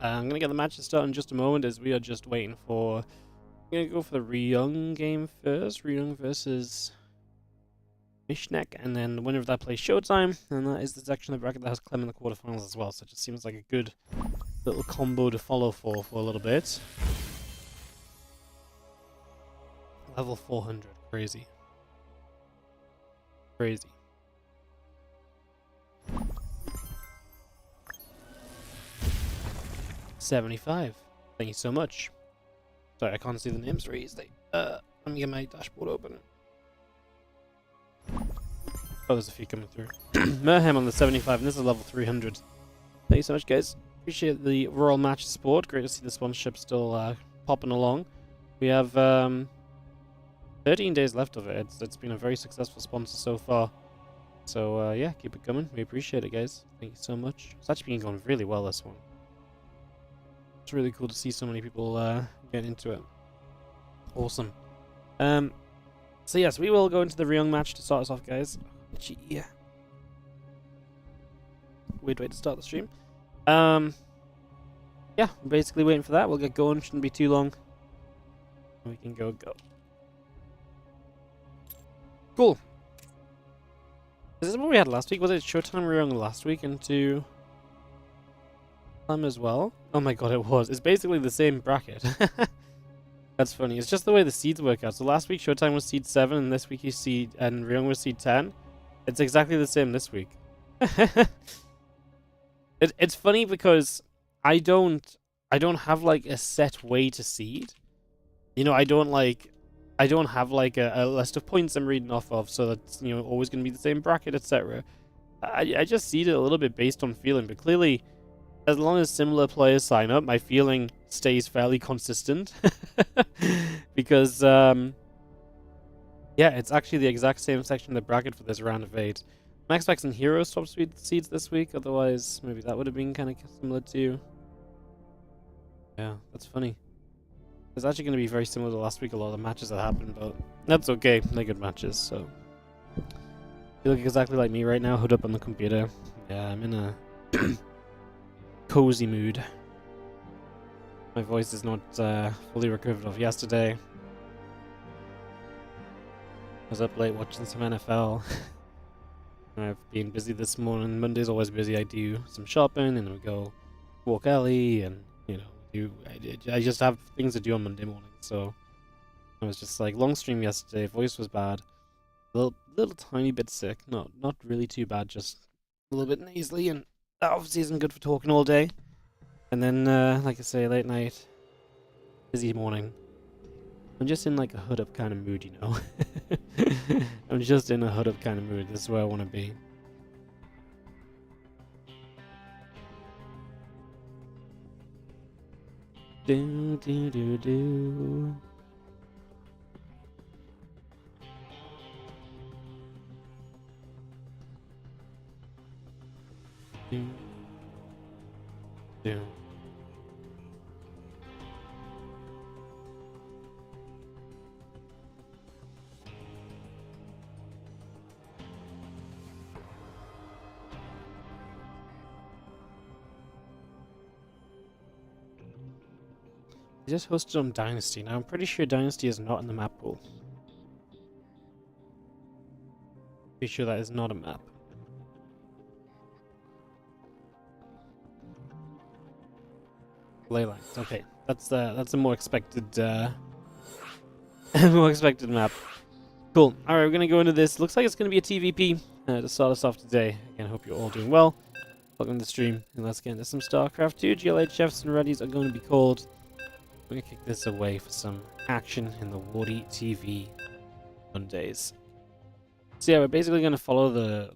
I'm gonna get the matches started in just a moment, as we are just waiting for. I'm gonna go for the herO game first. herO versus Mech, and then the winner of that plays ShoWTimE, and that is the section of the bracket that has Clem in the quarterfinals as well. So it just seems like a good little combo to follow for a little bit. Level 400, crazy. Crazy. $75. Thank you so much. Sorry, I can't see the names very easily. Let me get my dashboard open. Oh, there's a few coming through. Mayhem on the 75, and this is level 300. Thank you so much, guys. Appreciate the overall match support. Great to see the sponsorship still popping along. We have 13 days left of it. It's been a very successful sponsor so far. So yeah, keep it coming. We appreciate it, guys. Thank you so much. It's actually been going really well, this one. It's really cool to see so many people get into it. Awesome. So yes, we will go into the herO match to start us off, guys. Yeah. Weird way to start the stream. Yeah, we're basically waiting for that. We'll get going. Shouldn't be too long. We can go. Cool. Is this what we had last week? Was it ShoWTimE herO last week into as well? Oh my god, it was. It's basically the same bracket. That's funny. It's just the way the seeds work out. So last week ShoWTimE was seed 7, and this week herO was seed 10. It's exactly the same this week. It's funny because I don't have like a set way to seed. You know, I don't have like a list of points I'm reading off of, so that's, you know, always going to be the same bracket, etc. I just seed it a little bit based on feeling, but clearly, as long as similar players sign up, my feeling stays fairly consistent. Because, yeah, it's actually the exact same section of the bracket for this round of 8. I'm expecting herO top seeds this week, otherwise maybe that would have been kind of similar too. Yeah, that's funny. It's actually going to be very similar to last week, a lot of the matches that happened, but that's okay. They're good matches, so. You look exactly like me right now, hood up on the computer. Yeah, I'm in a cozy mood. My voice is not fully recovered of yesterday. I was up late watching some NFL. I've been busy this morning. Monday's always busy. I do some shopping, and we go walk early, and, you know, I just have things to do on Monday morning, so I was just like, long stream yesterday, voice was bad, a little tiny bit sick, not really too bad, just a little bit nasally, and that obviously isn't good for talking all day. And then, like I say, late night, busy morning. I'm just in like a hood up kind of mood, you know. I'm just in a hood up kind of mood. This is where I want to be. Do do do do. Do do. I just hosted on Dynasty. Now I'm pretty sure Dynasty is not in the map pool. Pretty sure that is not a map. Leyline. Okay, that's a more expected more expected map. Cool. All right, we're gonna go into this. Looks like it's gonna be a TVP to start us off today. Again, hope you're all doing well. Welcome to the stream, and let's get into some StarCraft 2. GLH chefs and readies are going to be called. We're gonna kick this away for some action in the WARDITV Mondays. So yeah, we're basically gonna follow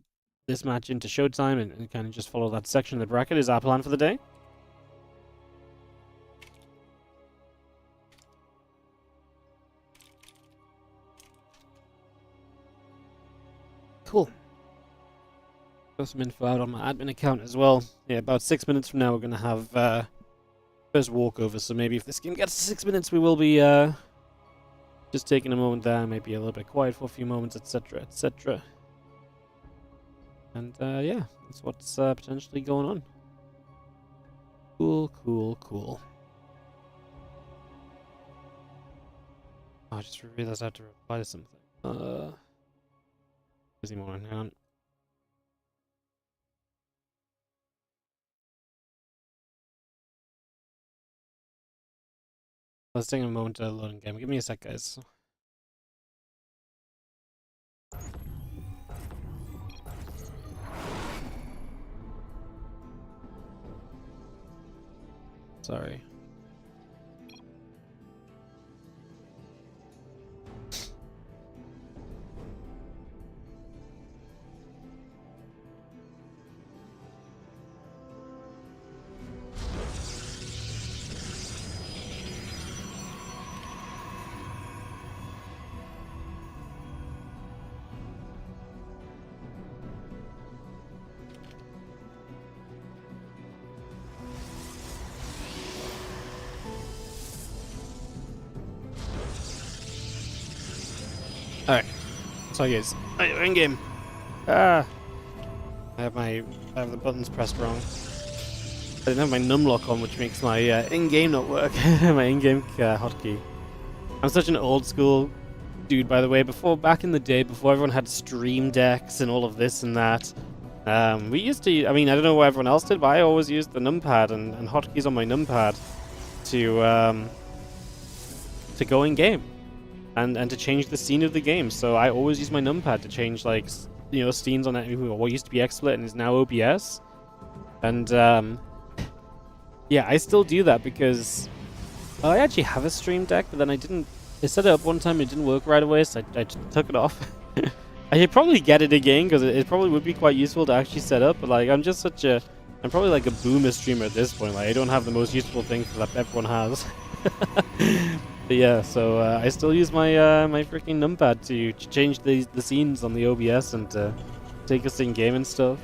this match into ShoWTimE and kind of just follow that section of the bracket is our plan for the day. Cool. Got some info out on my admin account as well. Yeah, about 6 minutes from now we're gonna have first walkover, so maybe if this game gets to 6 minutes we will be just taking a moment there, maybe a little bit quiet for a few moments, etc, etc. And yeah, that's what's potentially going on. Cool, cool, cool. Oh, I just realized I have to reply to something. Busy morning, hang on. Let's take a moment to load in game. Give me a sec, guys. Sorry. Alright. So guys, we're in game. I have the buttons pressed wrong. I didn't have my numlock on, which makes my in-game not work. My in-game hotkey. I'm such an old school dude, by the way. Back in the day, before everyone had stream decks and all of this and that, we used to, I mean, I don't know what everyone else did, but I always used the numpad and hotkeys on my numpad to go in game. And to change the scene of the game. So I always use my numpad to change, like, you know, scenes on what used to be XSplit and is now OBS. And yeah, I still do that because I actually have a stream deck, but then I set it up one time, it didn't work right away, so I just took it off. I should probably get it again because it probably would be quite useful to actually set up, but like I'm probably like a boomer streamer at this point. Like I don't have the most useful things that everyone has. But yeah, so I still use my my freaking numpad to change the scenes on the OBS and take us in game and stuff.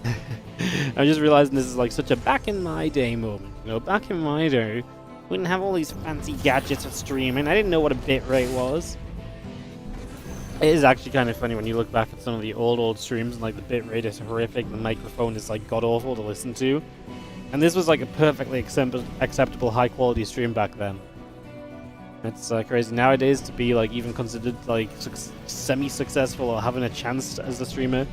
I'm just realizing this is like such a back in my day moment. You know, back in my day, we didn't have all these fancy gadgets of streaming. I didn't know what a bitrate was. It is actually kind of funny when you look back at some of the old streams and like the bitrate is horrific, the microphone is like god awful to listen to, and this was like a perfectly acceptable high quality stream back then. It's crazy nowadays to be like even considered like semi-successful or having a chance as a streamer.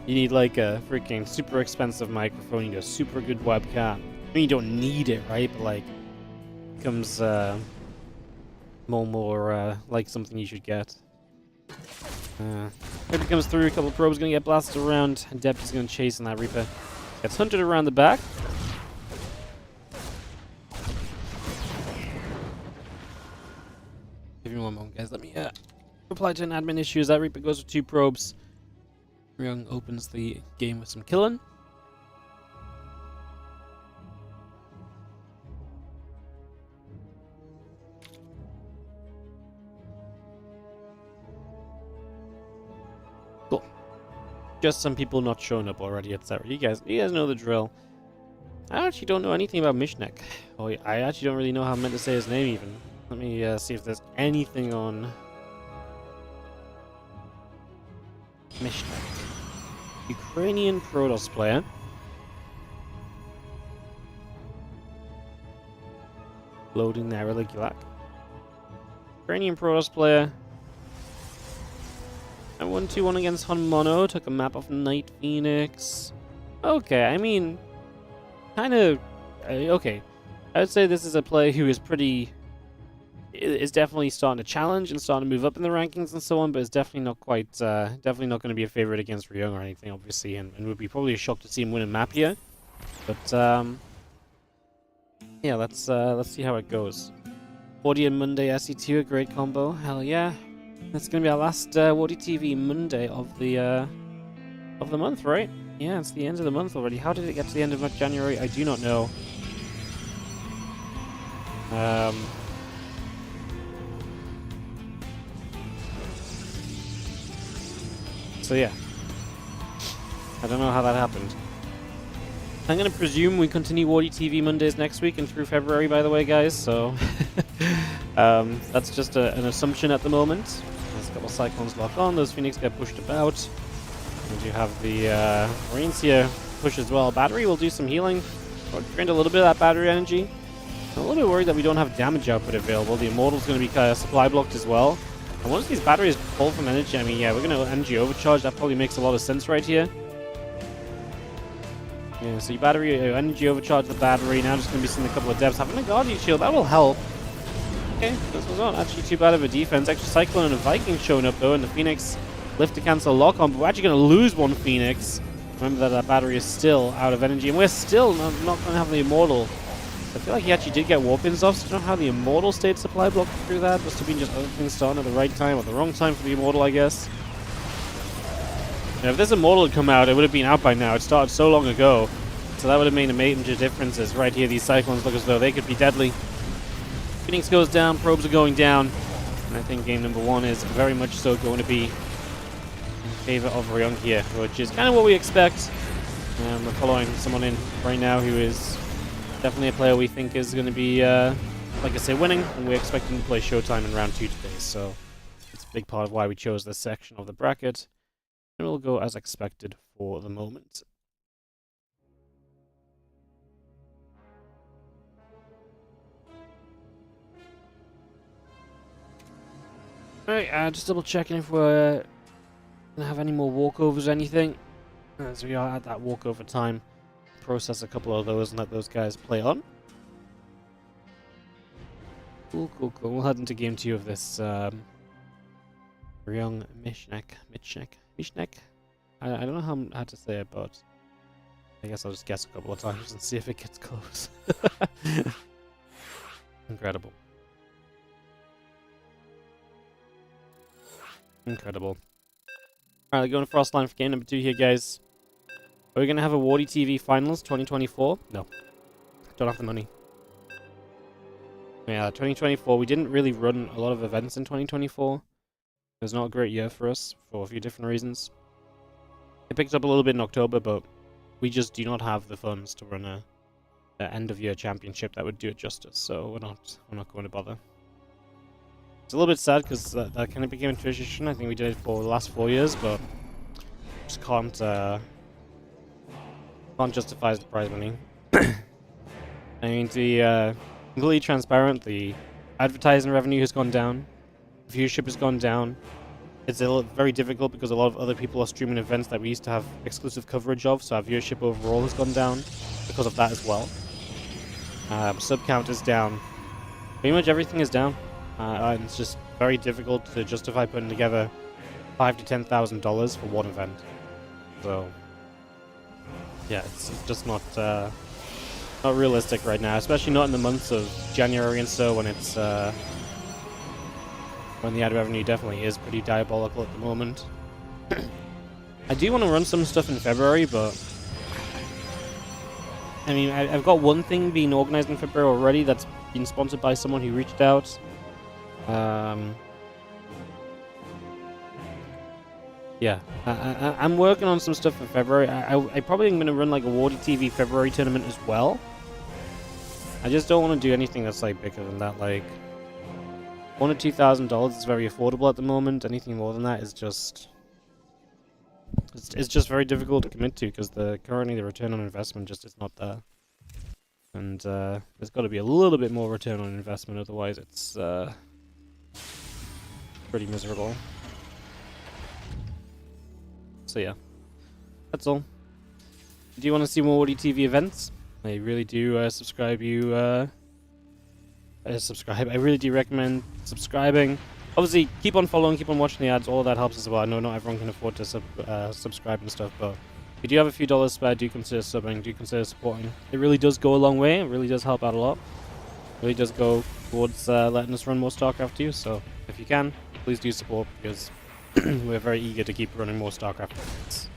You need like a freaking super expensive microphone, you need a super good webcam. I mean, you don't need it, right? But like, it becomes more like something you should get. Reaper comes through, a couple of probes gonna get blasted around, and Depth is gonna chase in that Reaper. Gets hunted around the back. Give me one moment, guys. Let me reply to an admin issue as that Reaper goes with 2 probes. Young opens the game with some killing. Cool. Just some people not showing up already, etc. You guys know the drill. I actually don't know anything about Mishnek. Oh, I actually don't really know how I'm meant to say his name even. Let me see if there's anything on Mishnek. Ukrainian Protoss player. Loading there, Religulac. Ukrainian Protoss player. And 1-2-1 against Honmono. Took a map off Night Phoenix. Okay, I mean, kind of okay. I would say this is a player who is definitely starting to challenge and starting to move up in the rankings and so on, but is definitely not quite, definitely not going to be a favorite against herO or anything, obviously, and would be probably shocked to see him win a map here. But yeah, let's see how it goes. WARDITV Monday SE2, a great combo, hell yeah! That's going to be our last WARDITV Monday of the month, right? Yeah, it's the end of the month already. How did it get to the end of January? I do not know. So yeah, I don't know how that happened. I'm going to presume we continue WARDITV Mondays next week and through February, by the way, guys, so that's just an assumption at the moment. There's a couple Cyclones locked on, those Phoenix get pushed about. And you have the Marines here push as well. Battery will do some healing. Drained a little bit of that battery energy. I'm a little bit worried that we don't have damage output available. The Immortal's going to be supply blocked as well. And once these batteries pull from energy, I mean, yeah, we're going to energy overcharge. That probably makes a lot of sense right here. Yeah, so your battery, energy overcharge the battery. Now just going to be sending a couple of depths. Having a Guardian Shield, that will help. Okay, this was not actually too bad of a defense. Actually, Cyclone and a Viking showing up though, and the Phoenix lift to cancel lock on, but we're actually going to lose one Phoenix. Remember that battery is still out of energy, and we're still not going to have the Immortal. I feel like he actually did get warpins off, so I don't know how the Immortal stayed supply blocked through that. Must have been just other things starting at the right time, or the wrong time for the Immortal, I guess. Now, if this Immortal had come out, it would have been out by now. It started so long ago, so that would have made a major differences. Right here, these Cyclones look as though they could be deadly. Phoenix goes down, probes are going down, and I think game number 1 is very much so going to be in favor of herO here, which is kind of what we expect. We're following someone in right now who is definitely a player we think is going to be, like I say, winning, and we expect him to play ShoWTimE in round 2 today, so it's a big part of why we chose this section of the bracket, and we'll go as expected for the moment. Alright, just double checking if we're gonna have any more walkovers or anything. As we are at that walkover time, process a couple of those and let those guys play on. Cool. We'll head into game 2 of this herO Mishnek. I don't know how to say it, but I guess I'll just guess a couple of times and see if it gets close. Incredible. Alright, going to Frostline for game number 2 here, guys. Are we going to have a WARDITV Finals 2024? No. Don't have the money. Yeah, 2024, we didn't really run a lot of events in 2024. It was not a great year for us, for a few different reasons. It picked up a little bit in October, but we just do not have the funds to run a end-of-year championship that would do it justice, so we're not going to bother. It's a little bit sad because that kind of became a tradition. I think we did it for the last 4 years, but just can't justify the prize money. I mean, to be completely transparent, the advertising revenue has gone down, viewership has gone down. It's very difficult because a lot of other people are streaming events that we used to have exclusive coverage of, so our viewership overall has gone down because of that as well. Sub count is down. Pretty much everything is down. And it's just very difficult to justify putting together $5,000 to $10,000 for one event. So, yeah, it's just not realistic right now, especially not in the months of January and so, when it's when the ad revenue definitely is pretty diabolical at the moment. I do want to run some stuff in February, but I mean, I've got one thing being organized in February already that's been sponsored by someone who reached out. Yeah, I'm working on some stuff for February. I probably am going to run like a WARDITV February tournament as well. I just don't want to do anything that's like bigger than that. Like $1,000 to $2,000 is very affordable at the moment. Anything more than that is just it's just very difficult to commit to because currently the return on investment just is not there. And there's got to be a little bit more return on investment, otherwise it's pretty miserable. So yeah, that's all. Do you want to see more WARDITV events? I really do subscribe. I really do recommend subscribing. Obviously, keep on following, keep on watching the ads. All of that helps as well. I know not everyone can afford to subscribe and stuff, but if you do have a few dollars spare, do consider subbing, do consider supporting. It really does go a long way. It really does help out a lot. It really does go towards letting us run more StarCraft 2. So if you can, please do support, because we're very eager to keep running more StarCraft events.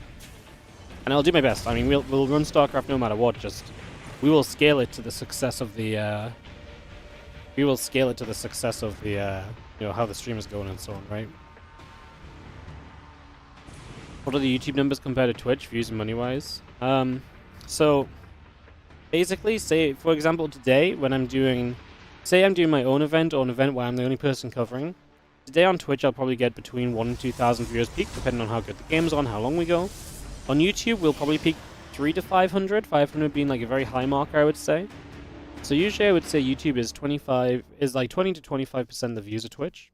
And I'll do my best. I mean, we'll run StarCraft no matter what. Just we will scale it to the success of the. We will scale it to the success of the. You know, how the stream is going and so on, right? What are the YouTube numbers compared to Twitch, views and money-wise? So basically, say for example today when I'm doing, say I'm doing my own event or an event where I'm the only person covering. Today on Twitch I'll probably get between 1,000 and 2,000 viewers peak, depending on how good the game's on, how long we go. On YouTube we'll probably peak 3 to 500. 500 being like a very high mark, I would say. So usually I would say YouTube is like 20 to 25% of the views of Twitch.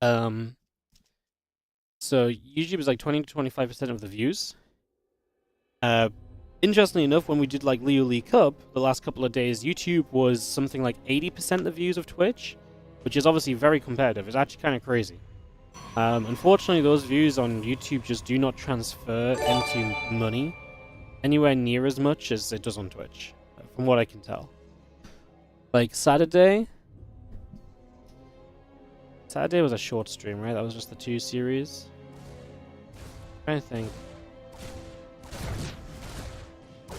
So YouTube is like 20 to 25% of the views. Interestingly enough, when we did like Leo League Cup the last couple of days, YouTube was something like 80% the views of Twitch, which is obviously very competitive. It's actually kind of crazy. Unfortunately, those views on YouTube just do not transfer into money anywhere near as much as it does on Twitch, from what I can tell. Like Saturday was a short stream, right? That was just the 2 series. I'm trying to think.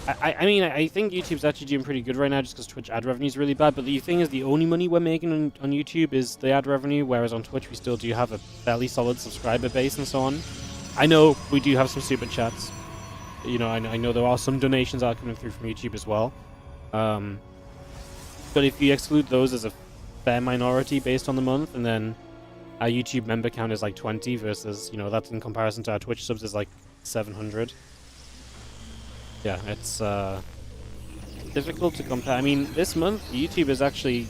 I mean, I think YouTube's actually doing pretty good right now just because Twitch ad revenue is really bad, but the thing is, the only money we're making on YouTube is the ad revenue, whereas on Twitch we still do have a fairly solid subscriber base and so on. I know we do have some super chats. You know, I know there are some donations that are coming through from YouTube as well. But if you exclude those as a fair minority based on the month, and then our YouTube member count is like 20 versus, you know, that's in comparison to our Twitch subs is like 700. Yeah, it's difficult to compare. I mean, this month, YouTube is actually...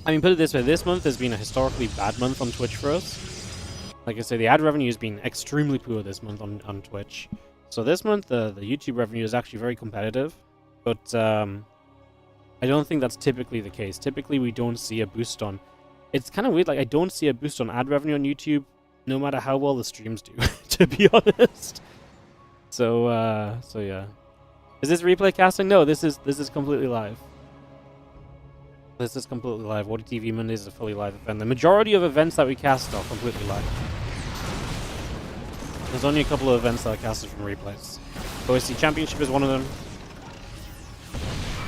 I mean, put it this way, this month has been a historically bad month on Twitch for us. Like I say, the ad revenue has been extremely poor this month on Twitch. So this month, the YouTube revenue is actually very competitive. But I don't think that's typically the case. Typically, we don't see a boost on... It's kind of weird, like, I don't see a boost on ad revenue on YouTube, no matter how well the streams do, to be honest. So yeah. Is this replay casting? No, this is completely live. This is completely live. WARDITV Mondays is a fully live event. The majority of events that we cast are completely live. There's only a couple of events that are casted from replays. OSC Championship is one of them.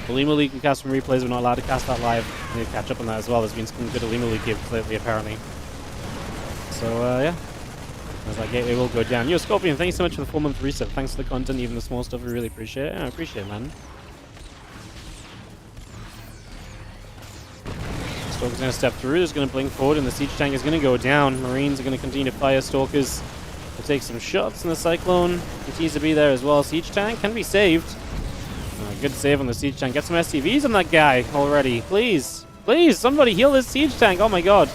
The Lima League can cast from replays. We're not allowed to cast that live. We need to catch up on that as well. There's been some good Lima League gives lately, apparently. So, yeah. As that gateway will go down. Yo, Scorpion, thank you so much for the 4-month reset. Thanks for the content, even the small stuff. We really appreciate it. I appreciate it, man. Stalker's going to step through. Is going to blink forward, and the siege tank is going to go down. Marines are going to continue to fire. Stalkers will take some shots, and the Cyclone continues to be there as well. Siege tank can be saved. Good save on the siege tank. Get some SCVs on that guy already. Please. Please, somebody heal this siege tank. Oh my god.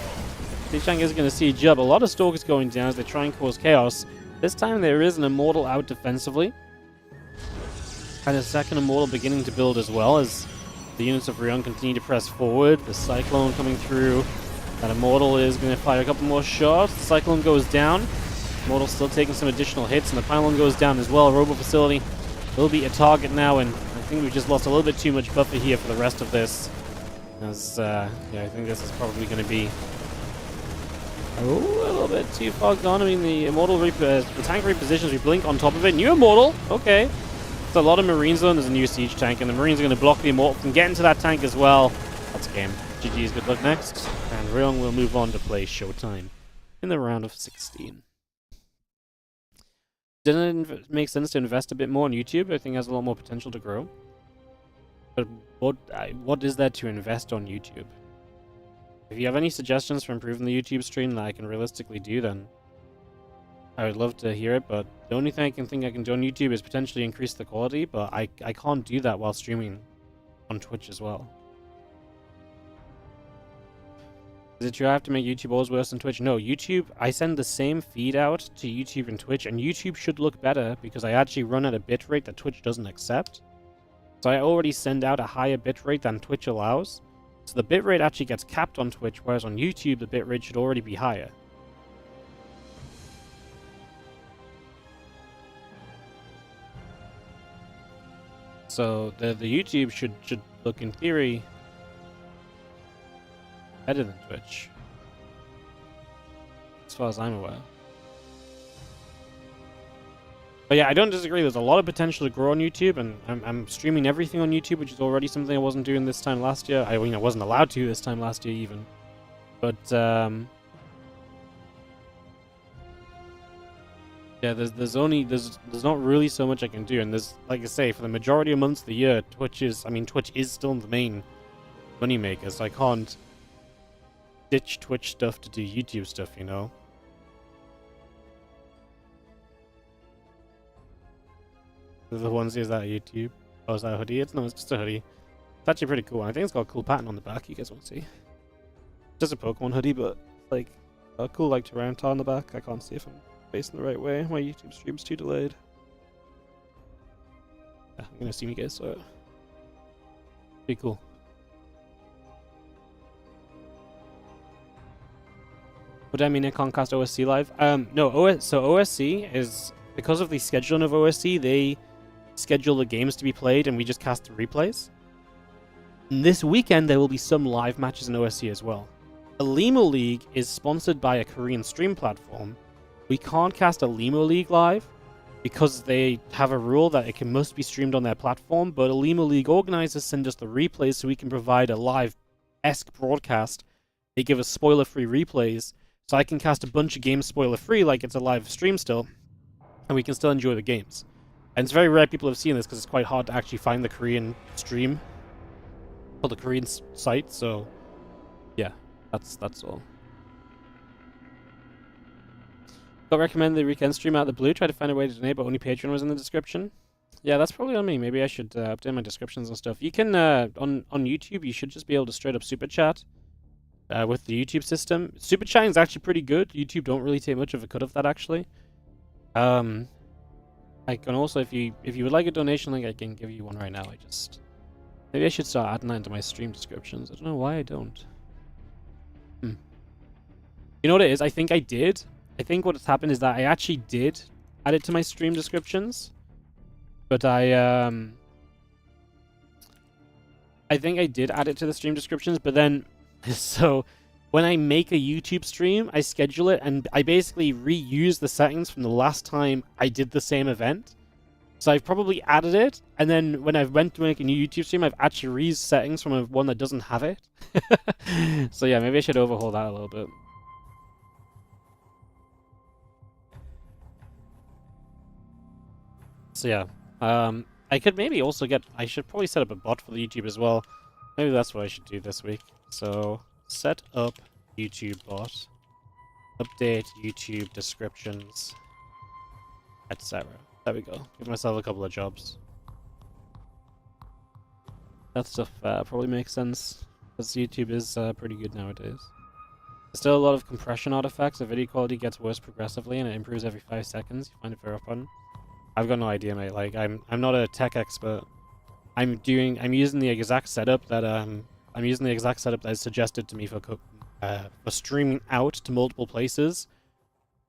Siege tank is going to siege up. A lot of Stalkers going down as they try and cause chaos. This time there is an Immortal out defensively. And a second Immortal beginning to build as well as the units of Rion continue to press forward. The Cyclone coming through. That Immortal is going to fire a couple more shots. The Cyclone goes down. Immortal still taking some additional hits, and the Pylon goes down as well. Robo Facility will be a target now, and I think we've just lost a little bit too much buffer here for the rest of this. As, yeah, I think this is probably going to be a little bit too far gone. I mean, the Immortal, the tank repositions, we blink on top of it. New Immortal, okay. There's a lot of Marines though, and there's a new Siege tank, and the Marines are going to block the Immortal from getting to that tank as well. That's game. GG's, good luck next. And Ryong will move on to play ShoWTimE in the round of 16. Doesn't it make sense to invest a bit more on YouTube? I think it has a lot more potential to grow. But what is there to invest on YouTube? If you have any suggestions for improving the YouTube stream that I can realistically do, then I would love to hear it. But the only thing I can do on YouTube is potentially increase the quality, but I can't do that while streaming on Twitch as well. Is it true I have to make YouTube always worse than Twitch? No, YouTube, I send the same feed out to YouTube and Twitch, and YouTube should look better because I actually run at a bitrate that Twitch doesn't accept. So I already send out a higher bitrate than Twitch allows. So the bitrate actually gets capped on Twitch, whereas on YouTube the bitrate should already be higher. So the YouTube should look, in theory, better than Twitch, as far as I'm aware. But yeah, I don't disagree. There's a lot of potential to grow on YouTube, and I'm streaming everything on YouTube, which is already something I wasn't doing this time last year. I wasn't allowed to this time last year even. But yeah, there's not really so much I can do, and there's, like I say, for the majority of months of the year, Twitch is still the main moneymaker, so I can't ditch Twitch stuff to do YouTube stuff, you know? The onesie is that YouTube. Oh, is that a hoodie? No, it's just a hoodie. It's actually pretty cool. I think it's got a cool pattern on the back. You guys want to see? Just a Pokemon hoodie, but like a cool like Tyranitar on the back. I can't see if I'm facing the right way. My YouTube stream's too delayed. Yeah, I'm gonna assume you guys saw it. Pretty cool. What do I mean I can't cast OSC live? No, OSC is, because of the scheduling of OSC, they schedule the games to be played and we just cast the replays. And this weekend there will be some live matches in OSC as well. A Limo League is sponsored by a Korean stream platform. We can't cast a Limo League live because they have a rule that it must be streamed on their platform, but a Limo League organizers send us the replays so we can provide a live-esque broadcast. They give us spoiler-free replays, so I can cast a bunch of games spoiler-free like it's a live stream still, and we can still enjoy the games. And it's very rare people have seen this because it's quite hard to actually find the Korean stream or the Korean site, so yeah, that's all. Got recommended the weekend stream out of the blue. Try to find a way to donate, but only Patreon was in the description. Yeah, that's probably on me. Maybe I should update my descriptions and stuff. You can, on YouTube, you should just be able to straight up super chat with the YouTube system. Super chatting is actually pretty good. YouTube don't really take much of a cut of that, actually. I can also, if you would like a donation link, I can give you one right now. Maybe I should start adding that into my stream descriptions. I don't know why I don't. You know what it is? I think I did. I think what has happened is that I actually did add it to my stream descriptions, but I think I did add it to the stream descriptions, but then so when I make a YouTube stream, I schedule it and I basically reuse the settings from the last time I did the same event. So I've probably added it, and then when I went to make a new YouTube stream, I've actually reused settings from one that doesn't have it. So yeah, maybe I should overhaul that a little bit. So yeah, I could maybe also I should probably set up a bot for the YouTube as well. Maybe that's what I should do this week. So, set up YouTube bot, update YouTube descriptions, etc. There we go. Give myself a couple of jobs. That stuff probably makes sense, because YouTube is pretty good nowadays. There's still a lot of compression artifacts. The video quality gets worse progressively, and it improves every 5 seconds. You find it very often. I've got no idea, mate. Like, I'm not a tech expert. I'm using the exact setup that is suggested to me for streaming out to multiple places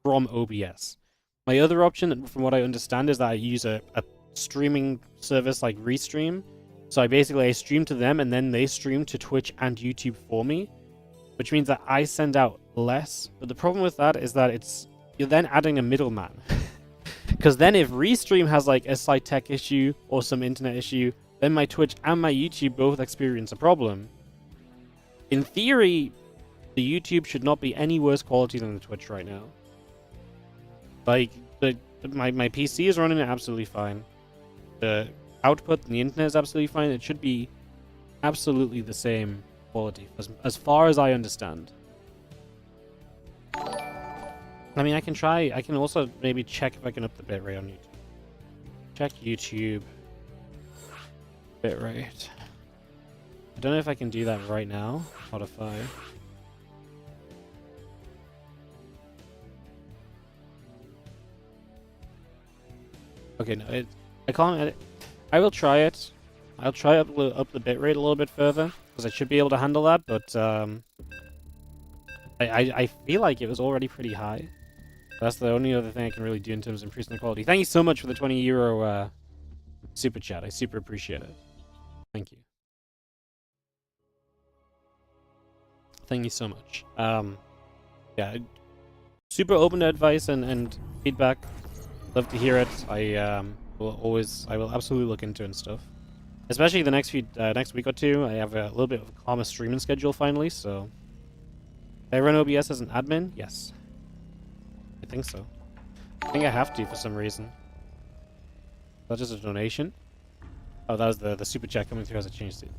from OBS. My other option, from what I understand, is that I use a streaming service like Restream. So I stream to them and then they stream to Twitch and YouTube for me, which means that I send out less. But the problem with that is that you're then adding a middleman. Because then if Restream has like a slight tech issue or some internet issue, then my Twitch and my YouTube both experience a problem. In theory, the YouTube should not be any worse quality than the Twitch right now. Like, my PC is running it absolutely fine. The output and the internet is absolutely fine. It should be absolutely the same quality, as far as I understand. I mean, I can also maybe check if I can up the bitrate on YouTube. Check YouTube bitrate. I don't know if I can do that right now. Modify. Okay, no, I can't edit. I will try it. I'll try up the bitrate a little bit further, because I should be able to handle that, but I feel like it was already pretty high. That's the only other thing I can really do in terms of increasing the quality. Thank you so much for the €20 super chat. I super appreciate it. Thank you. Thank you so much. Yeah, super open to advice and feedback. Love to hear it. I will absolutely look into it and stuff. Especially the next week or two. I have a little bit of a calmer streaming schedule finally. So, I run OBS as an admin. Yes, I think so. I think I have to for some reason. Is that just a donation? Oh, that was the super chat coming through as I changed it.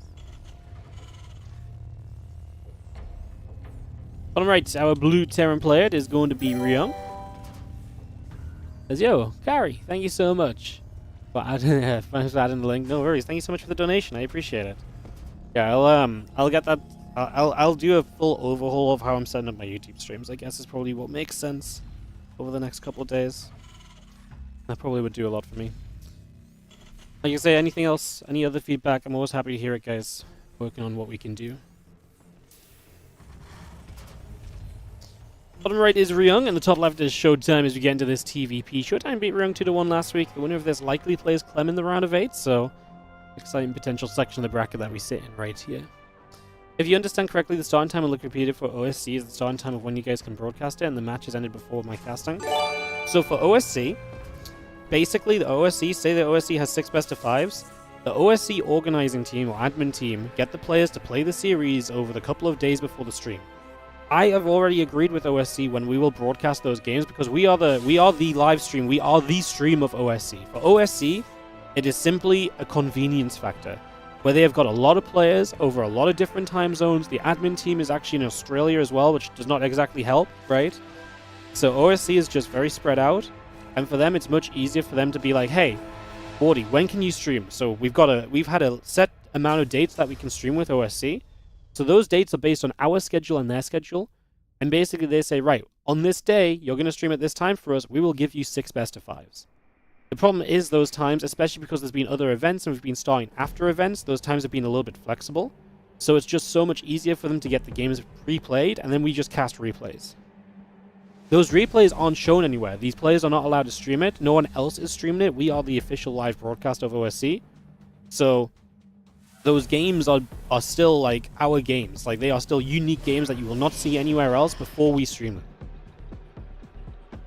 Alright, our blue Terran player is going to be Ryung. As yo, Carrie, thank you so much. Thanks for adding the link. No worries. Thank you so much for the donation. I appreciate it. Yeah, I'll get that. I'll do a full overhaul of how I'm setting up my YouTube streams. I guess is probably what makes sense over the next couple of days. That probably would do a lot for me. Like I say, anything else? Any other feedback? I'm always happy to hear it, guys. Working on what we can do. Bottom right is herO, and the top left is ShoWTimE as we get into this TVP. ShoWTimE beat herO 2-1 last week. The winner of this likely plays Clem in the round of 8, so exciting potential section of the bracket that we sit in right here. If you understand correctly, the starting time will look repeated for OSC is the starting time of when you guys can broadcast it, and the match is ended before my casting. So for OSC, basically the OSC, say the OSC has 6 best of 5s, the OSC organizing team or admin team get the players to play the series over the couple of days before the stream. I have already agreed with OSC when we will broadcast those games because we are the live stream, we are the stream of OSC. For OSC, it is simply a convenience factor where they have got a lot of players over a lot of different time zones. The admin team is actually in Australia as well, which does not exactly help, right? So OSC is just very spread out, and for them it's much easier for them to be like, hey, Wardy, when can you stream? So we've had a set amount of dates that we can stream with OSC. So those dates are based on our schedule and their schedule. And basically they say, right, on this day, you're going to stream at this time for us. We will give you 6 best of 5s. The problem is those times, especially because there's been other events and we've been starting after events, those times have been a little bit flexible. So it's just so much easier for them to get the games pre-played, and then we just cast replays. Those replays aren't shown anywhere. These players are not allowed to stream it. No one else is streaming it. We are the official live broadcast of OSC. So those games are still like our games. Like they are still unique games that you will not see anywhere else before we stream them.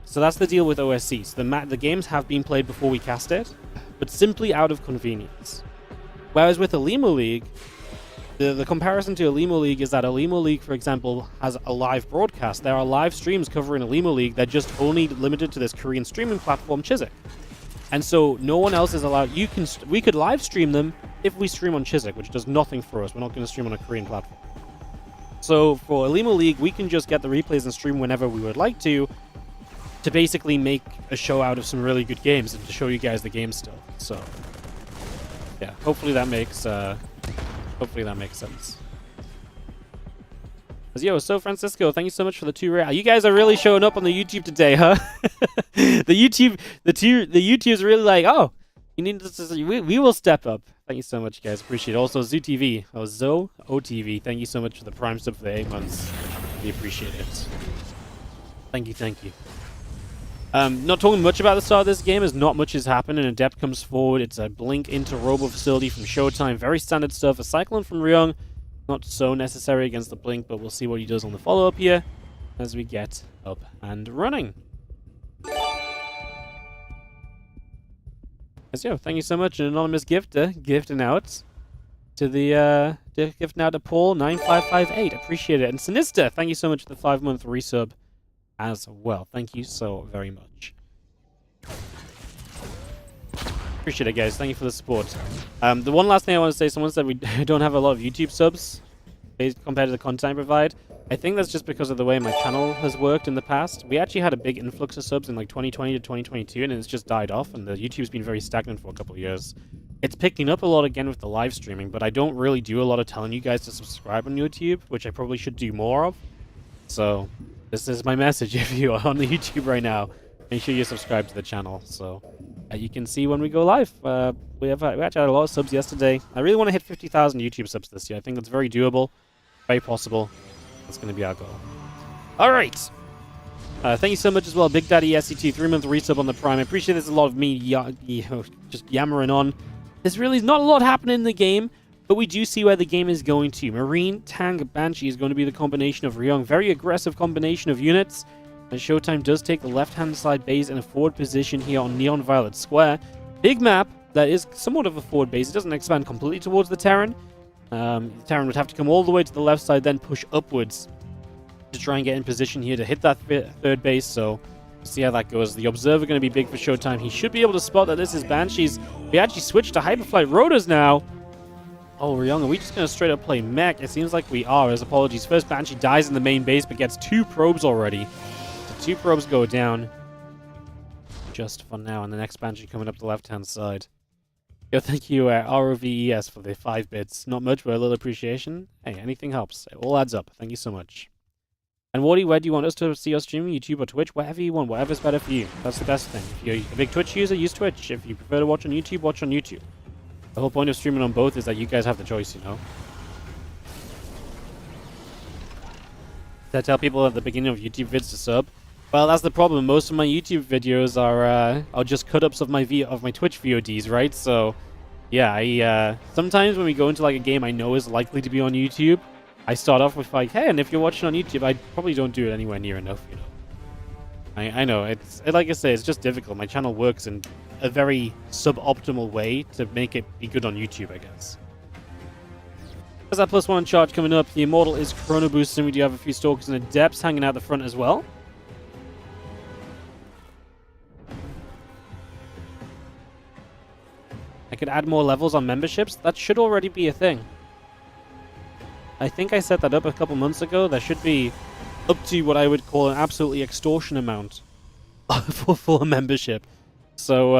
So that's the deal with OSC. So the games have been played before we cast it, but simply out of convenience. Whereas with Elimo League, the comparison to Elimo League is that Elimo League, for example, has a live broadcast. There are live streams covering Elimo League that just only limited to this Korean streaming platform, Chiswick. And so no one else is allowed. We could live stream them if we stream on Chiswick, which does nothing for us. We're not going to stream on a Korean platform. So for Elimo League, we can just get the replays and stream whenever we would like to basically make a show out of some really good games and to show you guys the game still. So yeah, hopefully that makes sense. Yo, so Francisco, thank you so much for the 2 rare. You guys are really showing up on the YouTube today, huh? the YouTube's really like, oh, you need to, we will step up. Thank you so much, guys. Appreciate it. Also, ZooTV, ZooTV, thank you so much for the Prime sub for the 8 months. We appreciate it. Thank you. Not talking much about the start of this game, as not much has happened. An Adept comes forward. It's a Blink into Robo facility from ShoWTimE. Very standard stuff. A Cyclone from herO. Not so necessary against the Blink, but we'll see what he does on the follow-up here as we get up and running. Yo, thank you so much. An anonymous gifter gifting out to the gifting out to Paul9558. Appreciate it. And Sinister, thank you so much for the 5-month resub as well. Thank you so very much. Appreciate it, guys. Thank you for the support. The one last thing I want to say, someone said we don't have a lot of YouTube subs compared to the content I provide. I think that's just because of the way my channel has worked in the past. We actually had a big influx of subs in like 2020 to 2022, and it's just died off, and the YouTube's been very stagnant for a couple of years. It's picking up a lot again with the live streaming, but I don't really do a lot of telling you guys to subscribe on YouTube, which I probably should do more of. So this is my message. If you are on the YouTube right now, make sure you subscribe to the channel so you can see when we go live. We actually had a lot of subs yesterday. I really want to hit 50,000 YouTube subs this year. I think that's very doable, very possible. That's going to be our goal. All right. Thank you so much as well, Big Daddy SCT, 3-month resub on the Prime. I appreciate there's a lot of me just yammering on. There's really not a lot happening in the game, but we do see where the game is going to. Marine, Tank, Banshee is going to be the combination of herO. Very aggressive combination of units. And ShoWTimE does take the left-hand side base in a forward position here on Neon Violet Square. Big map that is somewhat of a forward base. It doesn't expand completely towards the Terran. The Terran would have to come all the way to the left side, then push upwards to try and get in position here to hit that third base. So see how that goes. The Observer going to be big for ShoWTimE. He should be able to spot that this is Banshees. We actually switched to Hyperflight Rotors now. Oh, herO, are we just going to straight up play Mech? It seems like we are. As apologies. First Banshee dies in the main base, but gets 2 probes already. So 2 probes go down just for now, and the next Banshee coming up the left-hand side. Yo, thank you, ROVES, for the 5 bits. Not much, but a little appreciation. Hey, anything helps. It all adds up. Thank you so much. And Wardy, where do you want us to see us streaming? YouTube or Twitch? Whatever you want. Whatever's better for you. That's the best thing. If you're a big Twitch user, use Twitch. If you prefer to watch on YouTube, watch on YouTube. The whole point of streaming on both is that you guys have the choice, you know? Did I tell people at the beginning of YouTube vids to sub? Well, that's the problem. Most of my YouTube videos are just cut-ups of my Twitch VODs, right? So, yeah, sometimes when we go into like a game I know is likely to be on YouTube, I start off with like, hey, and if you're watching on YouTube, I probably don't do it anywhere near enough, you know. I know, like I say, it's just difficult. My channel works in a very suboptimal way to make it be good on YouTube, I guess. There's that +1 charge coming up. The Immortal is chrono boosting. We do have a few Stalkers and Adepts hanging out the front as well. I could add more levels on memberships. That should already be a thing. I think I set that up a couple months ago. There should be up to what I would call an absolutely extortion amount for a membership. So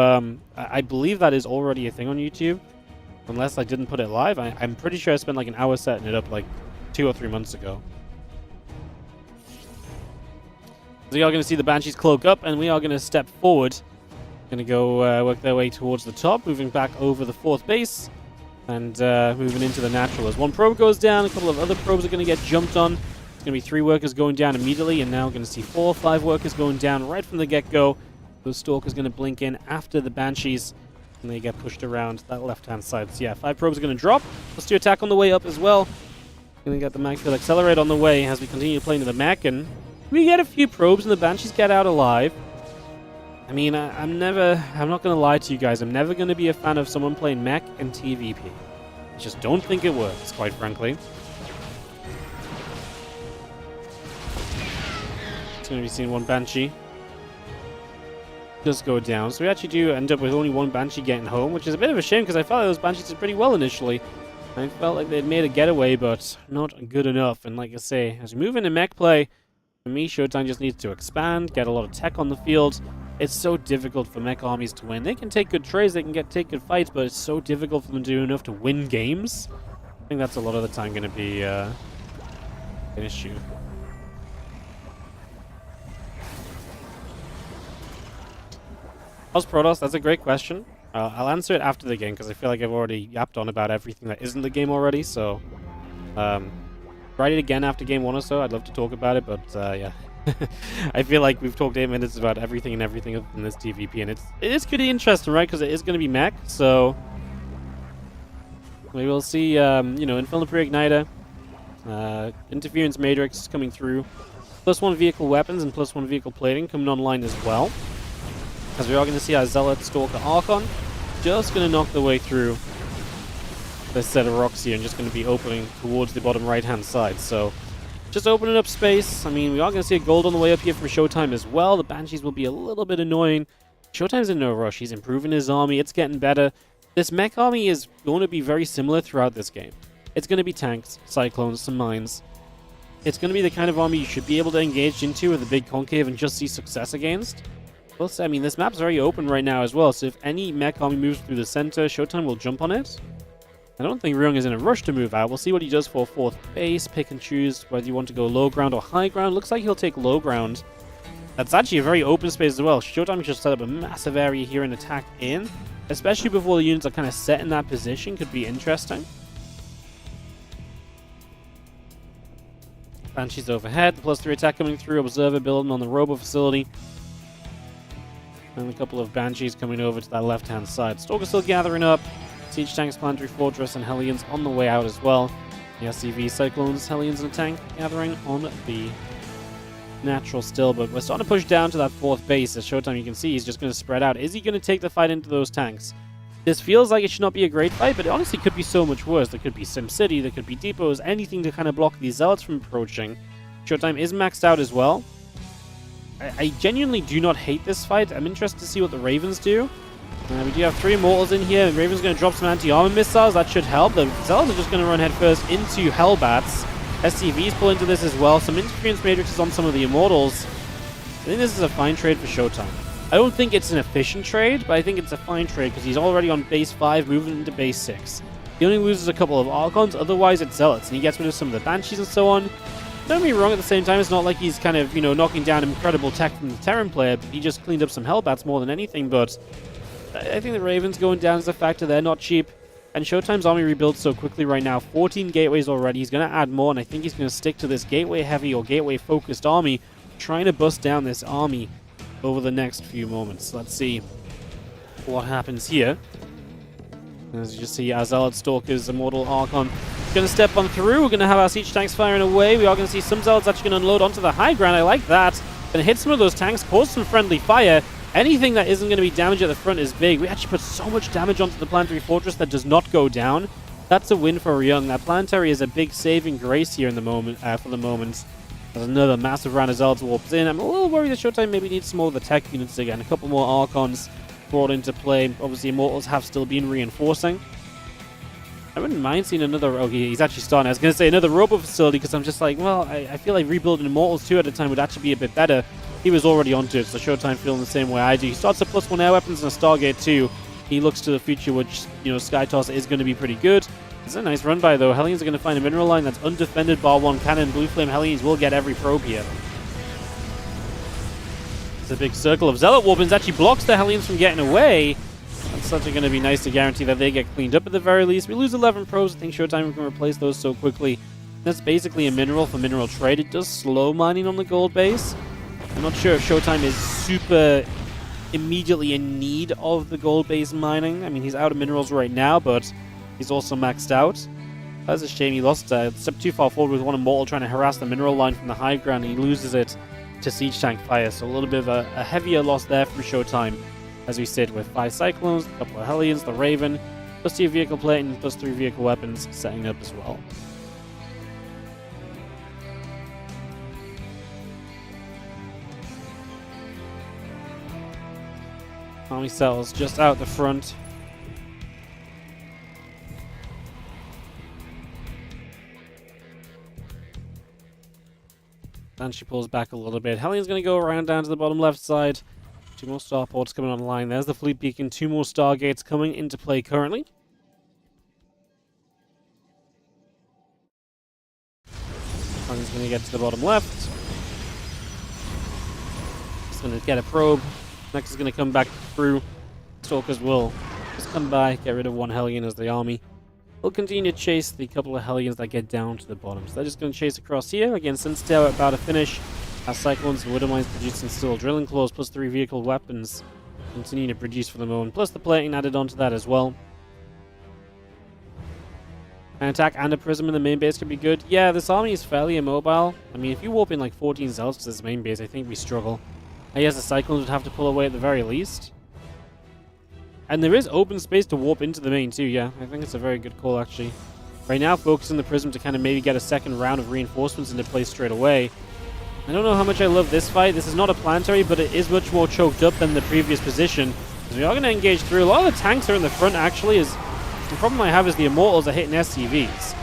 I believe that is already a thing on YouTube. Unless I didn't put it live. I'm pretty sure I spent like an hour setting it up like 2 or 3 months ago. So we are going to see the Banshees cloak up, and we are going to step forward. Going to go work their way towards the top, moving back over the 4th base, and moving into the natural. As one probe goes down, a couple of other probes are going to get jumped on. It's going to be 3 workers going down immediately, and now we're going to see 4 or 5 workers going down right from the get-go. Those Stalkers going to blink in after the Banshees, and they get pushed around that left-hand side. So yeah, 5 probes are going to drop. Let's do attack on the way up as well. Going to get the Mech to accelerate on the way as we continue playing to the Mech, and we get a few probes, and the Banshees get out alive. I mean, I'm not going to lie to you guys, I'm never going to be a fan of someone playing Mech and TVP. I just don't think it works, quite frankly. It's going to be seeing one Banshee just go down. So we actually do end up with only one Banshee getting home, which is a bit of a shame because I felt like those Banshees did pretty well initially. I felt like they'd made a getaway, but not good enough. And like I say, as we move into Mech play, for me, ShoWTimE just needs to expand, get a lot of tech on the field. It's so difficult for Mech armies to win. They can take good trades, they can take good fights, but it's so difficult for them to do enough to win games. I think that's a lot of the time going to be an issue. How's Protoss? That's a great question. I'll answer it after the game because I feel like I've already yapped on about everything that isn't the game already. So, write it again after game 1 or so. I'd love to talk about it, but yeah, I feel like we've talked 8 minutes about everything and everything other than this TVP, and it is pretty interesting, right? Because it is going to be Mech, so we will see. You know, Infernal Pre-Igniter, Interference Matrix coming through, +1 vehicle weapons and +1 vehicle plating coming online as well. As we are going to see our Zealot, Stalker, Archon just going to knock their way through this set of rocks here and just going to be opening towards the bottom right-hand side. So, just opening up space. I mean, we are going to see a gold on the way up here for ShoWTimE as well. The Banshees will be a little bit annoying. ShoWTimE's in no rush. He's improving his army. It's getting better. This Mech army is going to be very similar throughout this game. It's going to be tanks, cyclones, some mines. It's going to be the kind of army you should be able to engage into with a big concave and just see success against. Plus, I mean, this map's very open right now as well, so if any Mech army moves through the center, ShoWTimE will jump on it. I don't think ryung is in a rush to move out. We'll see what he does for 4th base, pick and choose whether you want to go low ground or high ground. Looks like he'll take low ground. That's actually a very open space as well. ShoWTimE just set up a massive area here and attack in, especially before the units are kind of set in that position. Could be interesting. Banshees overhead, the +3 attack coming through, Observer building on the Robo facility. And a couple of Banshees coming over to that left-hand side. Stalker still gathering up. Siege tanks, Planetary Fortress, and Hellions on the way out as well. The SCV, Cyclones, Hellions, and a tank gathering on the natural still. But we're starting to push down to that 4th base. As ShoWTimE, you can see, he's just going to spread out. Is he going to take the fight into those tanks? This feels like it should not be a great fight, but it honestly could be so much worse. There could be SimCity, there could be depots, anything to kind of block these Zealots from approaching. ShoWTimE is maxed out as well. I genuinely do not hate this fight. I'm interested to see what the Ravens do. We do have 3 Immortals in here. Raven's going to drop some anti-armor missiles. That should help. The Zealots are just going to run headfirst into Hellbats. SCVs pull into this as well. Some interference matrices on some of the Immortals. I think this is a fine trade for ShoWTimE. I don't think it's an efficient trade, but I think it's a fine trade because he's already on base 5, moving into base 6. He only loses a couple of Archons, otherwise it's Zealots, and he gets rid of some of the Banshees and so on. Don't get me wrong, at the same time, it's not like he's kind of, you know, knocking down incredible tech from the Terran player. He just cleaned up some Hellbats more than anything, but I think the Ravens going down is a factor. They're not cheap. And ShoWTimE's army rebuilds so quickly right now. 14 gateways already. He's going to add more, and I think he's going to stick to this gateway-heavy or gateway-focused army, trying to bust down this army over the next few moments. Let's see what happens here. As you just see, our Zealot Stalkers, Immortal Archon, going to step on through. We're going to have our siege tanks firing away. We are going to see some Zealots actually going to unload onto the high ground. I like that. Going to hit some of those tanks, cause some friendly fire. Anything that isn't going to be damaged at the front is big. We actually put so much damage onto the Planetary Fortress that does not go down. That's a win for Ryung. That Planetary is a big saving grace here in the moment, for the moment. There's another massive round of Zealots warps in. I'm a little worried that ShoWTimE maybe needs some more of the tech units again. A couple more Archons brought into play. Obviously, Immortals have still been reinforcing. I wouldn't mind seeing another... Okay, he's actually starting. I was going to say another Robo facility because I'm just like, well, I feel like rebuilding Immortals 2 at a time would actually be a bit better. He was already onto it, so ShoWTimE feeling the same way I do. He starts a +1 air weapons and a Stargate 2. He looks to the future, which, you know, Sky Tosser is going to be pretty good. It's a nice run by, though. Hellions are going to find a mineral line that's undefended, bar 1 cannon. Blue Flame Hellions will get every probe here. It's a big circle of Zealot Warpins. Actually blocks the Hellions from getting away. That's certainly going to be nice to guarantee that they get cleaned up at the very least. We lose 11 probes. I think ShoWTimE can replace those so quickly. That's basically a mineral for mineral trade. It does slow mining on the gold base. I'm not sure if ShoWTimE is super immediately in need of the gold base mining. I mean, he's out of minerals right now, but he's also maxed out. That's a shame he lost. Stepped too far forward with one Immortal trying to harass the mineral line from the high ground. And he loses it to siege tank fire. So a little bit of a heavier loss there from ShoWTimE as we sit with 5 Cyclones, a couple of Hellions, the Raven, +2 vehicle plating, +3 vehicle weapons setting up as well. Army cells just out the front. And she pulls back a little bit. Hellion's going to go around down to the bottom left side. 2 more starports coming online. There's the fleet beacon. 2 more Stargates coming into play currently. Hellion's going to get to the bottom left. He's going to get a probe. Next is going to come back through. Stalkers will just come by, get rid of 1 Hellion as the army. We'll continue to chase the couple of Hellions that get down to the bottom. So they're just going to chase across here. Again, since they're about to finish, our Cyclones and Widowmines producing still drilling claws, +3 vehicle weapons continue to produce for the moment. Plus the plating added onto that as well. An attack and a prism in the main base could be good. Yeah, this army is fairly immobile. I mean, if you warp in like 14 Zealots to this main base, I think we struggle. I guess the Cyclones would have to pull away at the very least. And there is open space to warp into the main too, yeah. I think it's a very good call, actually. Right now, focusing the Prism to kind of maybe get a second round of reinforcements into place straight away. I don't know how much I love this fight. This is not a planetary, but it is much more choked up than the previous position. We are going to engage through. A lot of the tanks are in the front, actually. The problem I have is the Immortals are hitting SCVs.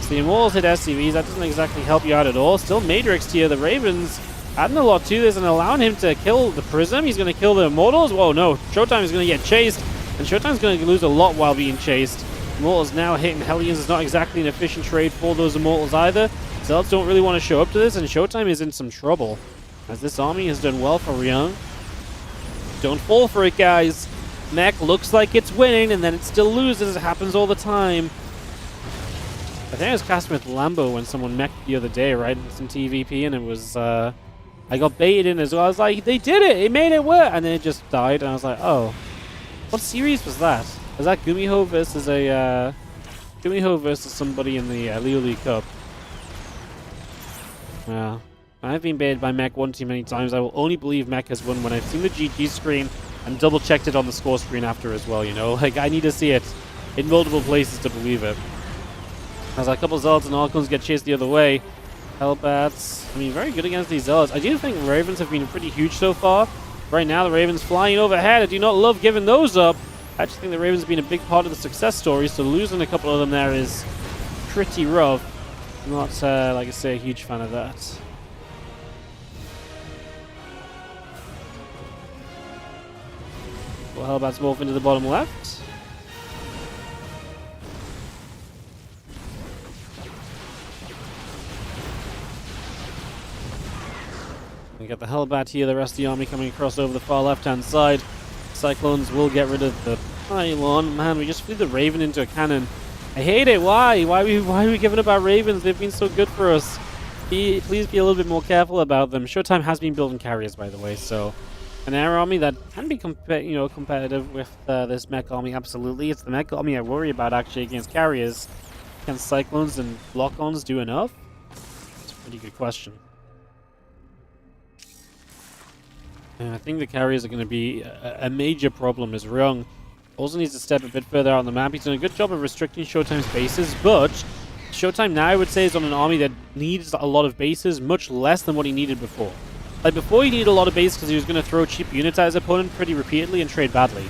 So the Immortals hit SCVs. That doesn't exactly help you out at all. Still Matrixed here. The Ravens adding a lot to this and allowing him to kill the Prism. He's going to kill the Immortals. Whoa, no. ShoWTimE is going to get chased. And ShoWTimE is going to lose a lot while being chased. Immortals now hitting Hellions is not exactly an efficient trade for those Immortals either. Zealots don't really want to show up to this, and ShoWTimE is in some trouble. As this army has done well for Ryung. Don't fall for it, guys. Mech looks like it's winning, and then it still loses. It happens all the time. I think I was casting with Lambo when someone mech the other day, right? Some TVP, and it was, I got baited in as well. I was like, they did it! It made it work! And then it just died, and I was like, oh. What series was that? Was that Gumiho versus a, Gumiho versus somebody in the Leo League Cup? Yeah. I've been baited by Mech one too many times. I will only believe Mech has won when I've seen the GG screen and double-checked it on the score screen after as well, you know? Like, I need to see it in multiple places to believe it. As a couple of Zealots and Archons get chased the other way. Hellbats, I mean, very good against these Zealots. I do think Ravens have been pretty huge so far. Right now, the Ravens flying overhead. I do not love giving those up. I actually think the Ravens have been a big part of the success story, so losing a couple of them there is pretty rough. Not, like I say, a huge fan of that. Couple of Hellbats morph into the bottom left. We got the Hellbat here, the rest of the army coming across over the far left-hand side. Cyclones will get rid of the pylon. Man, we just flew the Raven into a cannon. I hate it. Why? Why are we giving up our Ravens? They've been so good for us. Please be a little bit more careful about them. ShoWTimE has been building carriers, by the way, so an air army that can be competitive with this mech army, absolutely. It's the mech army I worry about, actually, against carriers. Can Cyclones and lock-ons do enough? It's a pretty good question. And I think the carriers are going to be a major problem, as herO also needs to step a bit further out on the map. He's done a good job of restricting ShoWTimE's bases, but ShoWTimE now, I would say, is on an army that needs a lot of bases, much less than what he needed before. Like, before he needed a lot of bases because he was going to throw cheap units at his opponent pretty repeatedly and trade badly.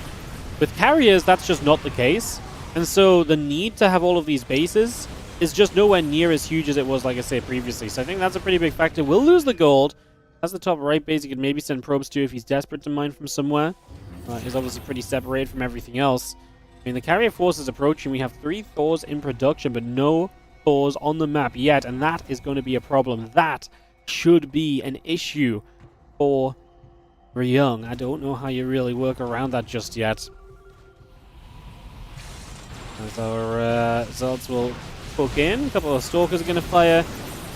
With carriers, that's just not the case. And so the need to have all of these bases is just nowhere near as huge as it was, like I said previously. So I think that's a pretty big factor. We'll lose the gold. That's the top right base. He could maybe send probes to if he's desperate to mine from somewhere. He's obviously pretty separated from everything else. I mean, the carrier force is approaching. We have 3 Thors in production, but no Thors on the map yet. And that is going to be a problem. That should be an issue for herO. I don't know how you really work around that just yet. As our Zealots will poke in. A couple of Stalkers are going to fire.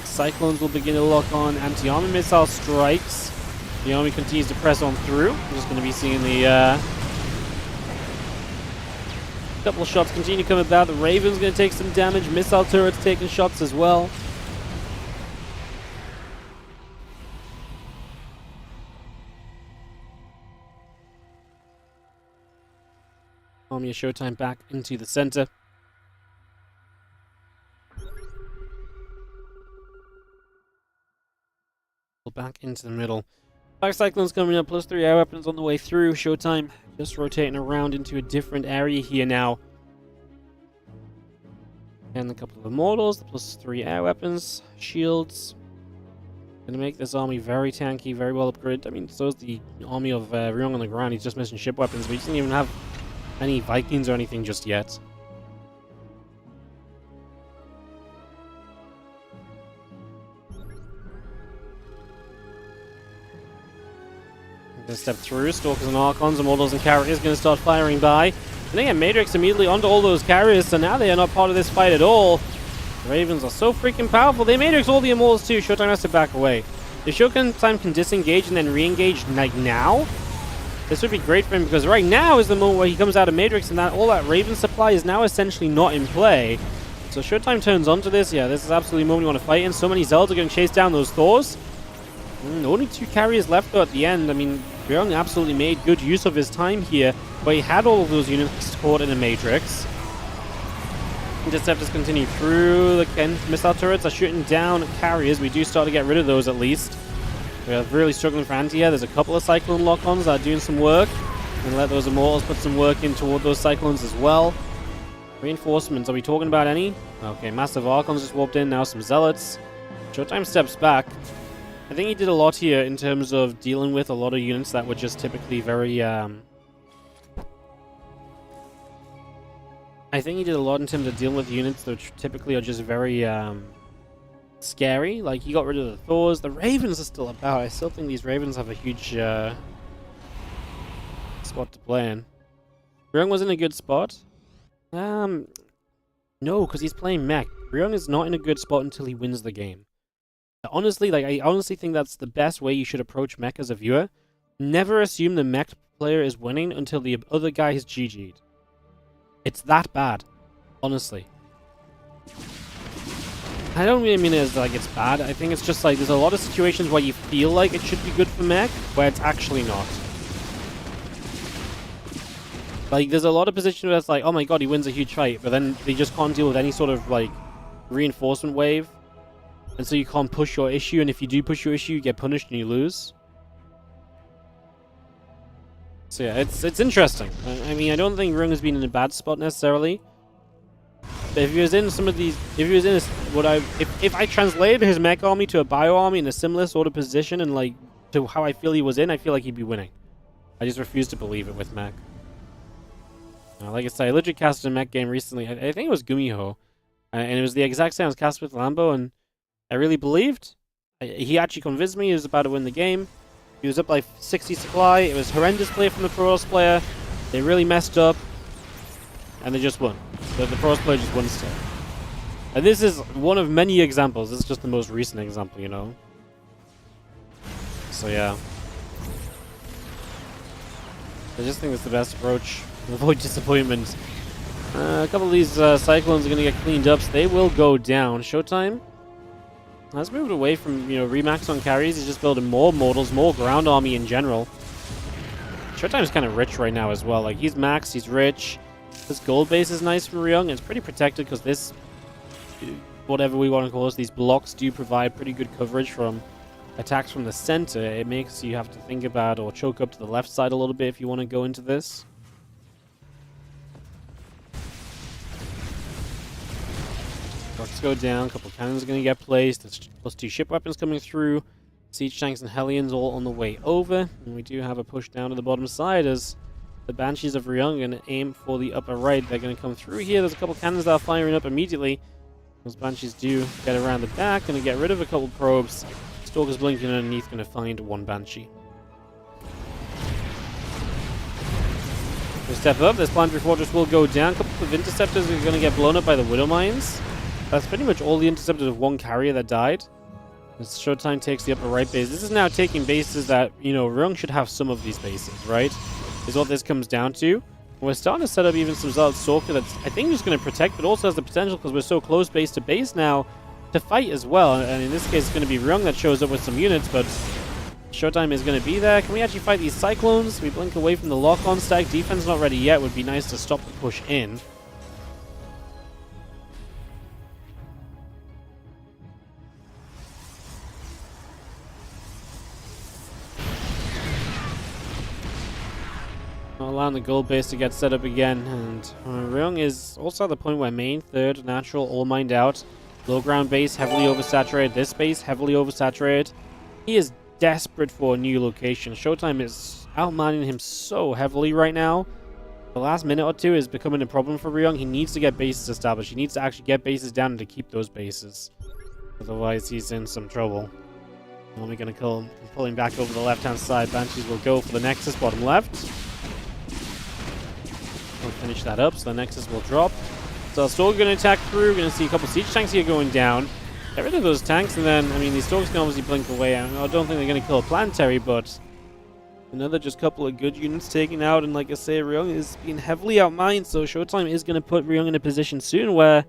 Cyclones will begin to lock on anti-armor missile strikes. The army continues to press on through. We're just going to be seeing the couple of shots continue to come about. The Raven's going to take some damage. Missile turrets taking shots as well. Army of ShoWTimE back into the center. Back into the middle. 5 Cyclones coming up, plus 3 air weapons on the way through. ShoWTimE just rotating around into a different area here now. And a couple of Immortals, plus 3 air weapons, shields. Gonna make this army very tanky, very well upgraded. I mean, so is the army of herO on the ground. He's just missing ship weapons, but he doesn't even have any Vikings or anything just yet. Gonna step through, Stalkers and Archons, Immortals and Carriers gonna start firing by. And again, Matrix immediately onto all those Carriers, so now they are not part of this fight at all. The Ravens are so freaking powerful. They Matrix all the Immortals too. ShoWTimE has to back away. If ShoWTimE can disengage and then re-engage like now, this would be great for him, because right now is the moment where he comes out of Matrix and that all that Raven supply is now essentially not in play. So ShoWTimE turns onto this. Yeah, this is absolutely the moment you want to fight in. So many Zealots are going to chase down those Thors. Only 2 carriers left though at the end. I mean, herO absolutely made good use of his time here, where he had all of those units caught in a Matrix. Interceptors continue through. The missile turrets are shooting down carriers. We do start to get rid of those at least. We are really struggling for anti-air. There's a couple of Cyclone lock-ons that are doing some work. And let those Immortals put some work in toward those Cyclones as well. Reinforcements, are we talking about any? Okay, massive Archons just warped in. Now some Zealots. ShoWTimE steps back. I think he did a lot here in terms of dealing with a lot of units that were just typically very, I think he did a lot in terms of dealing with units that typically are just very, scary. Like, he got rid of the Thors. The Ravens are still about. I still think these Ravens have a huge, spot to play in. herO was in a good spot. No, because he's playing Mech. herO is not in a good spot until he wins the game. Honestly, like, I honestly think that's the best way you should approach Mech as a viewer. Never assume the Mech player is winning until the other guy has GG'd. It's that bad. Honestly. I don't really mean it as, like, it's bad. I think it's just, like, there's a lot of situations where you feel like it should be good for Mech, where it's actually not. Like, there's a lot of positions where it's like, oh my god, he wins a huge fight, but then they just can't deal with any sort of, like, reinforcement wave. And so you can't push your issue, and if you do push your issue, you get punished and you lose. So yeah, it's interesting. I mean, I don't think herO has been in a bad spot necessarily. But if he was in some of these, if he was in a, if I translated his Mech army to a Bio army in a similar sort of position and like to how I feel he was in, I feel like he'd be winning. I just refuse to believe it with Mech. Like I said, I literally casted a mech game recently. I think it was Gumiho. And it was the exact same as cast with Lambo, and I really believed. He actually convinced me he was about to win the game. He was up by 60 supply. It was horrendous play from the Protoss player. They really messed up. And they just won. The Protoss player just won still. And this is one of many examples. This is just the most recent example, you know? So yeah. I just think that's the best approach. Avoid disappointment. A couple of these Cyclones are going to get cleaned up, so they will go down. ShoWTimE has moved away from, you know, remax on carries. He's just building more mortals, more ground army in general. ShoWTimE is kind of rich right now as well. Like, he's maxed, he's rich. This gold base is nice for ryung. It's pretty protected because this, whatever we want to call it, these blocks do provide pretty good coverage from attacks from the center. It makes you have to think about or choke up to the left side a little bit if you want to go into this. Trucks go down, a couple cannons are going to get placed. There's +2 ship weapons coming through. Siege tanks and Hellions all on the way over. And we do have a push down to the bottom side as the Banshees of ryung are going to aim for the upper right. They're going to come through here. There's a couple cannons that are firing up immediately. Those Banshees do get around the back. Going to get rid of a couple probes. Stalker's blinking underneath, going to find one Banshee. We step up. This planetary fortress will go down. A couple of interceptors are going to get blown up by the Widow Mines. That's pretty much all the interceptors of one carrier that died. As ShoWTimE takes the upper right base. This is now taking bases that, you know, ryung should have some of these bases, right? Is what this comes down to. We're starting to set up even some Zealot Stalker that's, I think, just going to protect, but also has the potential, because we're so close base to base now, to fight as well. And in this case, it's going to be ryung that shows up with some units, but ShoWTimE is going to be there. Can we actually fight these Cyclones? We blink away from the lock-on stack. Defense not ready yet. Would be nice to stop the push in. Allowing the gold base to get set up again, and ryung is also at the point where main, third, natural, all mined out. Low ground base heavily oversaturated. This base heavily oversaturated. He is desperate for a new location. ShoWTimE is outmining him so heavily right now. The last minute or two is becoming a problem for ryung. He needs to get bases established. He needs to actually get bases down and to keep those bases. Otherwise, he's in some trouble. Only going to pull him back over the left-hand side. Banshees will go for the Nexus bottom left. We'll finish that up, so the Nexus will drop. So Stalker going to attack through. We're going to see a couple siege tanks here going down. Get rid of those tanks, and then, I mean, these Stalkers can obviously blink away. I don't think they're going to kill a planetary, but another just couple of good units taken out. And like I say, ryung is being heavily outmined, so ShoWTimE is going to put ryung in a position soon where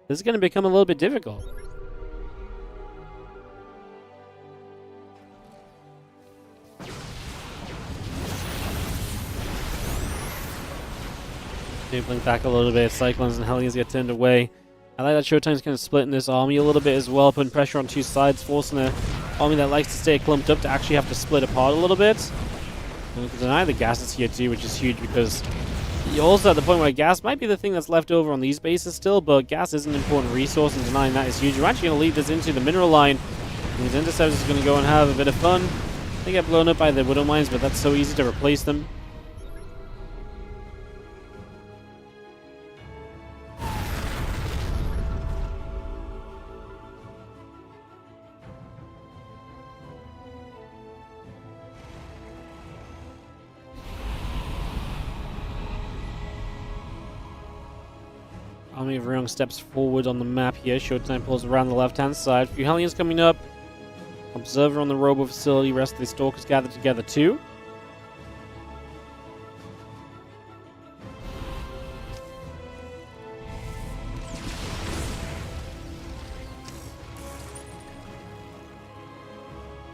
this is going to become a little bit difficult. Blink back a little bit. Cyclones and Hellions get turned away. I like that ShoWTimE's kind of splitting this army a little bit as well, putting pressure on two sides, forcing an army that likes to stay clumped up to actually have to split apart a little bit. And we can deny the gases here too, which is huge because you're also at the point where gas might be the thing that's left over on these bases still, but gas is an important resource, and denying that is huge. We're actually going to lead this into the mineral line. And these interceptors are going to go and have a bit of fun. They get blown up by the Widow Mines, but that's so easy to replace them. Army of ryung steps forward on the map here. ShoWTimE pulls around the left-hand side. A few Hellions coming up. Observer on the Robo facility. Rest of the Stalkers gathered together too.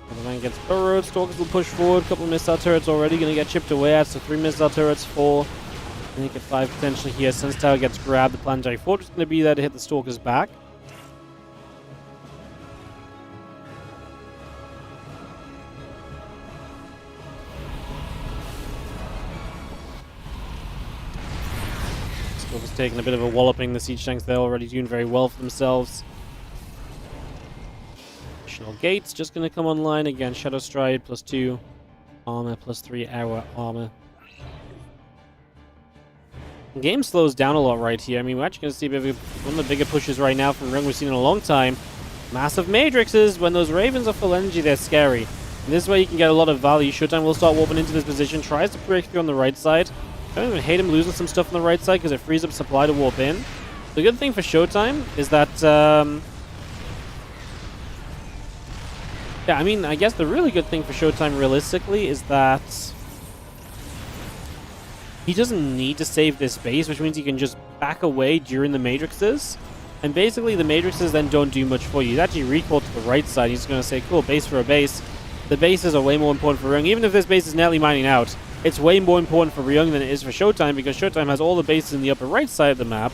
The man gets burrowed. Stalkers will push forward. A couple of missile turrets already going to get chipped away at. So 3 missile turrets, 4. I think at 5 potentially here. Sense Tower gets grabbed. The planetary fortress is going to be there to hit the Stalkers back. Stalkers taking a bit of a walloping. The siege tanks, they're already doing very well for themselves. Additional gates just going to come online again. Shadow Stride +2 armor, +3 arrow armor. The game slows down a lot right here. I mean, we're actually going to see a bit of one of the bigger pushes right now from Rung we've seen in a long time. Massive matrixes. When those Ravens are full energy, they're scary. And this way you can get a lot of value. ShoWTimE will start warping into this position. Tries to break through on the right side. I don't even hate him losing some stuff on the right side because it frees up supply to warp in. The good thing for ShoWTimE is that... yeah, I mean, I guess the really good thing for ShoWTimE realistically is that... he doesn't need to save this base, which means he can just back away during the matrixes. And basically, the matrixes then don't do much for you. He's actually recalled to the right side. He's going to say, cool, base for a base. The bases are way more important for Ryung. Even if this base is nearly mining out, it's way more important for Ryung than it is for ShoWTimE, because ShoWTimE has all the bases in the upper right side of the map.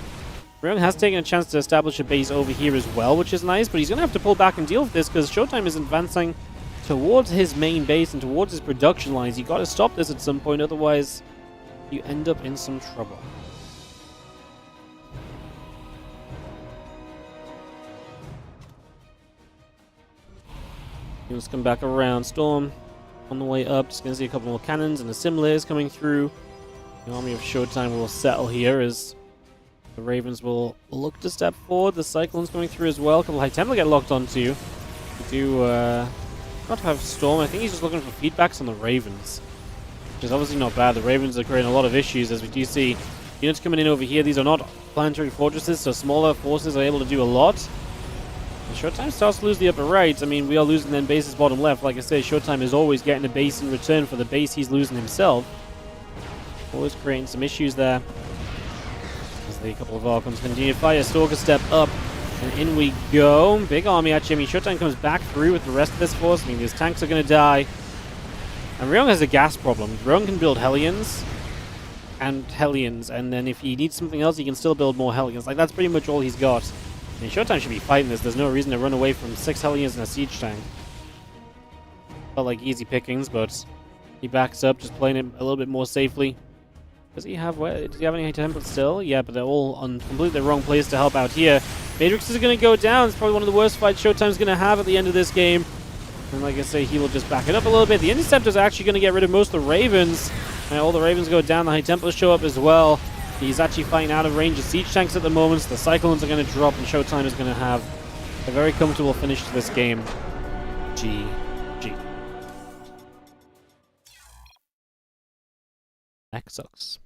Ryung has taken a chance to establish a base over here as well, which is nice, but he's going to have to pull back and deal with this, because ShoWTimE is advancing towards his main base and towards his production lines. You got to stop this at some point, otherwise you end up in some trouble. Let's come back around. Storm on the way up. Just going to see a couple more cannons and assimilators coming through. The army of ShoWTimE will settle here as the Ravens will look to step forward. The Cyclone's coming through as well. A couple of high temp will get locked onto. We do not have Storm. I think he's just looking for feedbacks on the Ravens, which is obviously not bad. The Ravens are creating a lot of issues, as we do see units coming in over here. These are not planetary fortresses, so smaller forces are able to do a lot. ShoWTimE starts to lose the upper right. I mean, we are losing then bases bottom left. Like I say, ShoWTimE is always getting a base in return for the base he's losing himself. Always creating some issues there. As the couple of Archons continue to fire. Stalker step up, and in we go. Big army actually. I mean, ShoWTimE comes back through with the rest of this force. I mean, these tanks are going to die. And Ryung has a gas problem. Ryung can build Hellions, and then if he needs something else, he can still build more Hellions. Like, that's pretty much all he's got. I mean, ShoWTimE should be fighting this. There's no reason to run away from 6 Hellions and a siege tank. Felt like easy pickings, but he backs up, just playing it a little bit more safely. Does he have any high templates still? Yeah, but they're all on completely the wrong place to help out here. Matrix is going to go down. It's probably one of the worst fights ShoWTimE's going to have at the end of this game. And like I say, he will just back it up a little bit. The Interceptor's actually going to get rid of most of the Ravens. And all the Ravens go down. The High Templars show up as well. He's actually fighting out of range of siege tanks at the moment. So the Cyclones are going to drop, and ShoWTimE is going to have a very comfortable finish to this game. GG. Mech sucks.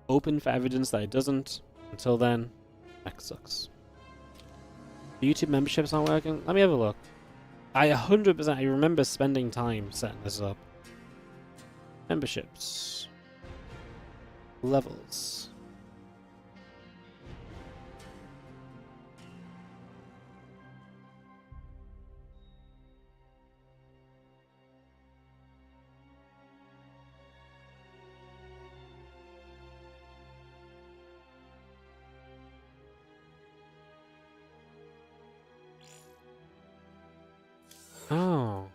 Open for evidence that it doesn't. Until then, Mech sucks. The YouTube memberships aren't working? Let me have a look. I 100% I remember spending time setting this up. Memberships. Levels. Oh.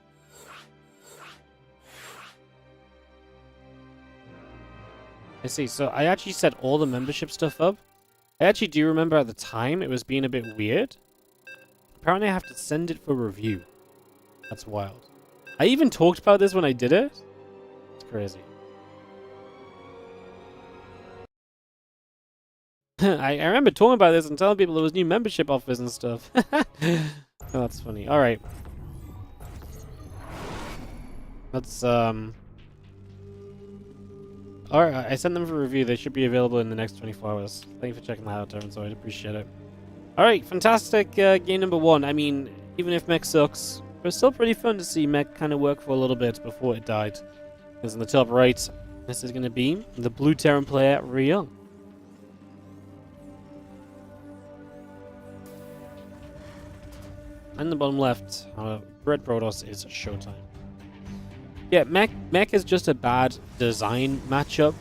I see. So I actually set all the membership stuff up. I actually do remember at the time it was being a bit weird. Apparently I have to send it for review. That's wild. I even talked about this when I did it. It's crazy. I remember talking about this and telling people there was new membership offers and stuff. Oh, that's funny. All right. Let's, Alright, I sent them for review. They should be available in the next 24 hours. Thank you for checking that out, Darren, so I'd appreciate it. Alright, fantastic game number 1. I mean, even if Mech sucks, it was still pretty fun to see Mech kind of work for a little bit before it died. Because in the top right, this is going to be the blue Terran player, herO. And the bottom left, red Protoss is ShoWTimE. Yeah, Mech is just a bad design matchup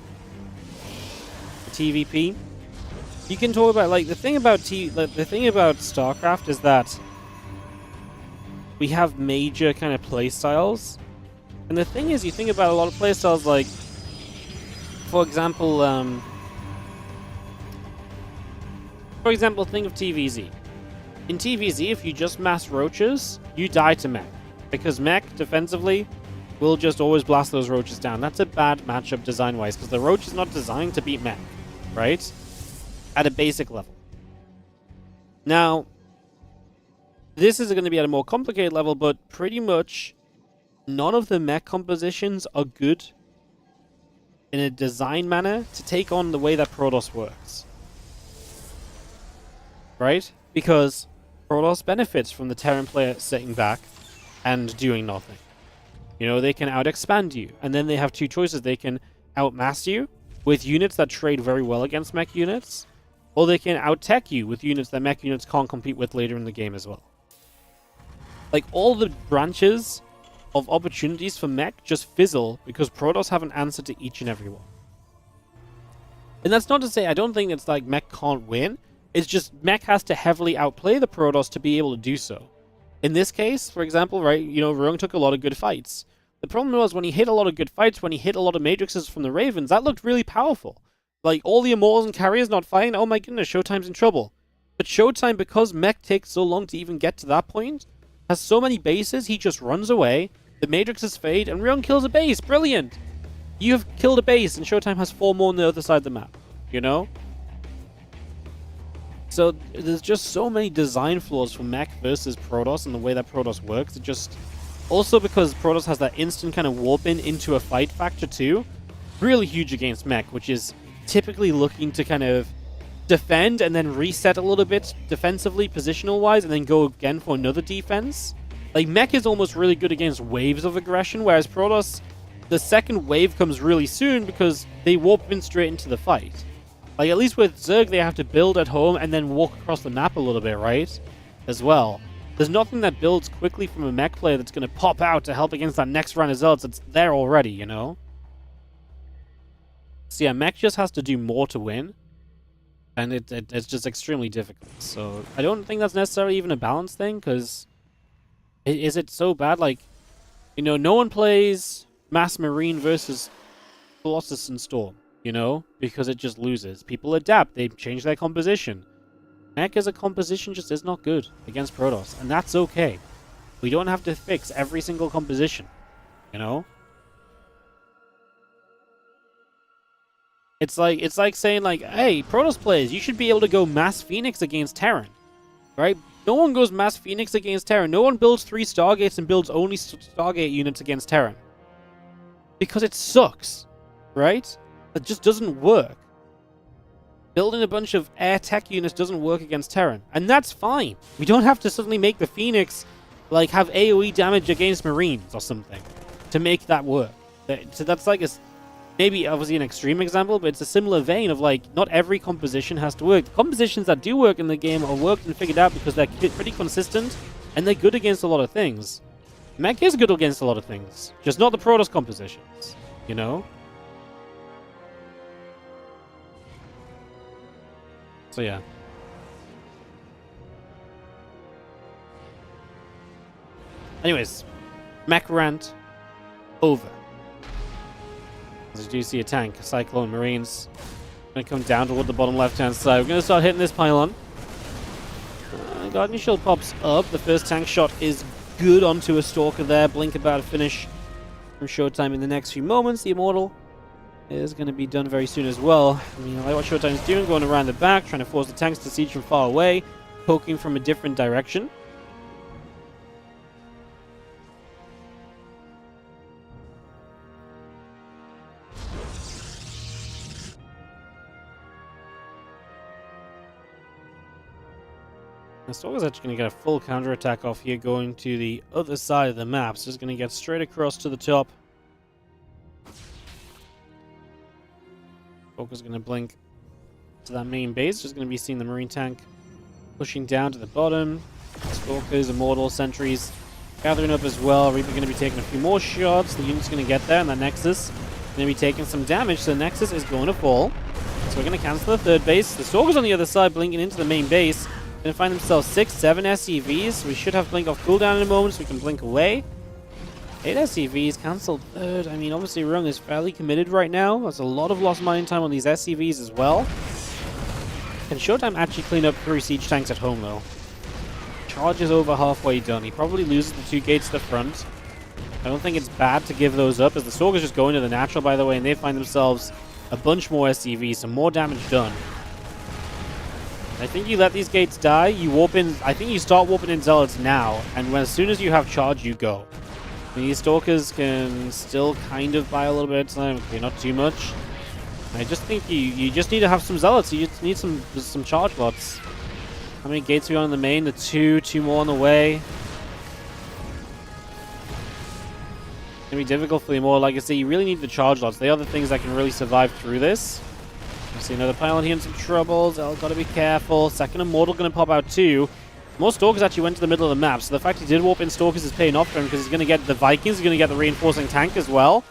for TVP. You can talk about, like, the thing about StarCraft is that we have major kind of play styles. And the thing is, you think about a lot of play styles, like, for example, think of TVZ. In TVZ, if you just mass roaches, you die to Mech. Because Mech, defensively, will just always blast those roaches down. That's a bad matchup design-wise, because the roach is not designed to beat Mech, right? At a basic level. Now, this is going to be at a more complicated level, but pretty much none of the Mech compositions are good in a design manner to take on the way that Protoss works. Right? Because Protoss benefits from the Terran player sitting back and doing nothing. You know, they can out-expand you, and then they have two choices. They can outmass you with units that trade very well against Mech units, or they can out-tech you with units that Mech units can't compete with later in the game as well. Like, all the branches of opportunities for Mech just fizzle because Protoss have an answer to each and every one. And that's not to say I don't think it's like Mech can't win. It's just Mech has to heavily outplay the Protoss to be able to do so. In this case, for example, right, you know, herO took a lot of good fights. The problem was when he hit a lot of good fights, when he hit a lot of matrixes from the Ravens, that looked really powerful. Like, all the Immortals and carriers not fighting, oh my goodness, ShoWTimE's in trouble. But ShoWTimE, because Mech takes so long to even get to that point, has so many bases, he just runs away, the matrixes fade, and herO kills a base. Brilliant! You have killed a base, and ShoWTimE has 4 more on the other side of the map. You know? So, there's just so many design flaws for Mech versus Protoss and the way that Protoss works. It just... Also because Protoss has that instant kind of warp in into a fight factor too. Really huge against Mech, which is typically looking to kind of defend and then reset a little bit defensively, positional-wise, and then go again for another defense. Like, Mech is almost really good against waves of aggression, whereas Protoss, the second wave comes really soon because they warp in straight into the fight. Like, at least with Zerg, they have to build at home and then walk across the map a little bit, right? As well. There's nothing that builds quickly from a Mech player that's going to pop out to help against that next round of Zealots. It's there already, you know? So yeah, Mech just has to do more to win. And it's just extremely difficult. So I don't think that's necessarily even a balance thing, because... Is it so bad? Like, you know, no one plays Mass Marine versus Colossus and Storm, you know? Because it just loses. People adapt. They change their composition. Mech as a composition just is not good against Protoss. And that's okay. We don't have to fix every single composition, you know? It's like saying, like, hey, Protoss players, you should be able to go Mass Phoenix against Terran, right? No one goes Mass Phoenix against Terran. No one builds 3 Stargates and builds only Stargate units against Terran. Because it sucks, right? It just doesn't work. Building a bunch of air tech units doesn't work against Terran. And that's fine. We don't have to suddenly make the Phoenix, like, have AoE damage against Marines or something to make that work. So that's like a... Maybe, obviously, an extreme example, but it's a similar vein of, like, not every composition has to work. The compositions that do work in the game are worked and figured out because they're pretty consistent, and they're good against a lot of things. Mech is good against a lot of things, just not the Protoss compositions, you know? So, yeah. Anyways, Mech rant over. As you do see a tank, Cyclone Marines. Going to come down toward the bottom left-hand side. We're going to start hitting this pylon. Guardian Shield pops up. The first tank shot is good onto a Stalker there. Blink about to finish from ShoWTimE in the next few moments. The Immortal is going to be done very soon as well. I mean, I like what ShoWTimE's doing, going around the back, trying to force the tanks to siege from far away, poking from a different direction. The Stalker's actually going to get a full counterattack off here, going to the other side of the map. So it's going to get straight across to the top. Stalker's going to blink to that main base. Just going to be seeing the Marine tank pushing down to the bottom. Stalkers, Immortal, Sentries gathering up as well. Reaper going to be taking a few more shots. The unit's going to get there, and that Nexus going to be taking some damage. So the Nexus is going to fall. So we're going to cancel the third base. The Stalker's on the other side, blinking into the main base. Going to find themselves 6, 7 SCVs. We should have blink off cooldown in a moment so we can blink away. 8 SCVs, cancelled third. I mean, obviously herO is fairly committed right now. There's a lot of lost mining time on these SCVs as well. Can ShoWTimE actually clean up 3 siege tanks at home though? Charge is over halfway done. He probably loses the 2 gates to the front. I don't think it's bad to give those up, as the Stalkers just go into the natural, by the way, and they find themselves a bunch more SCVs, some more damage done. I think you let these gates die, you warp in. I think you start warping in Zealots now, and as soon as you have charge, you go. These Stalkers can still kind of buy a little bit of time. Okay, not too much. I just think you just need to have some Zealots. You just need some charge lots. How many gates are we on in the main? The two more on the way. It's gonna be difficult for you more. Like I say, you really need the charge lots. They are the things that can really survive through this. I see another pylon here in some troubles. Oh, gotta be careful. Second Immortal gonna pop out too. More Stalkers actually went to the middle of the map, so the fact he did warp in Stalkers is paying off for him because he's going to get the Vikings, he's going to get the reinforcing tank as well.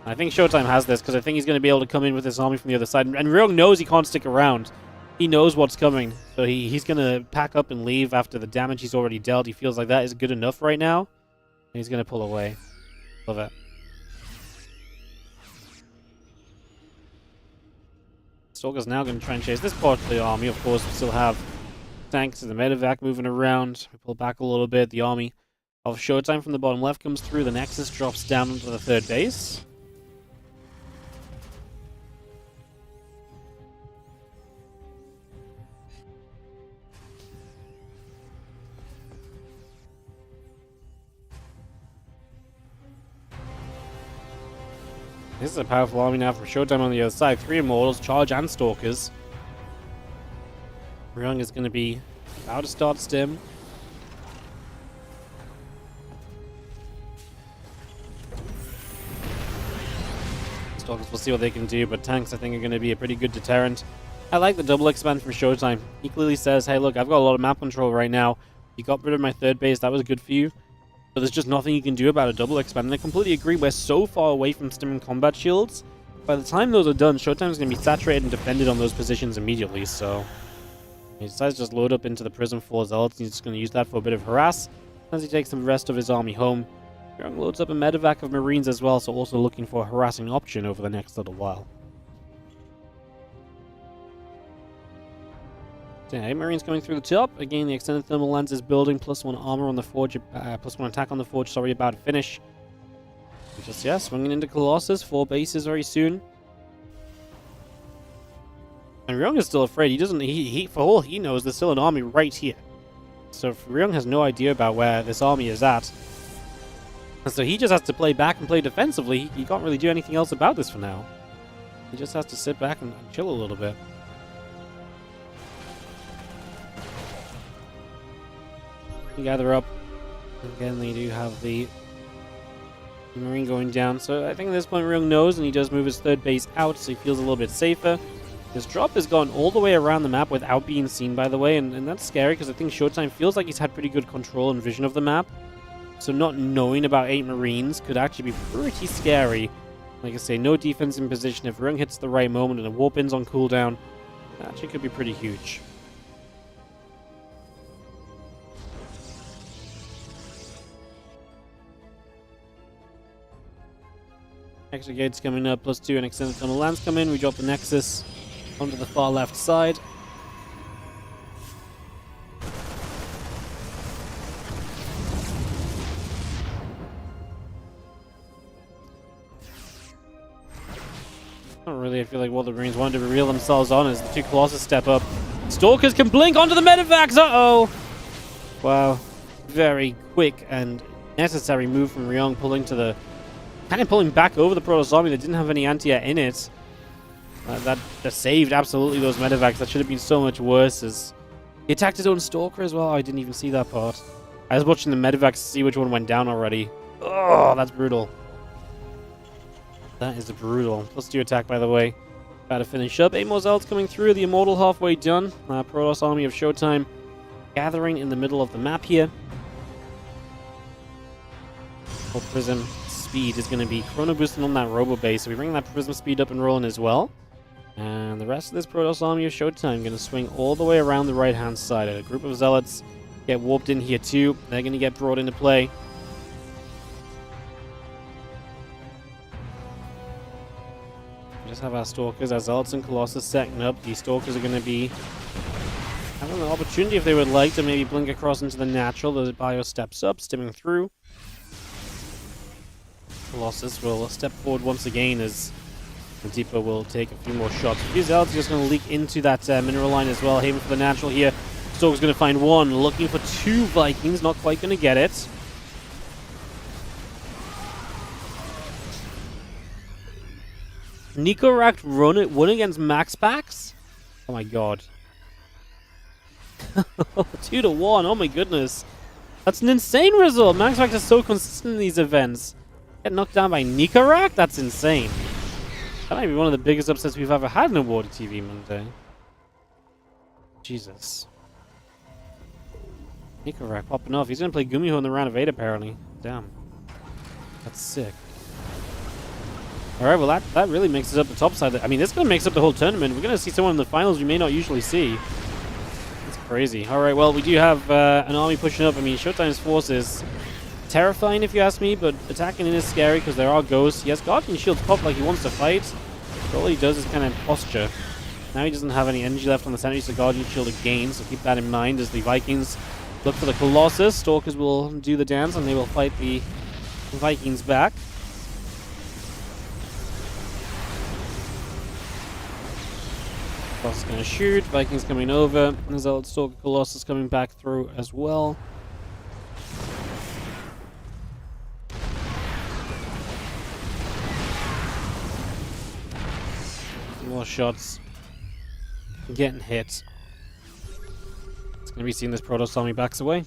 I think ShoWTimE has this because I think he's going to be able to come in with this army from the other side. And herO knows he can't stick around. He knows what's coming, so he's going to pack up and leave after the damage he's already dealt. He feels like that is good enough right now. And he's going to pull away. Love it. Stalker's now going to try and chase this part of the army. Of course, we still have tanks and the medevac moving around. We pull back a little bit. The army of ShoWTimE from the bottom left comes through. The Nexus drops down into the third base. This is a powerful army now for ShoWTimE on the other side. 3 Immortals, Charge, and Stalkers. herO is going to be about to start stim. Stalkers, we'll see what they can do, but tanks I think are going to be a pretty good deterrent. I like the double expand from ShoWTimE. He clearly says, hey look, I've got a lot of map control right now. You got rid of my third base, that was good for you. But there's just nothing you can do about a double expand. And I completely agree, we're so far away from stimming combat shields. By the time those are done, ShoWTimE is going to be saturated and defended on those positions immediately, so he decides to just load up into the Prism 4 Zealots. He's just going to use that for a bit of harass as he takes the rest of his army home. herO loads up a medevac of Marines as well, so also looking for a harassing option over the next little while. So, 8 Marines coming through the top. Again, the extended thermal lens is building. +1 armor on the forge, +1 attack on the forge. Sorry, about to finish. Just, yeah, swinging into Colossus. 4 bases very soon. And herO is still afraid. He doesn't. For all he knows, there's still an army right here. So herO has no idea about where this army is at. And so he just has to play back and play defensively. He can't really do anything else about this for now. He just has to sit back and chill a little bit. Gather up. Again, they do have the Marine going down. So I think at this point herO knows, and he does move his third base out, so he feels a little bit safer. His drop has gone all the way around the map without being seen, by the way, and that's scary because I think ShoWTimE feels like he's had pretty good control and vision of the map. So not knowing about 8 Marines could actually be pretty scary. Like I say, no defense in position. If herO hits the right moment and a warp in's on cooldown, that actually could be pretty huge. Extra gates coming up, +2 and extended tunnel lands come in. We drop the Nexus onto the far left side. Not really, I feel like what the Marines wanted to reveal themselves on is the 2 Colossus step up. Stalkers can blink onto the medevacs! Uh-oh! Wow. Very quick and necessary move from herO, pulling to the kind of pulling back over the Protoss army that didn't have any anti-air in it. That saved absolutely those medevacs. That should have been so much worse. As he attacked his own Stalker as well. I didn't even see that part. I was watching the medevacs to see which one went down already. Oh, that's brutal. That is brutal. +2 attack, by the way. About to finish up. 8 more Zealots coming through. The Immortal halfway done. Protoss army of ShoWTimE gathering in the middle of the map here. Full Prism speed is going to be chrono boosting on that robo base, so we bring that Prism speed up and rolling as well. And the rest of this Protoss army of ShoWTimE going to swing all the way around the right hand side. A group of Zealots get warped in here too. They're going to get brought into play. We just have our Stalkers, our Zealots and Colossus setting up. These Stalkers are going to be having an opportunity, if they would like, to maybe blink across into the natural. The bio steps up, stimming through. Colossus will step forward once again as Depot will take a few more shots. These Zealots are just going to leak into that mineral line as well. Haven for the natural here. Stalker's going to find one. Looking for two Vikings. Not quite going to get it. Nicoract won against Max Packs? Oh my god. 2-1. Oh my goodness. That's an insane result. Max Packs is so consistent in these events. Get knocked down by Nicoract? That's insane. That might be one of the biggest upsets we've ever had in a WARDITV Monday. Jesus. Nicoract popping off. He's going to play Gumiho in the round of 8 apparently. Damn. That's sick. Alright, well that really mixes up the top side. I mean, this is going to mix up the whole tournament. We're going to see someone in the finals we may not usually see. That's crazy. Alright, well, we do have an army pushing up. I mean, ShoWTimE's force is terrifying if you ask me, but attacking it is scary because there are ghosts. He has Guardian Shields pop like he wants to fight, but all he does is kind of posture. Now he doesn't have any energy left on the center. He's a Guardian Shield again, so keep that in mind as the Vikings look for the Colossus. Stalkers will do the dance and they will fight the Vikings back. Colossus going to shoot, Vikings coming over, and there's a Stalker Colossus coming back through as well. More shots. Getting hit. It's going to be seeing this Protoss army backs away.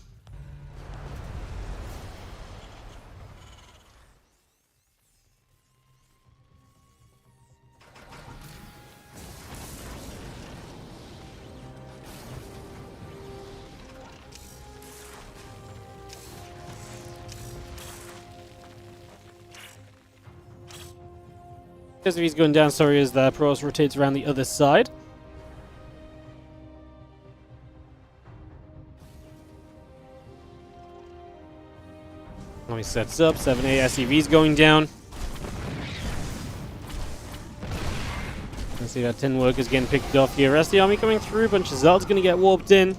Because if he's going down, sorry, as the Protoss rotates around the other side. Now he sets up, 7A SCV's going down. You can see that 10 workers getting picked off here. Rest of the army coming through, bunch of Zealots going to get warped in.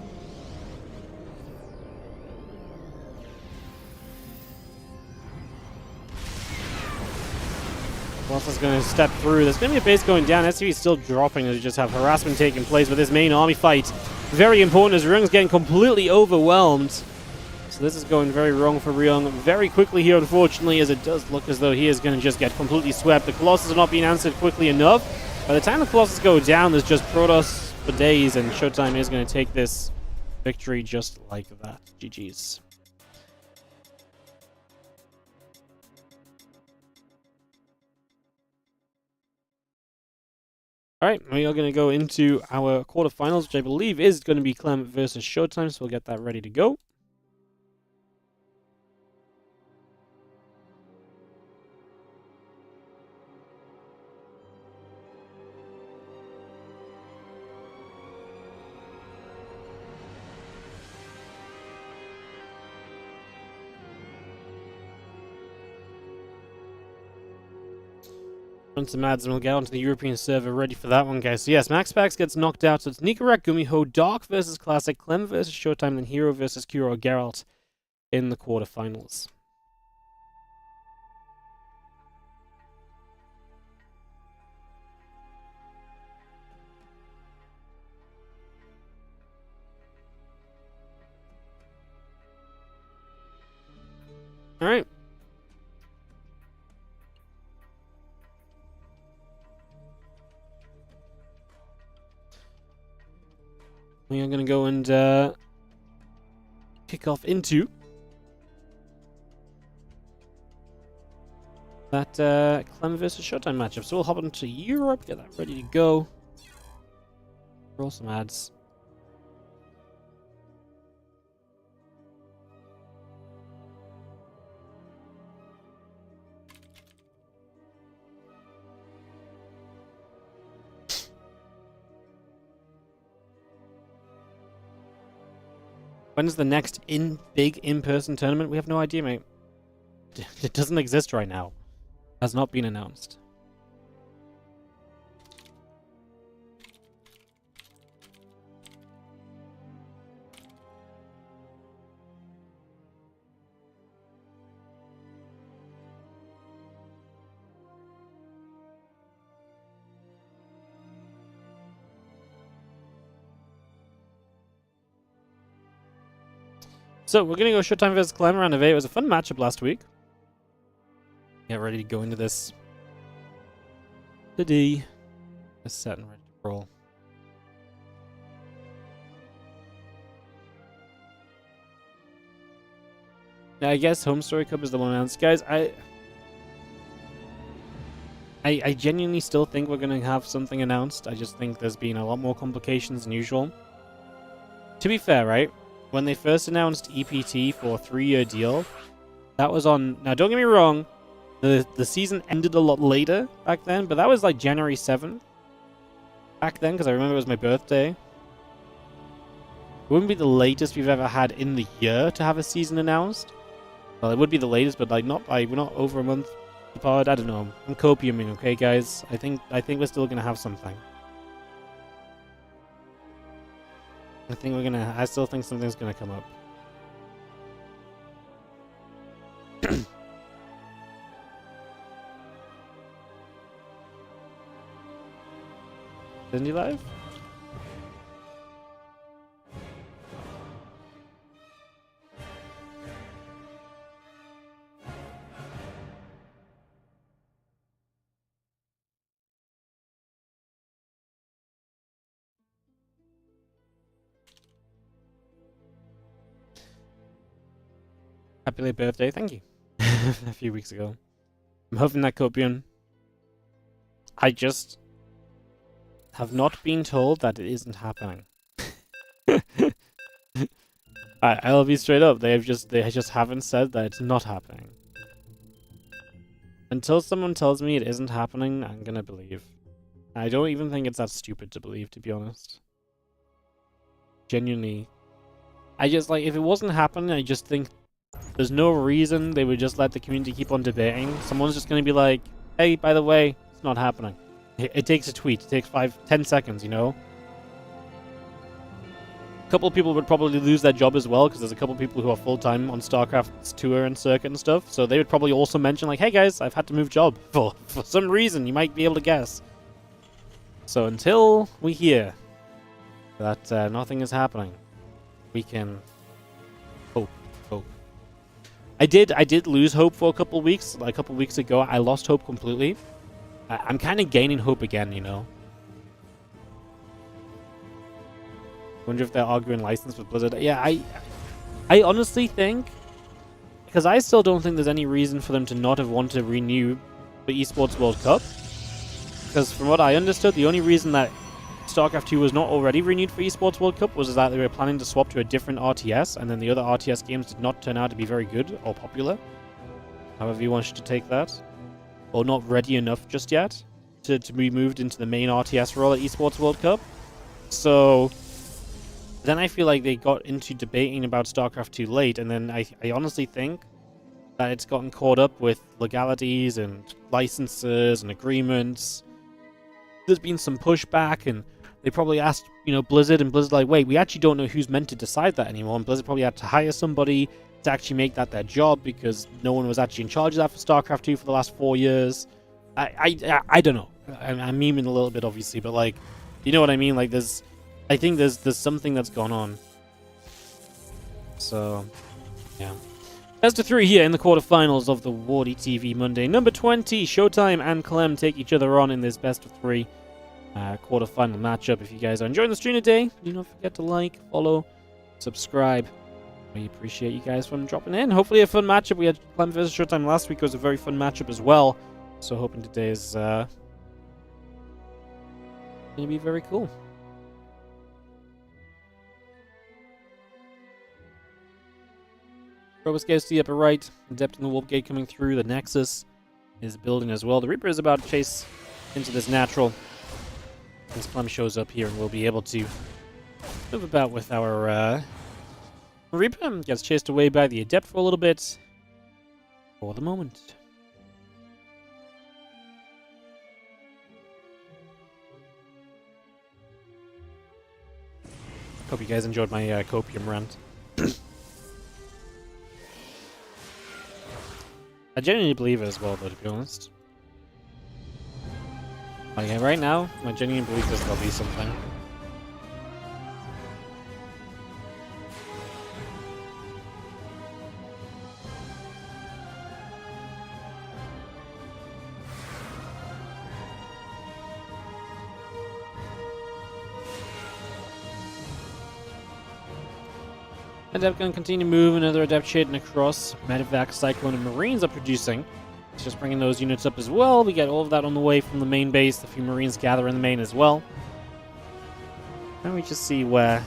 Colossus is going to step through. There's going to be a base going down. SCV is still dropping as we just have harassment taking place with this main army fight. Very important as Ryung's getting completely overwhelmed. So this is going very wrong for Ryung very quickly here, unfortunately, as it does look as though he is going to just get completely swept. The Colossus are not being answered quickly enough. By the time the Colossus go down, there's just Protoss for days, and ShoWTimE is going to take this victory just like that. GG's. Alright, we are going to go into our quarterfinals, which I believe is going to be Clem versus ShoWTimE, so we'll get that ready to go. Run some ads and we'll get onto the European server ready for that one, guys. So yes, Max Pax gets knocked out, so it's Nicoract, Gumiho, Dark versus Classic, Clem versus ShoWTimE, then herO versus Kuro Geralt in the quarterfinals. Alright. We are going to go and kick off into that Clem versus ShoWTimE matchup. So we'll hop into Europe, get that ready to go. Roll some ads. When's the next big in-person tournament? We have no idea, mate. It doesn't exist right now. Has not been announced. So we're gonna go ShoWTimE vs Clem round of 8. It was a fun matchup last week. Get ready to go into this today. Just set and ready to roll. Now, I guess Home Story Cup is the one announced. Guys, I genuinely still think we're going to have something announced. I just think there's been a lot more complications than usual. To be fair, right? When they first announced EPT for a 3-year deal, that was on... Now, don't get me wrong. The season ended a lot later back then, but that was like January 7th. Back then, because I remember it was my birthday. It wouldn't be the latest we've ever had in the year to have a season announced. Well, it would be the latest, but like we're not over a month apart. I don't know. I'm copiuming, okay, guys? I think we're still gonna have something. I still think something's gonna come up. Isn't he live? Happy late birthday, thank you. A few weeks ago. I'm hoping that copium. I just have not been told that it isn't happening. I'll be straight up. They just haven't said that it's not happening. Until someone tells me it isn't happening, I'm gonna believe. I don't even think it's that stupid to believe, to be honest. Genuinely. I just, like, if it wasn't happening, I just think there's no reason they would just let the community keep on debating. Someone's just gonna be like, hey, by the way, it's not happening. It takes a tweet. It takes 5-10 seconds, you know? A couple of people would probably lose their job as well, because there's a couple of people who are full-time on StarCraft's tour and circuit and stuff, so they would probably also mention, like, hey guys, I've had to move job for some reason. You might be able to guess. So until we hear that nothing is happening, we can hope. I did lose hope for a couple of weeks. Like a couple of weeks ago, I lost hope completely. I'm kind of gaining hope again, you know. Wonder if they're arguing license with Blizzard. Yeah, I honestly think, because I still don't think there's any reason for them to not have wanted to renew the eSports World Cup. Because from what I understood, the only reason that StarCraft 2 was not already renewed for eSports World Cup was that they were planning to swap to a different RTS, and then the other RTS games did not turn out to be very good or popular. However you wanted to take that. Or not ready enough just yet to be moved into the main RTS role at eSports World Cup. So then I feel like they got into debating about StarCraft 2 late, and then I honestly think that it's gotten caught up with legalities and licenses and agreements. There's been some pushback, and they probably asked, you know, Blizzard, and Blizzard like, wait, we actually don't know who's meant to decide that anymore, and Blizzard probably had to hire somebody to actually make that their job, because no one was actually in charge of that for StarCraft 2 for the last 4 years. I don't know. I'm memeing a little bit, obviously, but, like, you know what I mean? Like, I think there's something that's gone on. So, yeah. Best of 3 here in the quarterfinals of the WARDITV Monday. Number 20, ShoWTimE and Clem take each other on in this best of 3 quarterfinal matchup. If you guys are enjoying the stream today, do not forget to like, follow, subscribe. We appreciate you guys from dropping in. Hopefully a fun matchup. We had Clem vs ShoWTimE last week. It was a very fun matchup as well. So hoping today is going to be very cool. Robust Gates to the upper right. Adept in the Warp Gate coming through. The Nexus is building as well. The Reaper is about to chase into this natural. As Clem shows up here, and we'll be able to move about with our Reaper. Gets chased away by the Adept for a little bit. For the moment. Hope you guys enjoyed my copium rant. I genuinely believe it as well, though, to be honest. Okay, right now, my genuine belief is there'll be something. Adept going to continue to move. Another Adept shading across. Medevac, Cyclone, and Marines are producing. It's just bringing those units up as well. We get all of that on the way from the main base. A few Marines gather in the main as well. And we just see where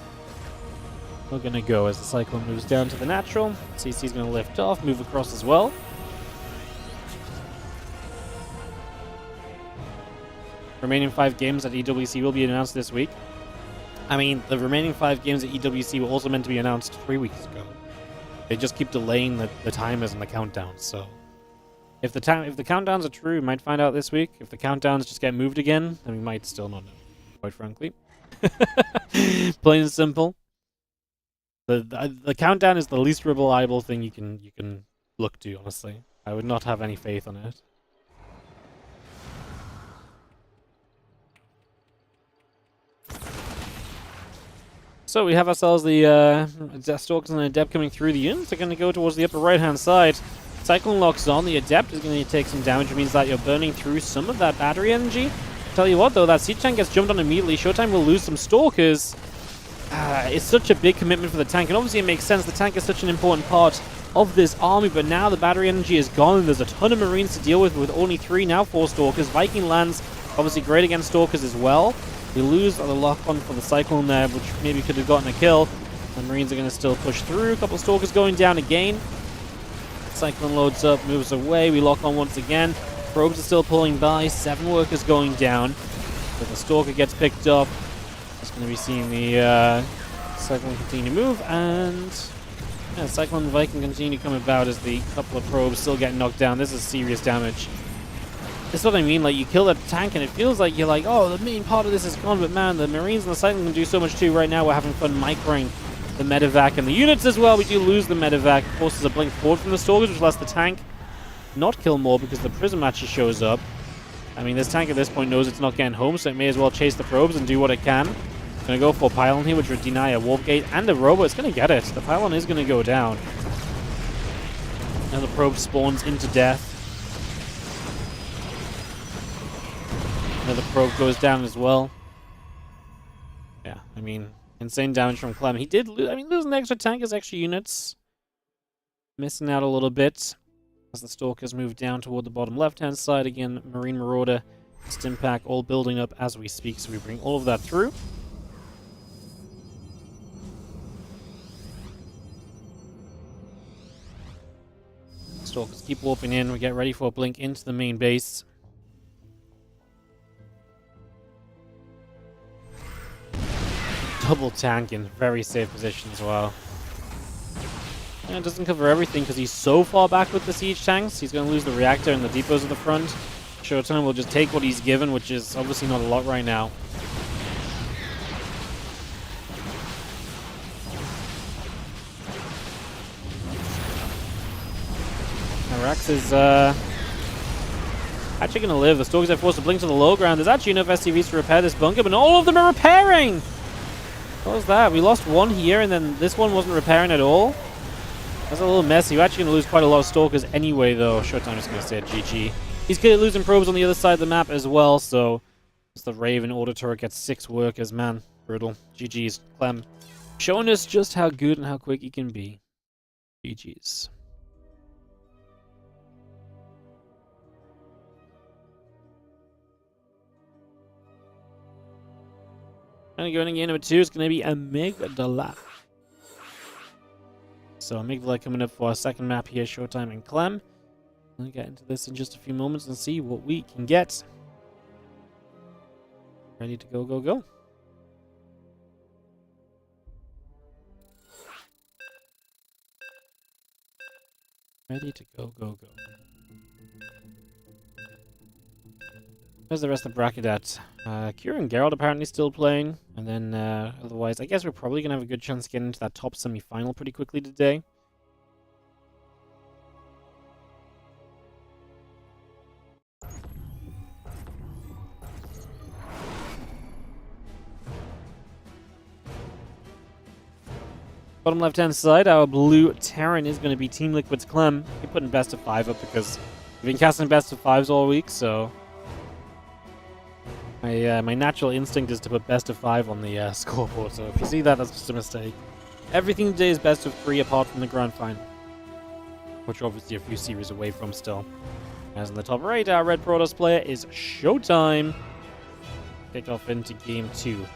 we're going to go as the Cyclone moves down to the natural. CC's going to lift off, move across as well. Remaining 5 games at EWC will be announced this week. I mean, the remaining 5 games at EWC were also meant to be announced 3 weeks ago. They just keep delaying the timers and the countdowns, so... If the countdowns are true, we might find out this week. If the countdowns just get moved again, then we might still not know, quite frankly. Plain and simple. The countdown is the least reliable thing you can look to, honestly. I would not have any faith on it. So we have ourselves the Stalkers and the Adept coming through. The units are going to go towards the upper right-hand side. Cyclone locks on. The Adept is going to take some damage, which means that you're burning through some of that battery energy. Tell you what, though, that siege tank gets jumped on immediately. ShoWTimE will lose some Stalkers. It's such a big commitment for the tank, and obviously it makes sense. The tank is such an important part of this army, but now the battery energy is gone, and there's a ton of Marines to deal with only 3, now 4 Stalkers. Viking lands, obviously great against Stalkers as well. We lose the lock-on for the Cyclone there, which maybe could have gotten a kill. The Marines are going to still push through. A couple of Stalkers going down again. Cyclone loads up, moves away. We lock on once again. Probes are still pulling by. 7 workers going down. But the Stalker gets picked up. Just going to be seeing the Cyclone continue to move. And yeah, Cyclone and Viking continue to come about as the couple of probes still get knocked down. This is serious damage. That's what I mean, like, you kill that tank and it feels like you're like, oh, the main part of this is gone, but man, the Marines and the Cyclone can do so much too. Right now we're having fun microing the medevac and the units as well. We do lose the medevac. Of course, there's a blink forward from the Stalkers, which lets the tank not kill more because the Prism actually shows up. I mean, this tank at this point knows it's not getting home, so it may as well chase the probes and do what it can. It's going to go for a pylon here, which would deny a warp gate and a robo. It's going to get it. The pylon is going to go down. And the probe spawns into death. Another probe goes down as well. Yeah, I mean, insane damage from Clem. He did lose, losing the extra tank as extra units. Missing out a little bit. As the Stalkers move down toward the bottom left-hand side. Again, Marine Marauder, Stimpack, all building up as we speak. So we bring all of that through. Stalkers keep warping in. We get ready for a blink into the main base. Double tank in very safe position as well. And it doesn't cover everything because he's so far back with the siege tanks. He's going to lose the reactor and the depots at the front. ShoWTimE will just take what he's given, which is obviously not a lot right now. Arax is actually going to live. The Stalkers are forced to blink to the low ground. There's actually enough SCVs to repair this bunker, but all of them are repairing! What was that? We lost one here, and then this one wasn't repairing at all? That's a little messy. We're actually going to lose quite a lot of Stalkers anyway, though. ShoWTimE is going to say GG. He's good at losing probes on the other side of the map as well, so... It's the Raven Order Turret gets 6 workers, man. Brutal. GG's. Clem. Showing us just how good and how quick he can be. GG's. And going in game number 2 is going to be Amygdala. So Amygdala coming up for our second map here, ShoWTimE and Clem. We'll get into this in just a few moments and see what we can get. Ready to go, go, go. Ready to go, go, go. Where's the rest of the bracket at? Kira and Geralt apparently still playing. And then otherwise, I guess we're probably going to have a good chance to get into that top semi-final pretty quickly today. Bottom left-hand side, our blue Terran is going to be Team Liquid's Clem. We're putting best of 5 up because we've been casting best of 5s all week, so... My natural instinct is to put best of 5 on the scoreboard, so if you see that, that's just a mistake. Everything today is best of 3 apart from the grand final, which we're obviously a few series away from still. As in the top right, our red Protoss player is ShoWTimE. Kicked off into game 2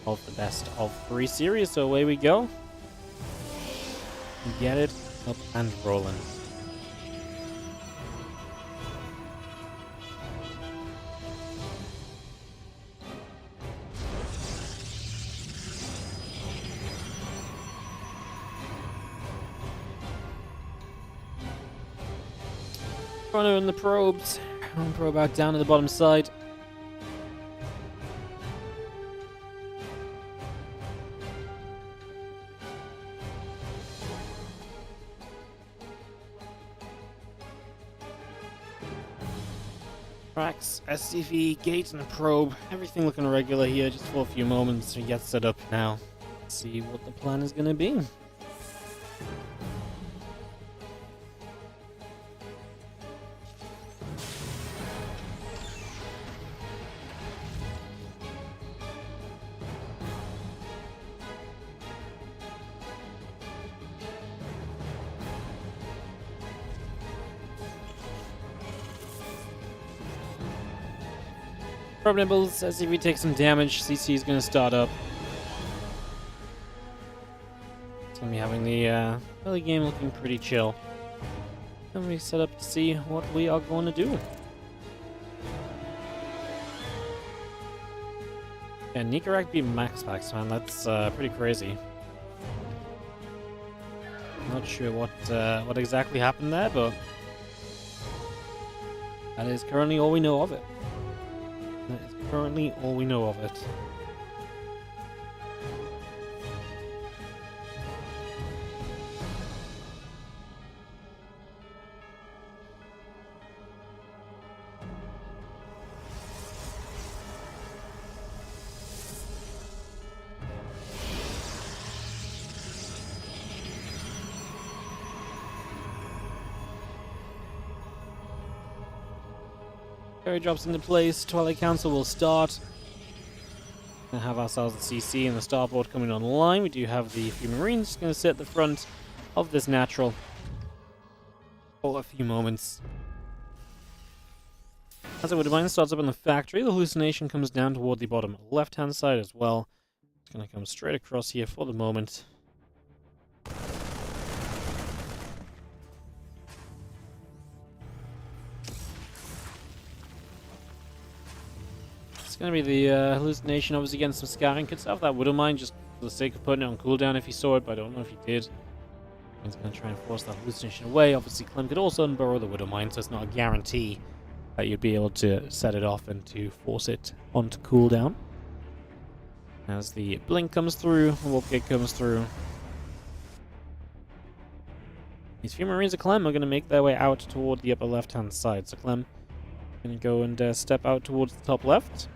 of the best of 3 series, so away we go. Get it up and rolling. Runner in the probes. One probe out down to the bottom side. Tracks, SCV, gate, and a probe. Everything looking regular here, just for a few moments to get set up now. Let's see what the plan is going to be. Probe nibbles, as if we take some damage, CC is going to start up. It's going to be having the early game looking pretty chill. And we set up to see what we are going to do. Yeah, Nicarak beat Max Packs, man, that's pretty crazy. Not sure what exactly happened there, but that is currently all we know of it. That is currently all we know of it. Ferry drops into place, Twilight Council will start. Gonna have ourselves the CC and the starboard coming online. We do have the few Marines gonna sit at the front of this natural for a few moments. As I would mind, starts up in the factory. The hallucination comes down toward the bottom left hand side as well. It's gonna come straight across here for the moment. Gonna be the hallucination, obviously getting some scouting. Could have that WARDITV just for the sake of putting it on cooldown if he saw it, but I don't know if he did. He's gonna try and force that hallucination away. Obviously, Clem could also unburrow the WARDITV, so it's not a guarantee that you'd be able to set it off and to force it onto cooldown. As the blink comes through, the warp gate comes through. These few Marines of Clem are gonna make their way out toward the upper left-hand side. So Clem gonna go and step out towards the top left.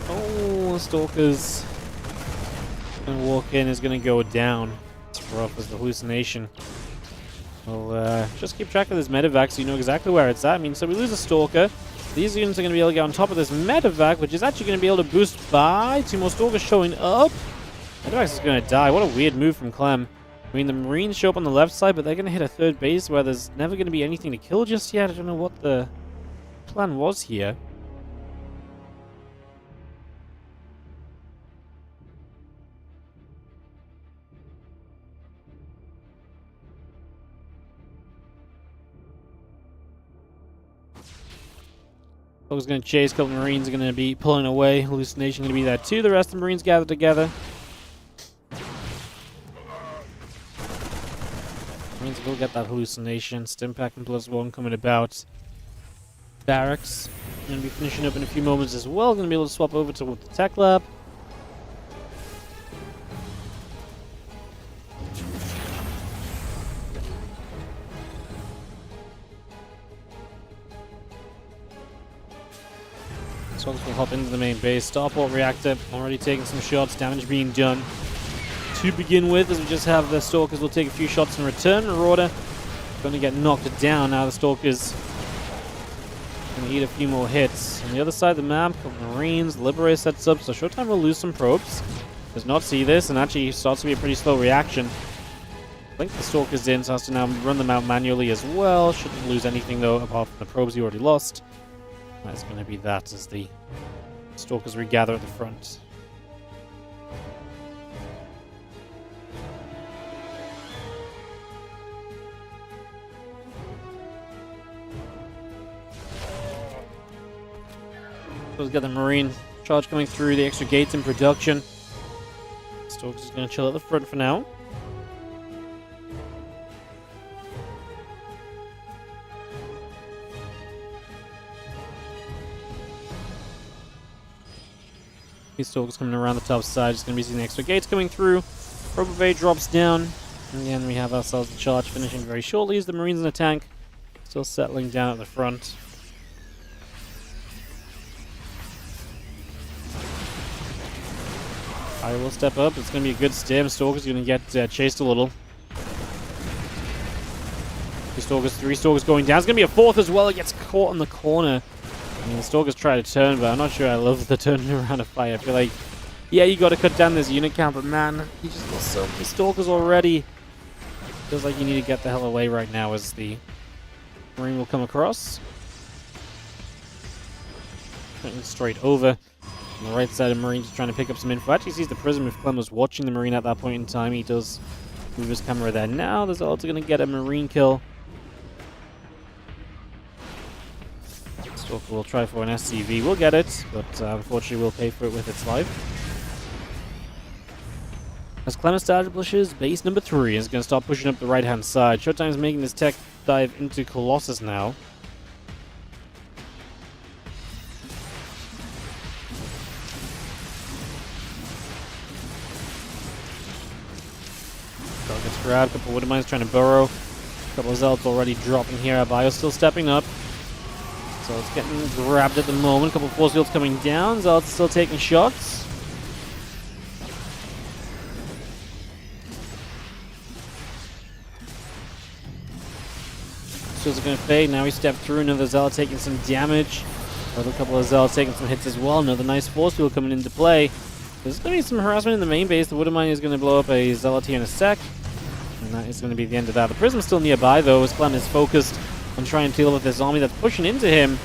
Oh, Stalker's gonna walk in, is gonna go down. It's rough as the hallucination. We'll just keep track of this medevac so you know exactly where it's at. I mean, so we lose a Stalker. These units are gonna be able to get on top of this medevac, which is actually gonna be able to boost by 2 more Stalkers showing up. Medevac is gonna die. What a weird move from Clem. I mean, the Marines show up on the left side, but they're gonna hit a third base where there's never gonna be anything to kill just yet. I don't know what the plan was here. Stalker's going to chase, a couple of Marines are going to be pulling away. Hallucination going to be there too. The rest of the Marines gather together. Marines will get that hallucination. Stimpack and +1 coming about. Barracks going to be finishing up in a few moments as well. Going to be able to swap over to the tech lab. Stalkers will hop into the main base. Starport reactor already taking some shots. Damage being done to begin with, as we just have the Stalkers will take a few shots in return. Marauder going to get knocked down. Now the Stalkers going to eat a few more hits. On the other side of the map, Marines, Liberator sets up, so ShoWTimE will lose some probes. Does not see this, and actually starts to be a pretty slow reaction. I think the Stalker's in, so has to now run them out manually as well. Shouldn't lose anything though, apart from the probes he already lost. That's going to be that as the Stalkers regather at the front. So we've got the Marine charge coming through, the extra gates in production. Stalkers is going to chill at the front for now. These Stalkers coming around the top side, just going to be seeing the extra gates coming through. Probe Bay drops down. And again, we have ourselves the charge finishing very shortly as the Marines in the tank still settling down at the front. I will step up. It's going to be a good stim. Stalkers going to get chased a little. Two Stalkers, three Stalkers going down. It's going to be a fourth as well. It gets caught in the corner. I mean, the Stalkers try to turn, but I'm not sure I love the turning around a fight. I feel like, yeah, you got to cut down this unit count, but man, you just got so many Stalkers already. Feels like you need to get the hell away right now as the Marine will come across. Straight over. On the right side of Marine just trying to pick up some info. Actually sees the Prism if Clem was watching the Marine at that point in time. He does move his camera there now. There's also going to get a Marine kill. Stalker will try for an SCV. We'll get it, but unfortunately we'll pay for it with its life. As Clem establishes base number 3, is going to start pushing up the right-hand side. ShoWTimE's making this tech dive into Colossus now. Gets grabbed, a couple of Woodermines trying to burrow. A couple of Zealots already dropping here. Bio's still stepping up. So it's getting grabbed at the moment. A couple of force fields coming down. Zealots still taking shots. Shields are going to fade. Now we step through. Another Zealot taking some damage. Another couple of Zealots taking some hits as well. Another nice force field coming into play. There's going to be some harassment in the main base. The Woodermine is going to blow up a Zealot here in a sec. And that is going to be the end of that. The Prism's still nearby though, as Clem is focused on trying to deal with this army that's pushing into him.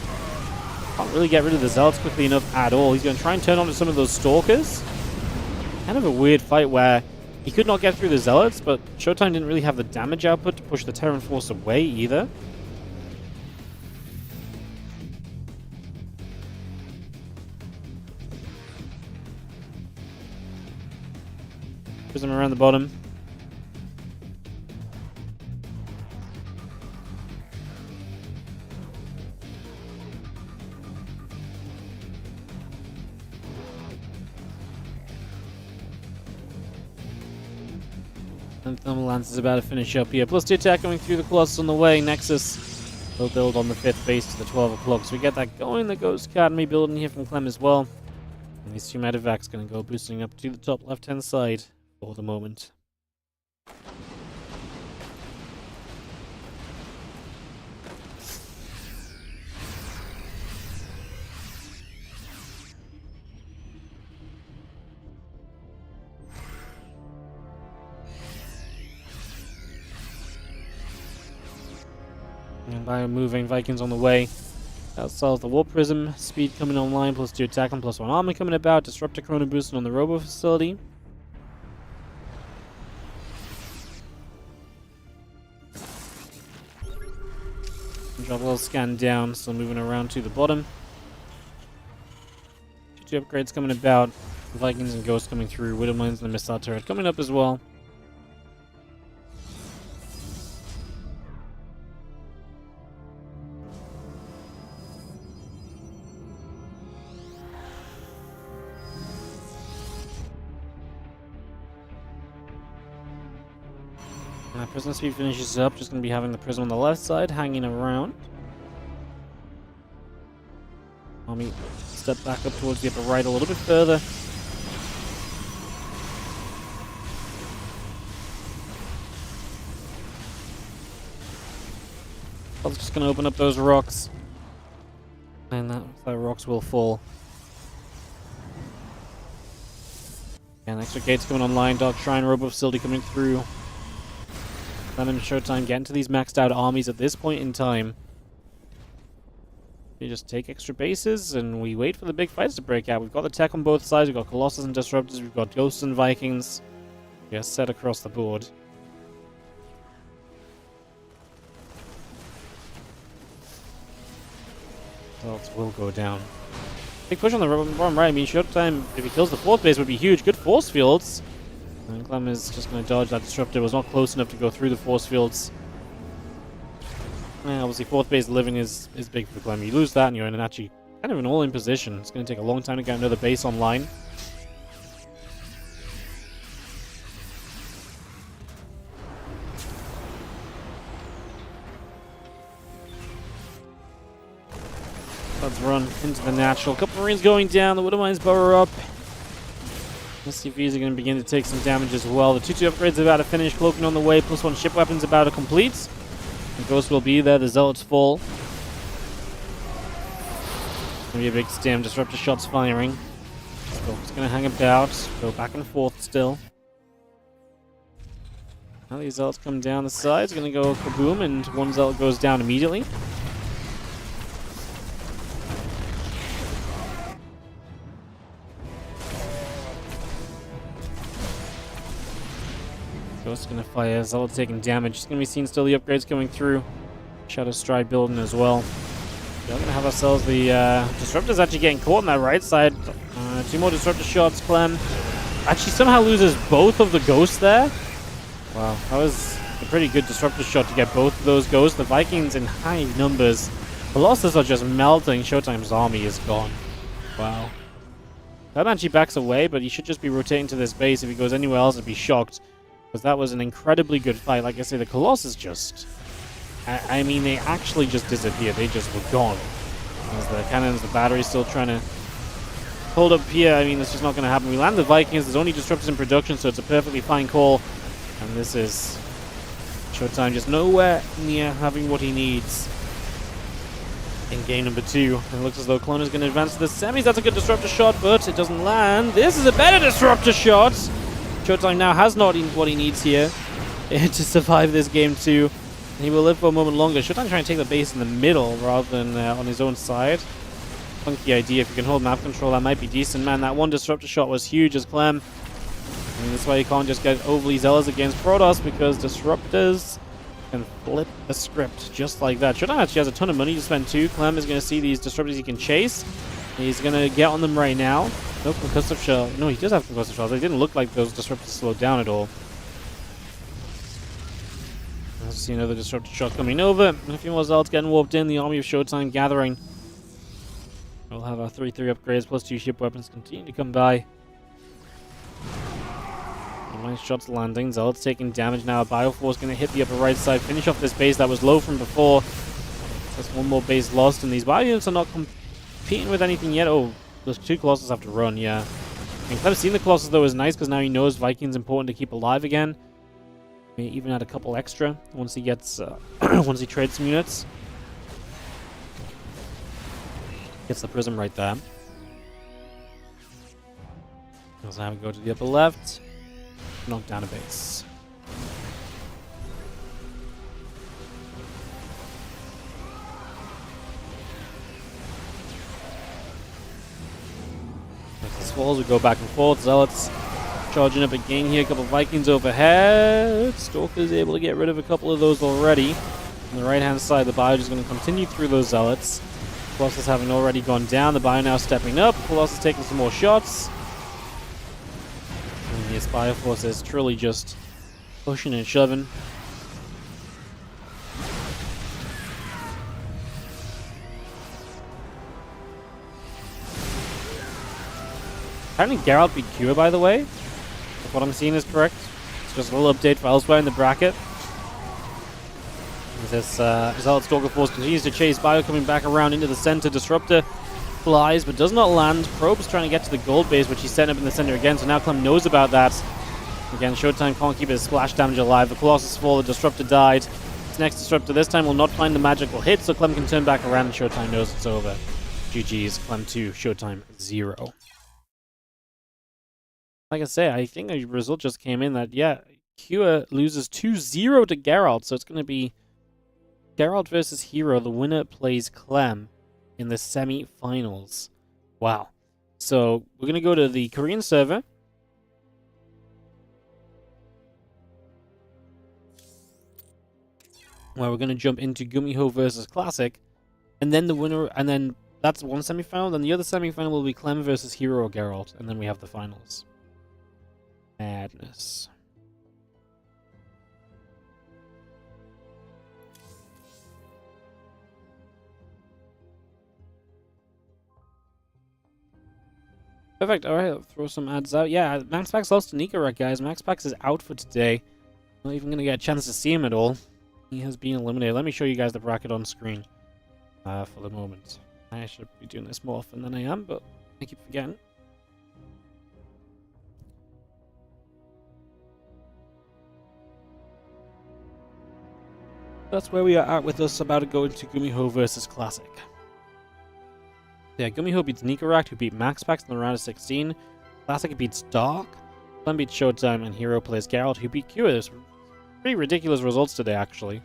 Can't really get rid of the Zealots quickly enough at all. He's going to try and turn on to some of those Stalkers. Kind of a weird fight where he could not get through the Zealots, but ShoWTimE didn't really have the damage output to push the Terran Force away either. Prism around the bottom. And Thermalance is about to finish up here. Plus 2 attack coming through the Colossus on the way. Nexus will build on the 5th base to the 12 o'clock. So we get that going. The Ghost Academy building here from Clem as well. And these two medevacs going to go boosting up to the top left-hand side for the moment. And by moving, Vikings on the way. Outside the Warp Prism, speed coming online, plus 2 attack and plus 1 armor coming about. Disruptor Chrono boosting on the Robo facility. Drop a little scan down, still moving around to the bottom. 2 upgrades coming about. Vikings and Ghosts coming through. Widowmines and the missile turret coming up as well. Prism speed finishes up, just going to be having the Prism on the left side, hanging around. Army step back up towards the upper right a little bit further. 2 upgrades coming about. Vikings and Ghosts coming through. Widowmines and the missile turret coming up as well. Prism speed finishes up, just going to be having the Prism on the left side, hanging around. Army step back up towards the upper right a little bit further. I'm just going to open up those rocks. And that rocks will fall. And extra gates coming online. Dark Shrine, Robo Facility coming through. Clem and ShoWTimE getting to these maxed out armies at this point in time. We just take extra bases and we wait for the big fights to break out. We've got the tech on both sides. We've got Colossus and Disruptors. We've got Ghosts and Vikings. We are set across the board. Results will go down. Big push on the bottom right. I mean, ShoWTimE, if he kills the fourth base, would be huge. Good force fields. And Clem is just going to dodge that Disruptor. Was not close enough to go through the force fields. Yeah, obviously, fourth base living is big for Clem. You lose that, and you're in an actually kind of an all-in position. It's going to take a long time to get another base online. Let's run into the natural. Couple Marines going down. The Widowmines burrow up. SCVs are going to begin to take some damage as well. The 2-2 upgrades are about to finish. Cloaking on the way. +1 ship weapons about to complete. The Ghost will be there. The Zealots fall. Going to be a big stem. Disruptor shots firing. It's going to hang about. Go back and forth still. Now these Zealots come down the sides. Going to go kaboom, and one Zealot goes down immediately. Ghost gonna fire, Zealot taking damage. It's gonna be seen still the upgrades coming through. Shadow Stride building as well. We're gonna have ourselves the Disruptor's actually getting caught on that right side. 2 more Disruptor shots, Clem. Actually somehow loses both of the Ghosts there. Wow, that was a pretty good Disruptor shot to get both of those Ghosts. The Vikings in high numbers. Colossus are just melting. ShoWTimE's army is gone. Wow. That actually backs away, but he should just be rotating to this base. If he goes anywhere else, I'd be shocked. Because that was an incredibly good fight. Like I say, the Colossus just... I mean, they actually just disappeared. They just were gone. As the cannons, the batteries still trying to hold up here. I mean, it's just not going to happen. We land the Vikings. There's only Disruptors in production, so it's a perfectly fine call. And this is ShoWTimE just nowhere near having what he needs in game number 2. And it looks as though Clone is going to advance to the semis. That's a good Disruptor shot, but it doesn't land. This is a better Disruptor shot! ShoWTimE now has not what he needs here to survive this game 2. And he will live for a moment longer. ShoWTimE trying to take the base in the middle rather than on his own side. Funky idea. If you can hold map control, that might be decent. Man, that one Disruptor shot was huge as Clem. I mean, that's why you can't just get overly zealous against Protoss, because Disruptors can flip the script just like that. ShoWTimE actually has a ton of money to spend too. Clem is going to see these Disruptors he can chase. He's going to get on them right now. No concussive shell. No, he does have concussive shells. They didn't look like those Disruptors slowed down at all. Let's see another Disruptor shot coming over. And a few more Zealots getting warped in. The army of ShoWTimE gathering. We'll have our 3-3 upgrades plus 2 ship weapons continue to come by. Nice shots landing. Zealots taking damage now. Bioforce going to hit the upper right side. Finish off this base that was low from before. Just one more base lost. And these bio units are not competing with anything yet. Oh, those 2 Colossus have to run, yeah. And Clem's seen the Colossus, though, is nice, because now he knows Viking's important to keep alive again. He even add a couple extra once he gets, once he trades some units. Gets the Prism right there. Let's have it go to the upper left. Knock down a base. As walls will go back and forth. Zealots charging up again here. A couple of Vikings overhead. Stalker's able to get rid of a couple of those already. On the right hand side, the Bio is going to continue through those Zealots. Colossus having already gone down. The Bio now stepping up. Colossus taking some more shots. And this Bioforce is truly just pushing and shoving. Apparently Geralt beat Cure, by the way. If what I'm seeing is correct. It's just a little update for elsewhere in the bracket. This Zealot Stalker Force continues to chase Bio, coming back around into the center. Disruptor flies, but does not land. Probe's trying to get to the gold base, which he's setting up in the center again, so now Clem knows about that. Again, ShoWTimE can't keep his splash damage alive. The Colossus fall, the Disruptor died. This next disruptor this time will not find the magical hit, so Clem can turn back around and ShoWTimE knows it's over. GG's, Clem 2, ShoWTimE 0. Like I say, I think a result just came in that, yeah, Cure loses 2-0 to Geralt, so it's going to be Geralt versus herO. The winner plays Clem in the semi-finals. Wow. So we're going to go to the Korean server. Where we're going to jump into Gumiho versus Classic. And then the winner, and then that's one semi-final. Then the other semi-final will be Clem versus herO or Geralt. And then we have the finals. Madness. Perfect. All right, I'll throw some ads out. Yeah, MaxPax lost to Nicorette, guys. MaxPax is out for today. Not even going to get a chance to see him at all. He has been eliminated. Let me show you guys the bracket on screen for the moment. I should be doing this more often than I am, but I keep forgetting. That's where we are at with us about to go into Gumiho versus Classic. Yeah, Gumiho beats Nicorette, who beat MaxPax in the round of 16. Classic beats Dark. Clem beats ShoWTimE, and herO plays Geralt, who beat Cure. There's pretty ridiculous results today, actually.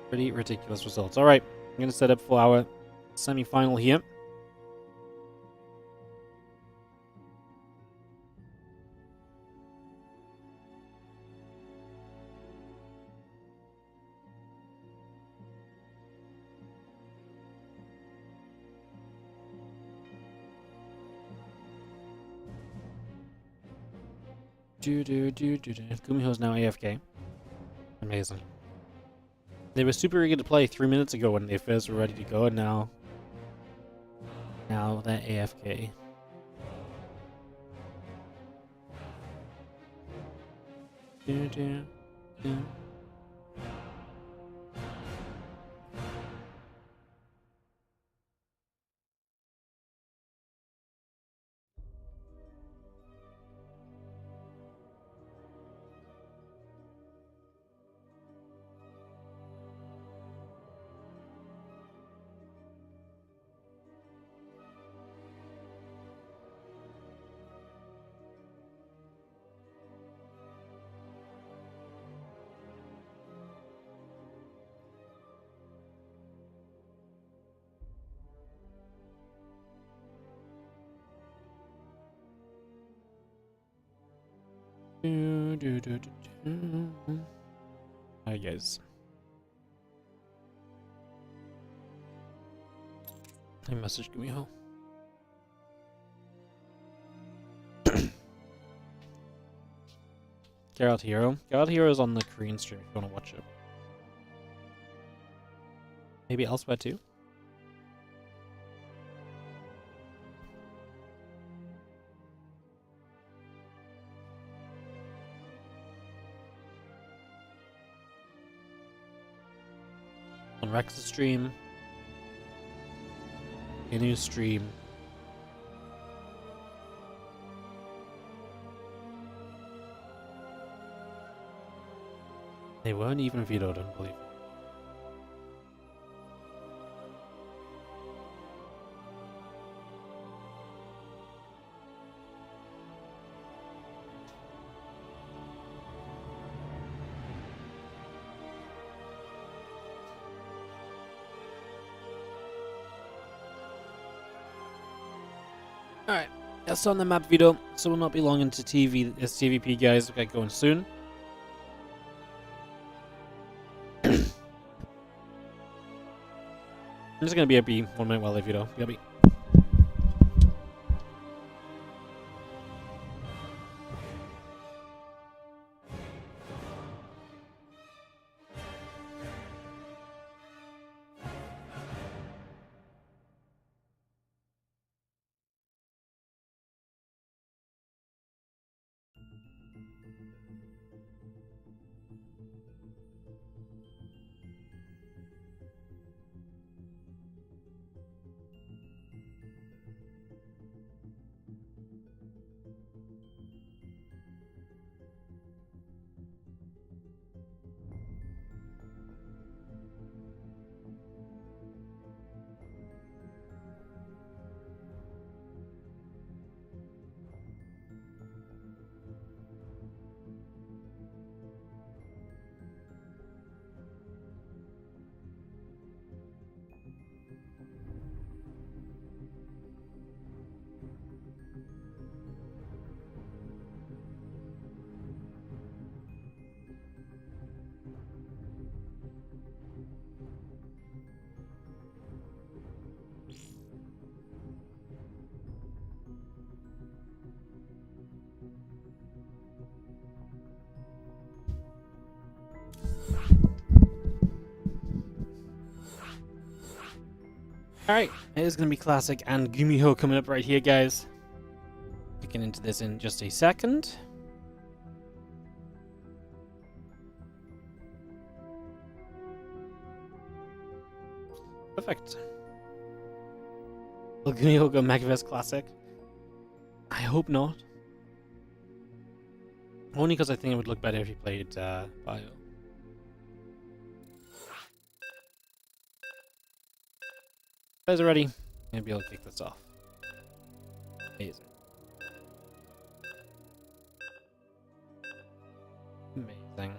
Pretty ridiculous results. Alright, I'm going to set up for our semi-final here. Gumiho's now AFK. Amazing. They were super eager to play 3 minutes ago when they first were ready to go, and now they're AFK. Hi guys. I messaged Gumiho. Geralt herO. Geralt herO is on the Korean stream if you want to watch it. Maybe elsewhere too. On Rex's stream. A new stream. They weren't even vetoed, unbelievable. Alright, that's on the map veto, so we'll not be long into TVP guys. We'll get going soon. I'm just gonna be a B 1 minute while they veto. BRB. Alright, it is going to be Classic and Gumiho coming up right here, guys. Looking into this in just a second. Perfect. Will Gumiho go Mech Classic? I hope not. Only because I think it would look better if he played Bio. Guys are ready. Maybe I'll kick this off. Amazing. Amazing.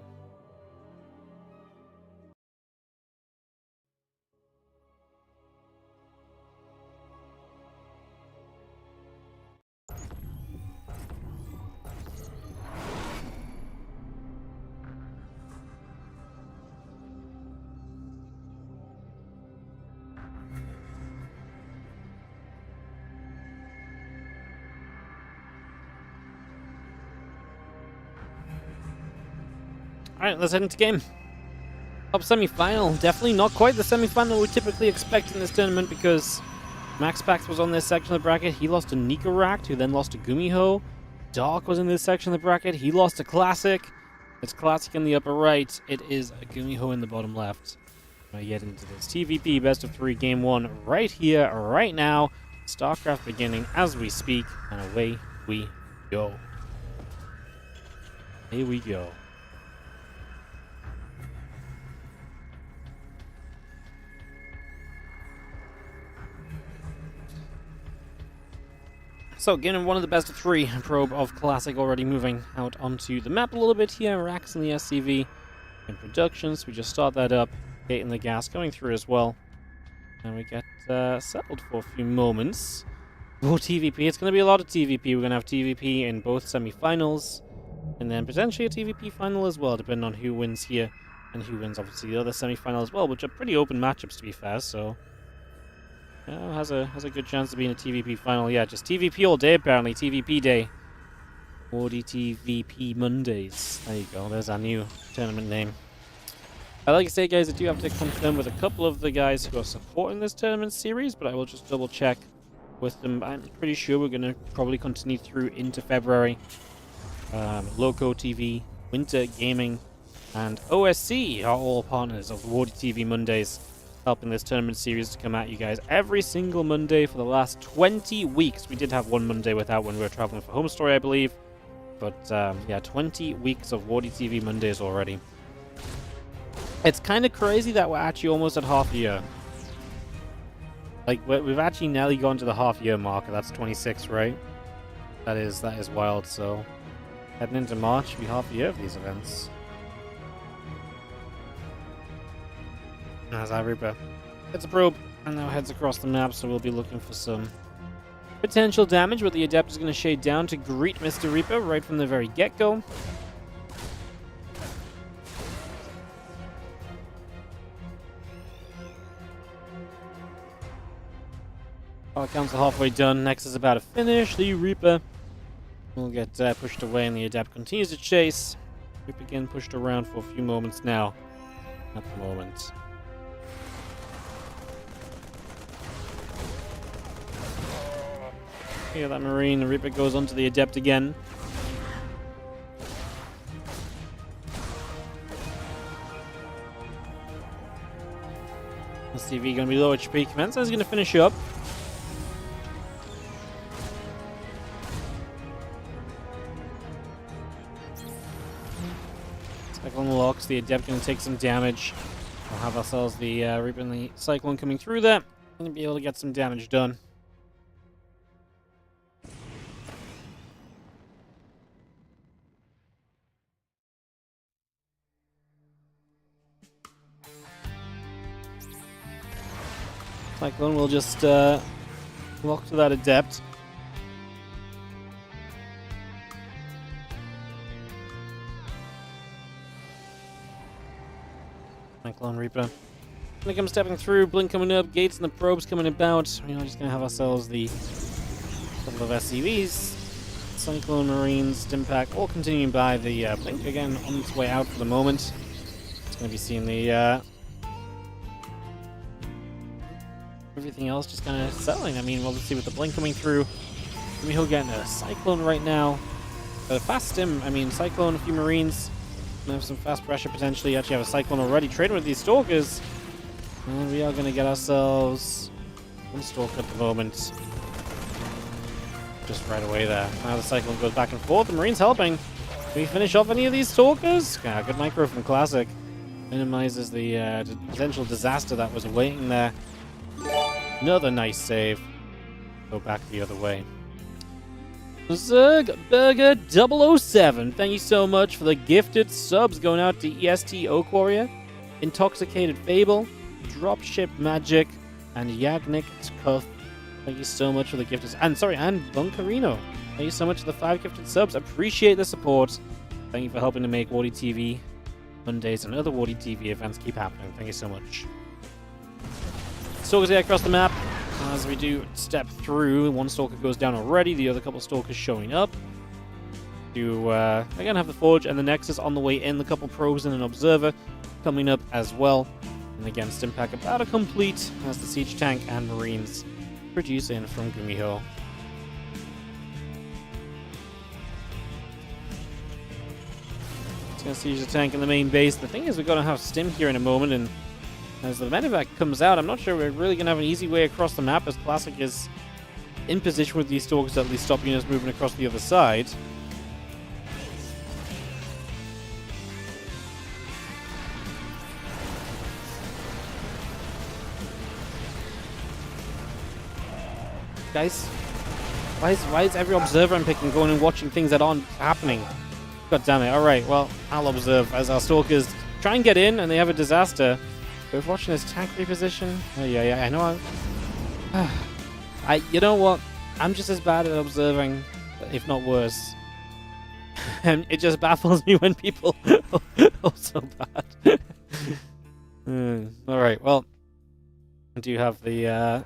Alright, let's head into game. Top semi-final. Definitely not quite the semi-final we typically expect in this tournament because MaxPax was on this section of the bracket. He lost to Nicorakt, who then lost to Gumiho. Dark was in this section of the bracket. He lost to Classic. It's Classic in the upper right. It is Gumiho in the bottom left. I get into this TVP best of 3 game 1 right here, right now. StarCraft beginning as we speak, and away we go. Here we go. So, getting one of the best of 3, probe of Classic already moving out onto the map a little bit here. Racks in the SCV in production, so we just start that up. Getting the gas going through as well. And we get settled for a few moments. More TVP. It's going to be a lot of TVP. We're going to have TVP in both semi-finals. And then potentially a TVP final as well, depending on who wins here. And who wins, obviously, the other semi-final as well, which are pretty open matchups, to be fair, so... has a good chance to be in a TVP final. Yeah, just TVP all day apparently. TVP day. WARDITV Mondays. There you go. There's our new tournament name. Like I say, guys, I do have to confirm with a couple of the guys who are supporting this tournament series, but I will just double check with them. I'm pretty sure we're going to probably continue through into February. Loco TV, Winter Gaming, and OSC are all partners of WARDITV Mondays, helping this tournament series to come at you guys every single Monday for the last 20 weeks. We did have one Monday without when we were traveling for Home Story, I believe. But, yeah, 20 weeks of WARDITV Mondays already. It's kind of crazy that we're actually almost at half a year. Like, we've actually nearly gone to the half-year marker. That's 26, right? That is wild, so... heading into March will be half a year of these events. As our Reaper hits a probe and now heads across the map, so we'll be looking for some potential damage, where the Adept is going to shade down to greet Mr. Reaper right from the very get-go. Power council halfway done. Next is about to finish. The Reaper will get pushed away, and the Adept continues to chase. Reaper again pushed around for a few moments now. At the moment. Here, that Marine. The Reaper goes onto the Adept again. STV going to be low HP. Command is going to finish up. Cyclone locks. The Adept going to take some damage. We'll have ourselves the Reaper and the Cyclone coming through there. Going to be able to get some damage done. Cyclone will just lock to that Adept. Cyclone Reaper. Gonna come stepping through, Blink coming up, Gates and the Probes coming about. We're just gonna have ourselves the couple of SCVs. Cyclone Marines, Stimpack, all continuing by the Blink again on its way out for the moment. It's gonna be seeing the everything else just kind of settling. I mean, obviously with the blink coming through, Gumiho getting a Cyclone right now. A fast stim, I mean, Cyclone, a few Marines. Have some fast pressure potentially. You actually have a Cyclone already trading with these Stalkers. And we are going to get ourselves one Stalker at the moment. Just right away there. Now the Cyclone goes back and forth. The Marines helping. Can we finish off any of these Stalkers? Yeah, good micro from Classic. Minimizes the potential disaster that was awaiting there. Another nice save. Go back the other way. Zergburger 007, thank you so much for the gifted subs going out to EST Oak Warrior, Intoxicated Fable, Dropship Magic, and Yagnik Cuff. Thank you so much for the gifted, and Bunkerino. Thank you so much for the 5 gifted subs. Appreciate the support. Thank you for helping to make WARDITV Mondays and other WARDITV events keep happening. Thank you so much. Stalkers here across the map. As we do step through, one Stalker goes down already, the other couple Stalkers showing up. Again, have the Forge and the Nexus on the way in, the couple probes and an Observer coming up as well. And again, Stimpack about to complete as the Siege Tank and Marines produce in from Gumiho. It's going to Siege the Tank in the main base. The thing is, we're going to have Stim here in a moment, and as the medevac comes out, I'm not sure we're really going to have an easy way across the map, as Classic is in position with these Stalkers to at least stop units moving across the other side. Guys, why is every Observer I'm picking going and watching things that aren't happening? God damn it. Alright, well, I'll observe as our Stalkers try and get in and they have a disaster. We're watching this tank reposition. Oh, yeah, I know. You know what? I'm just as bad at observing, if not worse. And it just baffles me when people are so bad. Alright, well, I do have the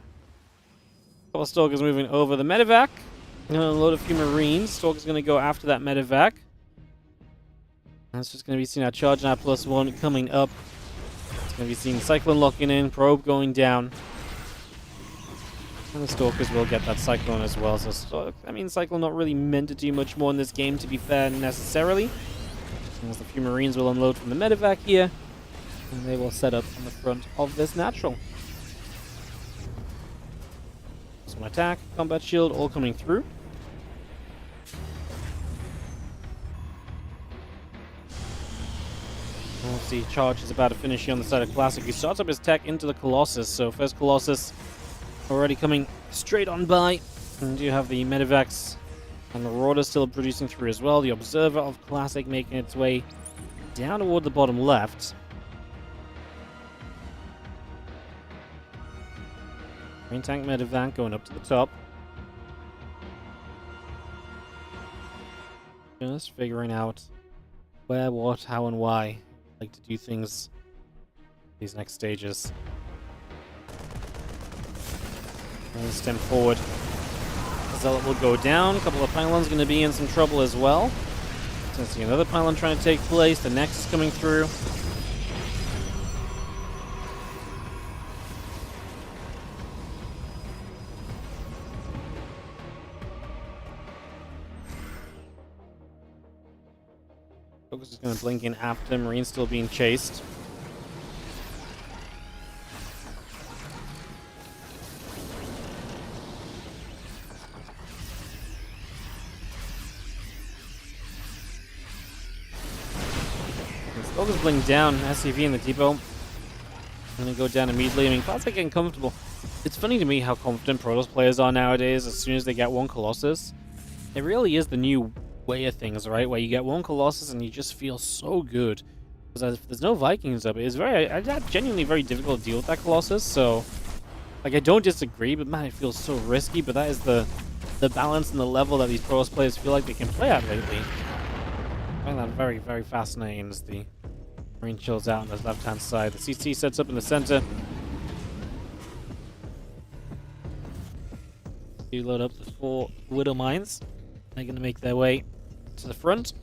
couple Stalkers moving over the medevac. Going to unload a few Marines. Stalker's going to go after that medevac. That's just going to be seeing our charge now +1 coming up. Going to be seeing Cyclone locking in, Probe going down. And the Stalkers will get that Cyclone as well. So, I mean, Cyclone not really meant to do much more in this game, to be fair, necessarily. As the few Marines will unload from the medevac here. And they will set up on the front of this natural. Some attack, combat shield, all coming through. The charge is about to finish here on the side of Classic. He starts up his tech into the Colossus. So first Colossus already coming straight on by. And you have the medevacs and the Marauder still producing through as well. The Observer of Classic making its way down toward the bottom left. Main tank medevac going up to the top. Just figuring out where, what, how, and why. Like to do things these next stages. And stem forward. Zealot will go down. A couple of pylons going to be in some trouble as well. So see another pylon trying to take place. The Nexus coming through. Focus is going to blink in after. Marine still being chased. Focus blink down. SCV in the depot. Going to go down immediately. I mean, Classic getting comfortable. It's funny to me how confident Protoss players are nowadays as soon as they get one Colossus. It really is the new way of things, right? Where you get one Colossus and you just feel so good. Because if there's no Vikings up, it's genuinely very difficult to deal with that Colossus. So, like, I don't disagree, but man, it feels so risky. But that is the balance and the level that these Protoss players feel like they can play at lately. I find that very, very fascinating as the Marine chills out on the left-hand side. The CC sets up in the center. You load up the 4 Widow Mines. They're going to make their way to the front.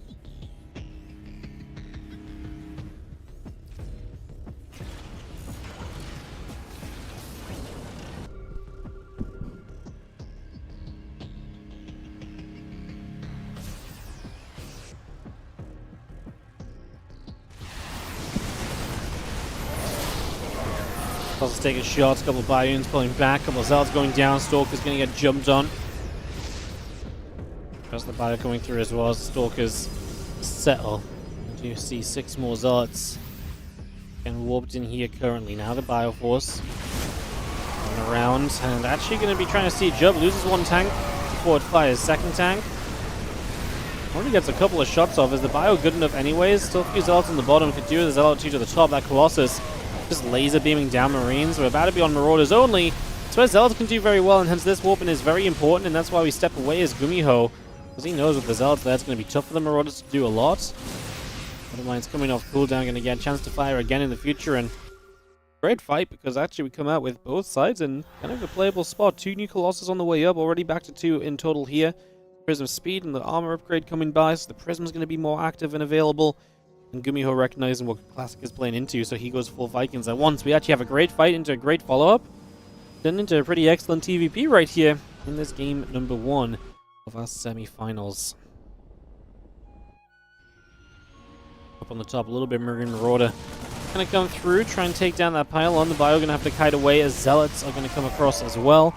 Also taking shots, a couple of Bioons pulling back, a couple of Zealots going down, Stalker's going to get jumped on. There's the Bio coming through as well as the Stalkers settle. You see 6 more Zealots getting warped in here currently. Now the Bioforce going around and actually going to be trying to siege up. Loses 1 tank before it fires 2nd tank. Only gets a couple of shots off. Is the Bio good enough anyways? Still a few Zealots on the bottom. Could do with the Zealot 2 to the top. That Colossus just laser beaming down Marines. We're about to be on Marauders only. That's where Zealots can do very well, and hence this warping is very important, and that's why we step away as Gumiho. Because he knows with the Zealots there, it's going to be tough for the Marauders to do a lot. Otherwise, coming off cooldown, going to get a chance to fire again in the future, and great fight, because actually we come out with both sides in kind of a playable spot. 2 new Colossus on the way up, already back to 2 in total here. Prism speed and the armor upgrade coming by, so the Prism's going to be more active and available. And Gumiho recognizing what Classic is playing into, so he goes full Vikings at once. We actually have a great fight into a great follow-up. Turned into a pretty excellent TVP right here in this game number 1 of our semi-finals. Up on the top a little bit, Marine Marauder going to come through, try and take down that pylon. The Bio going to have to kite away as Zealots are going to come across as well.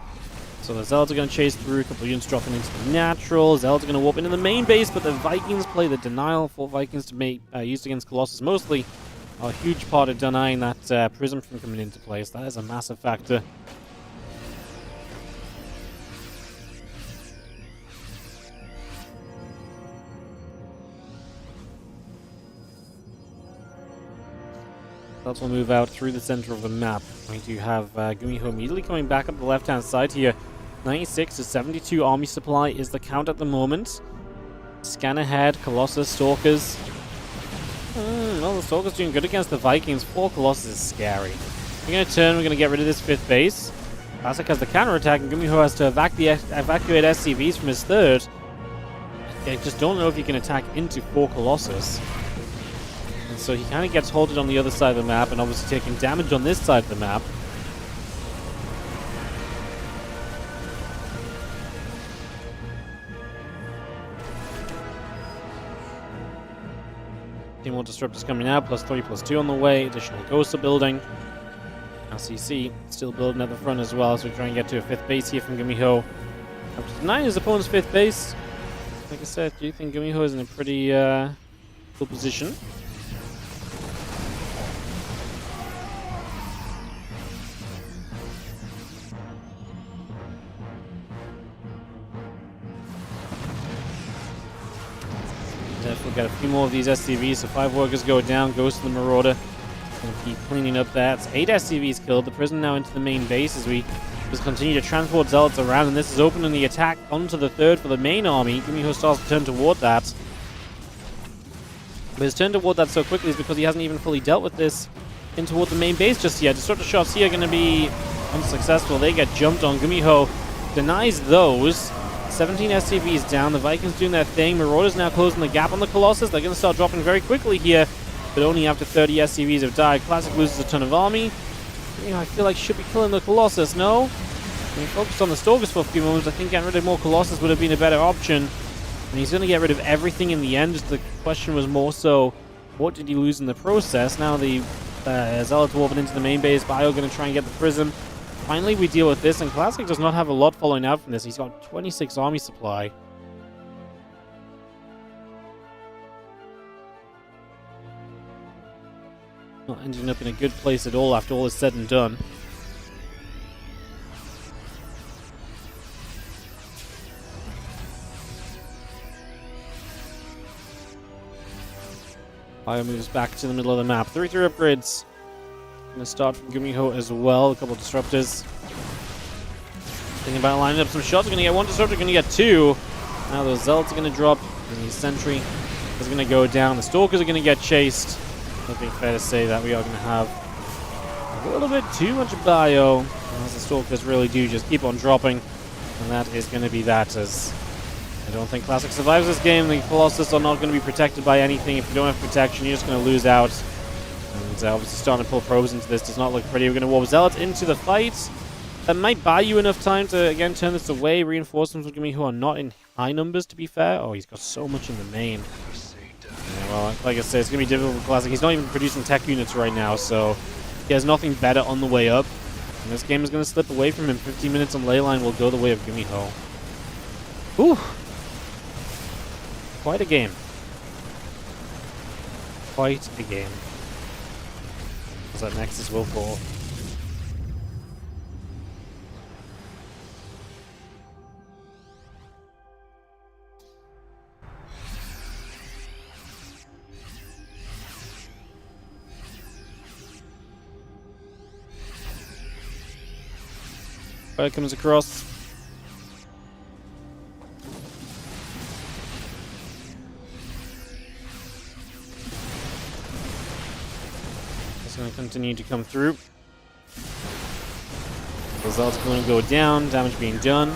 So the Zealots are going to chase through, a couple of units dropping into the natural. Zealots are going to warp into the main base, but the Vikings play the denial. 4 Vikings to make used against Colossus mostly are a huge part of denying that Prism from coming into place. That is a massive factor. Zealots will move out through the center of the map. We do have Gumiho immediately coming back up the left-hand side here. 96 to 72 army supply is the count at the moment. Scan ahead, Colossus, Stalkers. Well, the Stalkers doing good against the Vikings. 4 Colossus is scary. We're going to turn, we're going to get rid of this 5th base. Classic has the counter-attack, and Gumiho has to evacuate SCVs from his 3rd. I just don't know if he can attack into 4 Colossus. And so he kind of gets halted on the other side of the map, and obviously taking damage on this side of the map. Team more disruptors coming out, +3, +2 on the way. Additional ghosts are building. LCC still building at the front as well, so we try and get to a 5th base here from Gumiho. Up to 9 his opponent's 5th base. Like I said, do you think Gumiho is in a pretty cool position? We'll get a few more of these SCVs, so 5 workers go down, goes to the Marauder. Gonna keep cleaning up that. It's 8 SCVs killed. The Prism now into the main base as we just continue to transport Zealots around, and this is opening the attack onto the 3rd for the main army. Gumiho starts to turn toward that. But his turn toward that so quickly is because he hasn't even fully dealt with this in toward the main base just yet. Disruptor shots here are going to be unsuccessful. They get jumped on. Gumiho denies those. 17 SCVs down. The Vikings doing their thing. Marauders now closing the gap on the Colossus. They're going to start dropping very quickly here, but only after 30 SCVs have died. Classic loses a ton of army. I feel like should be killing the Colossus, no? When he focused on the Stalkers for a few moments, I think getting rid of more Colossus would have been a better option. And he's going to get rid of everything in the end. Just the question was more so, what did he lose in the process? Now the Zealots warping into the main base. Bio going to try and get the Prism. Finally, we deal with this, and Classic does not have a lot following out from this. He's got 26 army supply. Not ending up in a good place at all after all is said and done. Bio moves back to the middle of the map. 3-3 upgrades. Going to start from Gumiho as well. A couple of disruptors. Thinking about lining up some shots. We're going to get 1 disruptor, going to get 2. Now those Zealots are going to drop. And the Sentry is going to go down. The Stalkers are going to get chased. I think fair to say that we are going to have a little bit too much Bio. As the Stalkers really do just keep on dropping. And that is going to be that, as I don't think Classic survives this game. The Colossus are not going to be protected by anything. If you don't have protection, you're just going to lose out. And obviously starting to pull probes into this does not look pretty. We're going to warp Zealots into the fight. That might buy you enough time to, again, turn this away. Reinforcements with Gumiho are not in high numbers, to be fair. Oh, he's got so much in the main. Yeah, well, like I said, it's going to be difficult for Classic. He's not even producing tech units right now, so He has nothing better on the way up. And this game is going to slip away from him. 15 minutes on leyline will go the way of Gumiho. Ooh. Quite a game. Quite a game. As that Nexus will fall. Fire comes across. It's going to continue to come through. Results going to go down. Damage being done.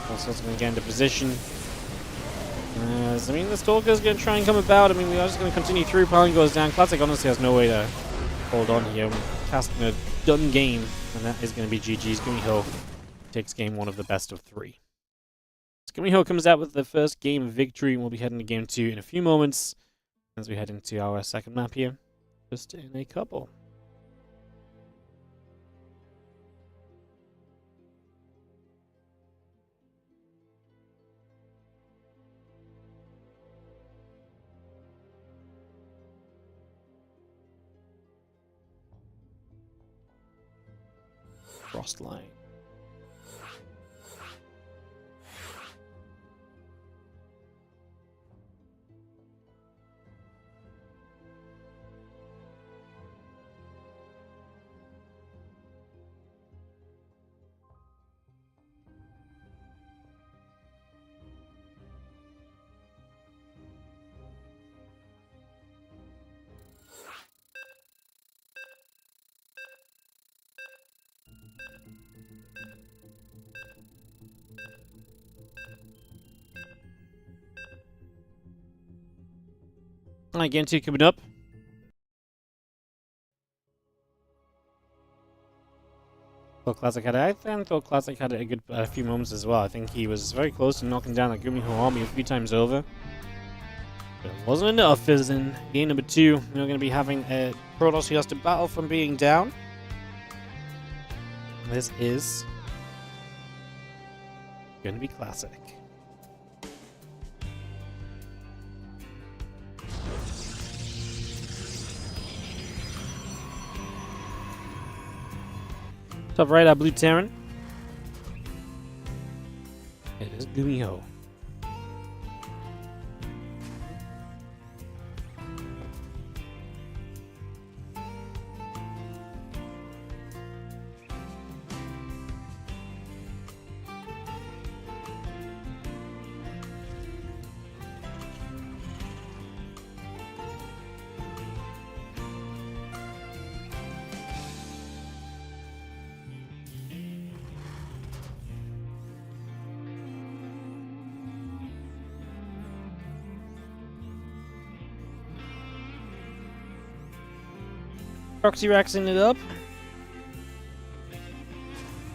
Also, it's going to get into position. I mean, the Stalker's going to try and come about. I mean, we are just going to continue through. Piling goes down. Classic honestly has no way to hold on here. We're casting a done game, and that is going to be GG's. Gumiho takes game 1 of the best of 3. So Gumiho comes out with the first game victory, and we'll be heading to game 2 in a few moments as we head into our second map here, just in a couple. Crossed line. Alright, game 2 coming up. Thought Classic had a good few moments as well. I think he was very close to knocking down the Gumiho army a few times over. But it wasn't enough, as in game number 2, we're going to be having a Protoss who has to battle from being down. This is going to be Classic. Top right, our blue Terran. It is Gumiho. Proxy raxing it up.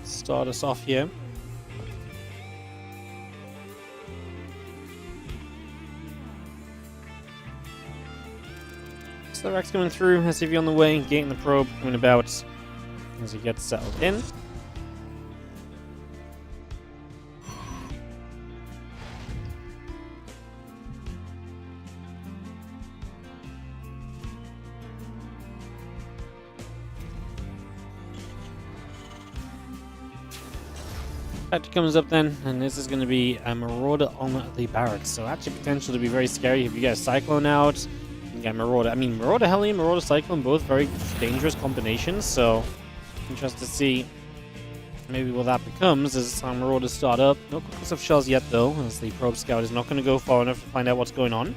Start us off here. So the Rex coming through, SCV on the way, gating the probe, coming about as he gets settled in. Factor comes up then, and this is going to be a Marauder on the barracks. So actually potential to be very scary if you get a Cyclone out. You can get Marauder. I mean, Marauder Hellion, Marauder Cyclone, both very dangerous combinations. So interested to see maybe what that becomes as our Marauders start up. No conquest of shells yet though, as the Probe Scout is not going to go far enough to find out what's going on.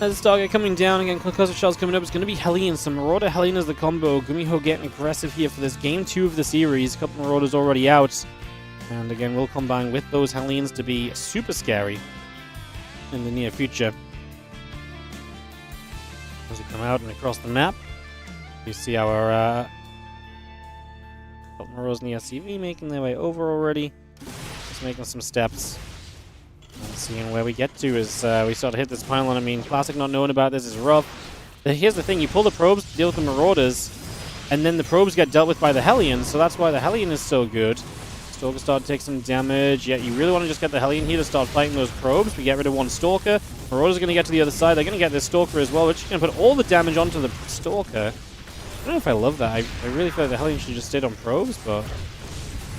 As Stargate coming down, again, Concussive Shells coming up, it's going to be Hellion. So Marauder Hellion is the combo. Gumiho getting aggressive here for this game 2 of the series. A couple Marauders already out. And again, we'll combine with those Hellions to be super scary. in the near future. As we come out and across the map, we see our herOs in the SCV making their way over already. Just making some steps. And seeing where we get to as we start to hit this pylon. I mean, Classic not knowing about this is rough. But here's the thing, you pull the probes to deal with the Marauders, and then the probes get dealt with by the Hellion, so that's why the Hellion is so good. Stalker start to take some damage. Yeah, you really want to just get the Hellion here to start fighting those probes. We get rid of one Stalker. Marauders are going to get to the other side. They're going to get this Stalker as well. We're just going to put all the damage onto the Stalker. I don't know if I love that. I really feel like the Hellion should just stayed on probes, but...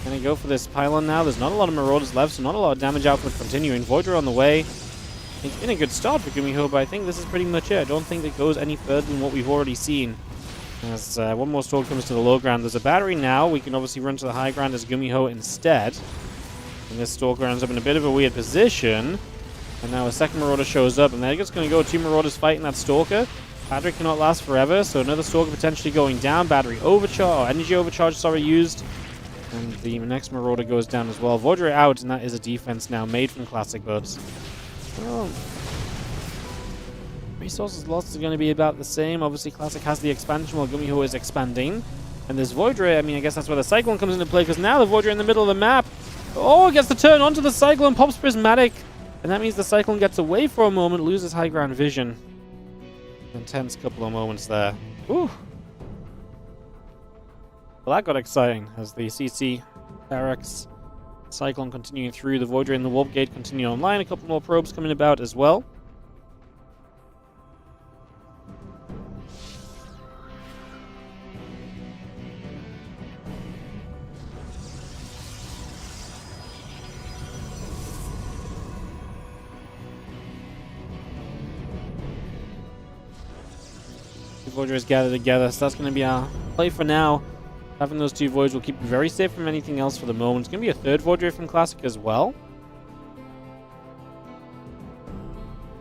Gonna go for this pylon now. There's not a lot of Marauders left, so not a lot of damage output continuing. Voidra on the way. It's been a good start for Gumiho, but I think this is pretty much it. I don't think it goes any further than what we've already seen. As one more Storm comes to the low ground. There's a battery now. We can obviously run to the high ground as Gumiho instead. And this Stalker ends up in a bit of a weird position. And now a second Marauder shows up, and they're just going to go 2 Marauders fighting that Stalker. Battery cannot last forever, so another Stalker potentially going down. Battery overcharge, or energy overcharge, sorry, used. And the next Marauder goes down as well. Voidra out, and that is a defense now made from Classic Buds. Well, resources lost are going to be about the same. Obviously, Classic has the expansion while Gumiho is expanding. And this Voidra, I mean, I guess that's where the Cyclone comes into play, because now the Voidra in the middle of the map. Oh, it gets to turn onto the Cyclone, pops Prismatic. And that means the Cyclone gets away for a moment, loses high ground vision. Intense couple of moments there. Whew. Well, that got exciting as the CC barracks Cyclone continuing through, the Voidra and the Warp Gate continue online. A couple more probes coming about as well. The Voidra is gathered together, so that's going to be our play for now. Having those 2 Voids will keep you very safe from anything else for the moment. It's going to be a 3rd Voidra from Classic as well.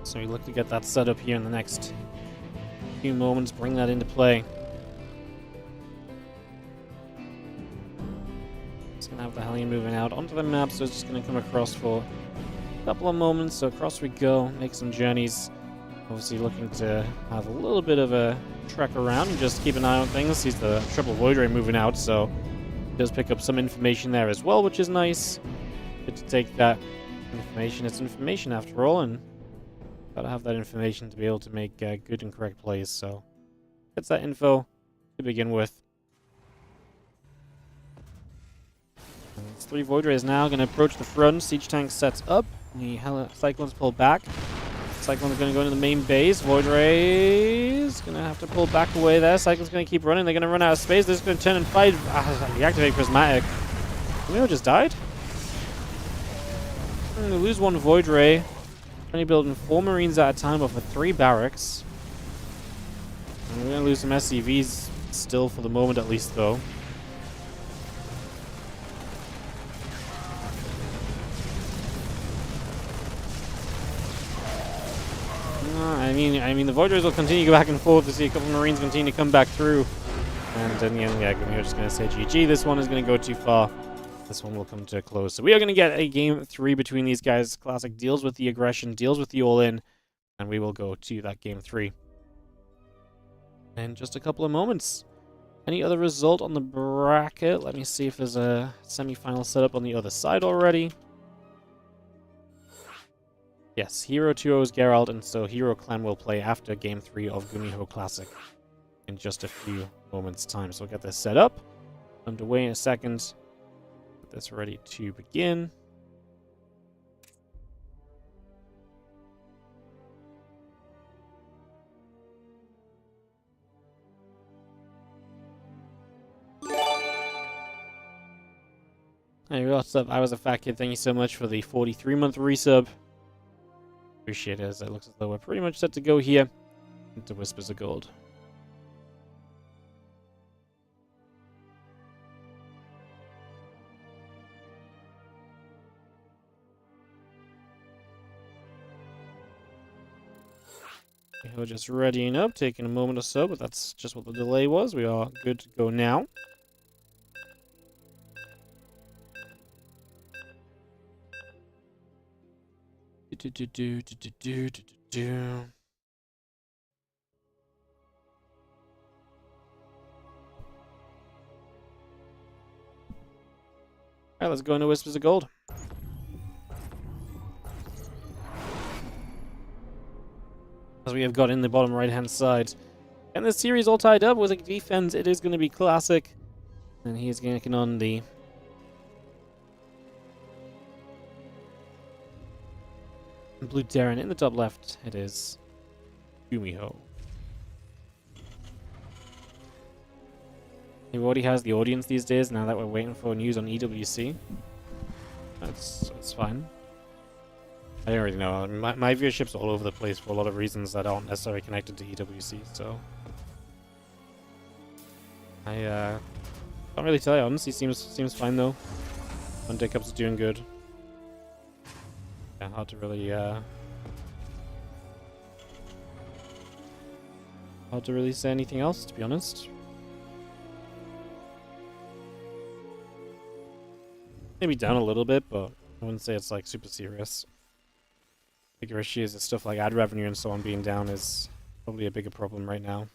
So we look to get that set up here in the next few moments, bring that into play. It's going to have the Hellion moving out onto the map, so it's just going to come across for a couple of moments. So across we go, make some journeys. Obviously looking to have a little bit of a trek around and just keep an eye on things. Sees the triple Voidra moving out, so it does pick up some information there as well, which is nice. Good to take that information. It's information after all, and gotta have that information to be able to make good and correct plays. So gets that info to begin with. And it's 3 Voidra is now going to approach the front. Siege tank sets up. The Cyclones pull back. Cyclone's going to go into the main base. Voidra is going to have to pull back away there. Cyclone's going to keep running. They're going to run out of space. They're just going to turn and fight. Deactivate Prismatic. Gumiho just died? They lose 1 Voidra. Only building 4 Marines at a time, but for 3 barracks. And we're going to lose some SCVs still for the moment at least, though. I mean, the Voidras will continue to go back and forth to see a couple of Marines continue to come back through. And in the end, yeah, we're just going to say GG. This one is going to go too far. This one will come to a close. So we are going to get a game 3 between these guys. Classic deals with the aggression, deals with the all-in, and we will go to that game 3 in just a couple of moments. Any other result on the bracket? Let me see if there's a semi-final setup on the other side already. Yes, herO 2-0 is Geralt, and so herO Clem will play after Game 3 of Gumiho Classic in just a few moments' time. So we'll get this set up. Underway in a second. Get this ready to begin. Hey, what's up? I was a fat kid. Thank you so much for the 43-month resub. Appreciate it, as it looks as though we're pretty much set to go here into Whispers of Gold. We're just readying up, taking a moment or so, but that's just what the delay was. We are good to go now. Alright, let's go into Whispers of Gold. As we have got in the bottom right-hand side. And this series all tied up with a defense. It is going to be classic. And he is ganking on the Blue Terran. In the top left, it is Gumiho. He already has the audience these days, now that we're waiting for news on EWC. That's fine. I don't really know. My viewership's all over the place for a lot of reasons that aren't necessarily connected to EWC, so... I can't really tell you, honestly. Seems fine, though. Monday Cups are doing good. Yeah, hard to really, hard to really say anything else, to be honest. Maybe down a little bit, but I wouldn't say it's like super serious. Bigger issues is stuff like ad revenue and so on being down is probably a bigger problem right now.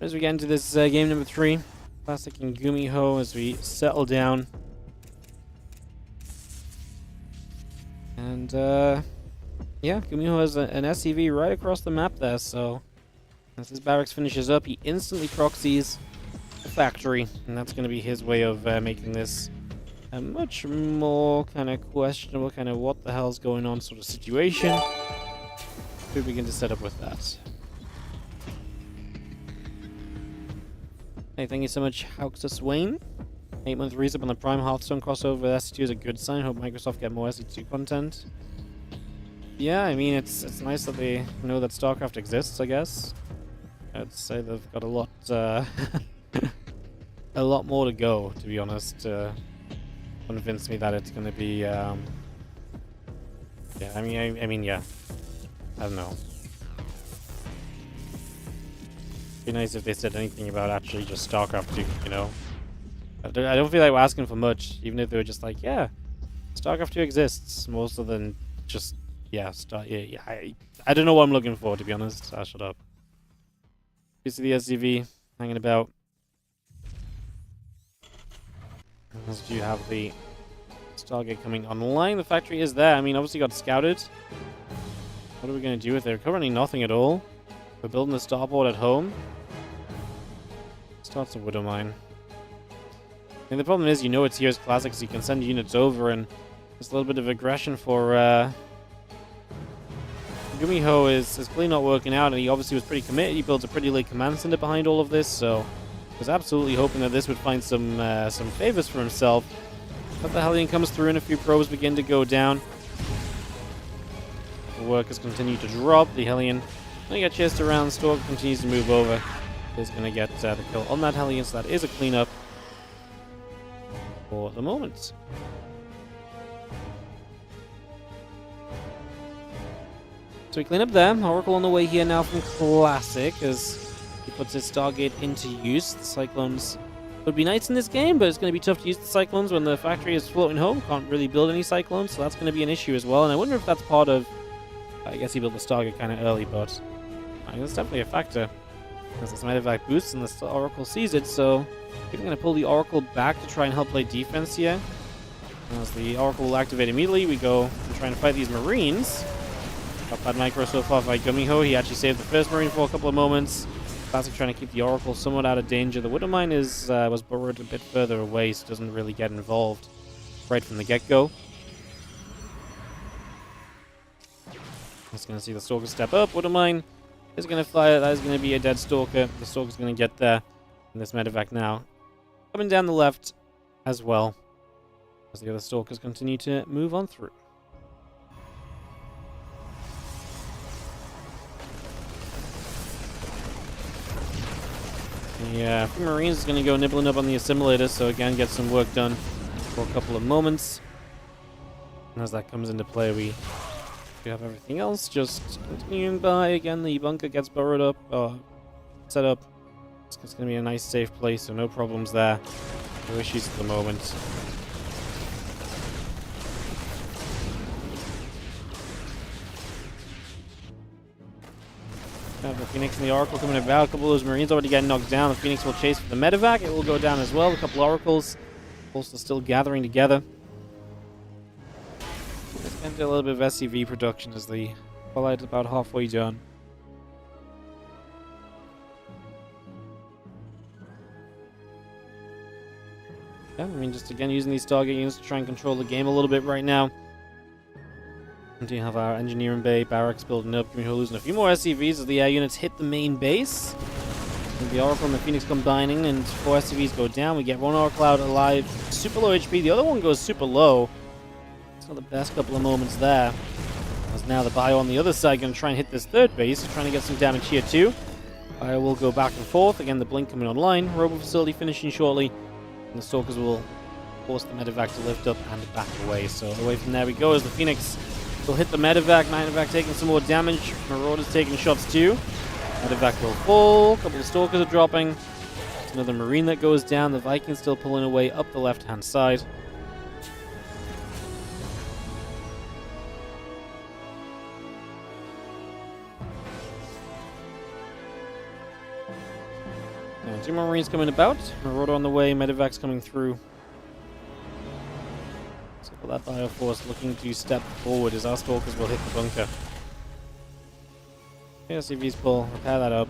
As we get into this game number 3, Classic and Gumiho, as we settle down. And, yeah, Gumiho has an SCV right across the map there, so as his barracks finishes up, he instantly proxies the factory, and that's going to be his way of making this a much more kind of questionable, kind of what the hell's going on sort of situation. We begin to set up with that. Hey, thank you so much, Hauxus Wayne. 8-month resub on the Prime Hearthstone crossover with SC2 is a good sign. Hope Microsoft get more SC2 content. Yeah, I mean, it's nice that they know that StarCraft exists, I guess. I'd say they've got a lot a lot more to go, to be honest, to convince me that it's going to be, yeah, I mean, yeah. I don't know. It'd be nice if they said anything about actually just StarCraft 2, you know? I don't feel like we're asking for much, even if they were just like, yeah, StarCraft 2 exists, more so than just, yeah, I don't know what I'm looking for, to be honest. Shut up. You see the SCV hanging about. As you have the Stargate coming online, the factory is there. I mean, obviously got scouted. What are we going to do with it? Currently nothing at all. We're building the starboard at home. Start some Widow Mine. And the problem is, you know it's here's classic, so you can send units over, and there's a little bit of aggression for Gumiho is clearly not working out, and he obviously was pretty committed. He built a pretty late command center behind all of this, so was absolutely hoping that this would find some favors for himself. But the Hellion comes through, and a few probes begin to go down. The workers continue to drop. The Hellion only get chased around. Stork continues to move over. Is going to get the kill on that Hellion, so that is a cleanup for the moment. So we clean up there. Oracle on the way here now from Classic as he puts his Stargate into use. The Cyclones would be nice in this game, but it's going to be tough to use the Cyclones when the factory is floating home. Can't really build any Cyclones, so that's going to be an issue as well. And I wonder if that's part of... I guess he built the Stargate kind of early, but I think that's definitely a factor. As this Medevac boosts and the Oracle sees it, so I'm going to pull the Oracle back to try and help play defense here. As the Oracle will activate immediately, we go and try and fight these Marines. Got bad micro so far by Gumiho. He actually saved the first Marine for a couple of moments. Classic trying to keep the Oracle somewhat out of danger. The Widow Mine is was burrowed a bit further away, so doesn't really get involved right from the get-go. Just going to see the Stalker step up. Widow Mine is going to fire. That is going to be a dead Stalker. The Stalker's going to get there. And this Medevac now coming down the left as well, as the other Stalkers continue to move on through. Yeah, Marines is going to go nibbling up on the assimilator, so again, get some work done for a couple of moments. And as that comes into play, we We have everything else, just continuing by. Again, the bunker gets burrowed up, set up. It's going to be a nice safe place, so no problems there. No issues at the moment. Have the Phoenix and the Oracle coming about. A couple of those Marines already getting knocked down. The Phoenix will chase for the medevac. It will go down as well. A couple of Oracles also still gathering together. Let's get into a little bit of SCV production as the twilight is about halfway done. Yeah, I mean, just again using these target units to try and control the game a little bit right now. And you have our engineering bay, barracks building up. Gumiho losing a few more SCVs as the air units hit the main base. And the Oracle and the Phoenix combining, and 4 SCVs go down. We get one Oracle out alive, super low HP. The other one goes super low. It's not the best couple of moments there. As now the Bio on the other side going to try and hit this third base, trying to get some damage here too. Bio will go back and forth. Again, the Blink coming online. Robo facility finishing shortly. And the Stalkers will force the medevac to lift up and back away. So away from there we go as the Phoenix will hit the medevac. Medevac taking some more damage. Marauder's taking shots too. Medevac will fall. A couple of Stalkers are dropping. There's another Marine that goes down. The Vikings still pulling away up the left-hand side. And 2 more Marines coming about. Marauder on the way. Medevac's coming through. So that Bioforce looking to step forward as our Stalkers will hit the bunker. Okay, SCVs pull. Repair that up.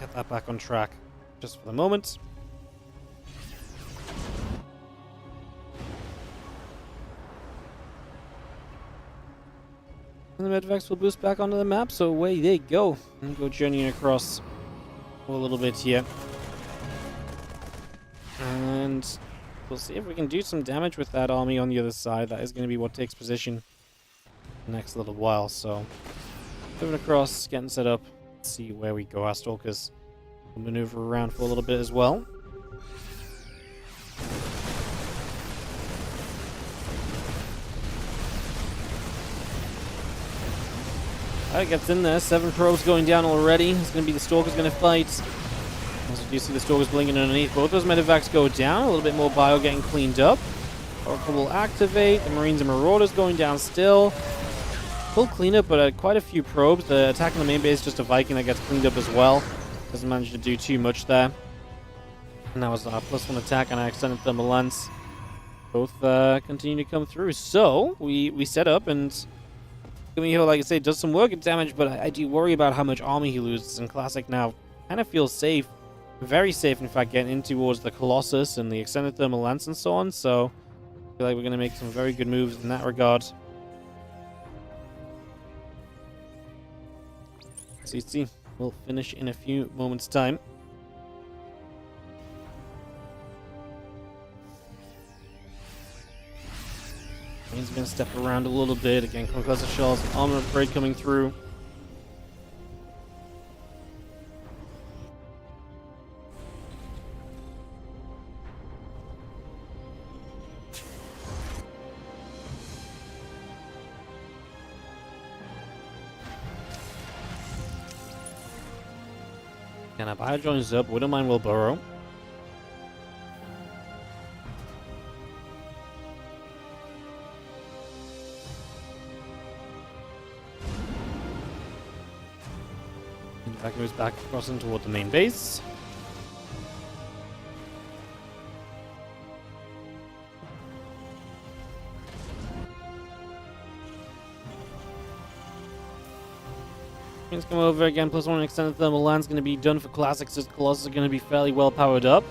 Get that back on track. Just for the moment. And the Medevacs will boost back onto the map, so away they go. And go journeying across for a little bit here. And we'll see if we can do some damage with that army on the other side. That is going to be what takes position the next little while. So, moving across, getting set up. Let's see where we go. Our Stalkers will maneuver around for a little bit as well. Alright, gets in there. 7 probes going down already. It's going to be the Stalkers going to fight. Also, do you see the Stalkers blinking underneath? Both those medevacs go down. A little bit more bio getting cleaned up. Oracle will activate. The Marines and Marauders going down still. Full cleanup, but quite a few probes. The attack on the main base, just a Viking that gets cleaned up as well. Doesn't manage to do too much there. And that was our +1 attack on our extended thermal lance. Both continue to come through. So, we set up, and Gumiho, like I say, does some work and damage, but I do worry about how much army he loses. In Classic now, kind of feels safe. Very safe, in fact, getting in towards the Colossus and the extended thermal lance and so on. So, I feel like we're going to make some very good moves in that regard. CC will finish in a few moments' time. He's going to step around a little bit. Again, concussive shells, armor upgrade coming through. And our bio joins up. Widowmine will burrow. That goes back crossing toward the main base. Let's come over again. +1 extended thermal lance going to be done for classics. As Colossus are going to be fairly well powered up.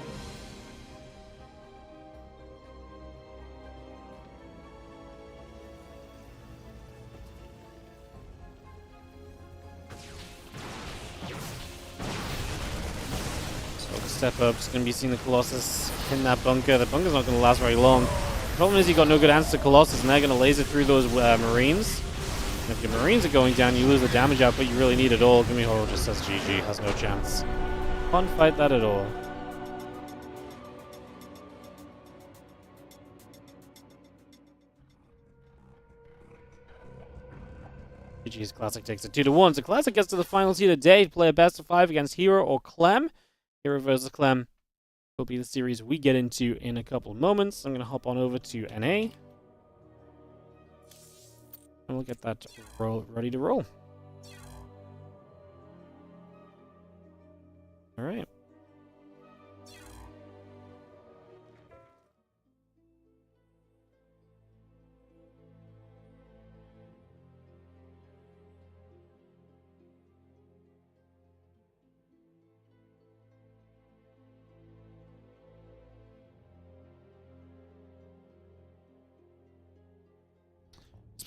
Step up, just going to be seeing the Colossus in that bunker. The bunker's not going to last very long. The problem is you got no good answer to Colossus, and they're going to laser through those Marines. And if your Marines are going down, you lose the damage output you really need at all. Gumiho just says GG, has no chance. Can't fight that at all. which is Classic takes it 2-1. So Classic gets to the finals here today to play a best of 5 against herO or Clem. herO versus Clem will be the series we get into in a couple of moments. I'm going to hop on over to NA. And we'll get that ready to roll. Alright.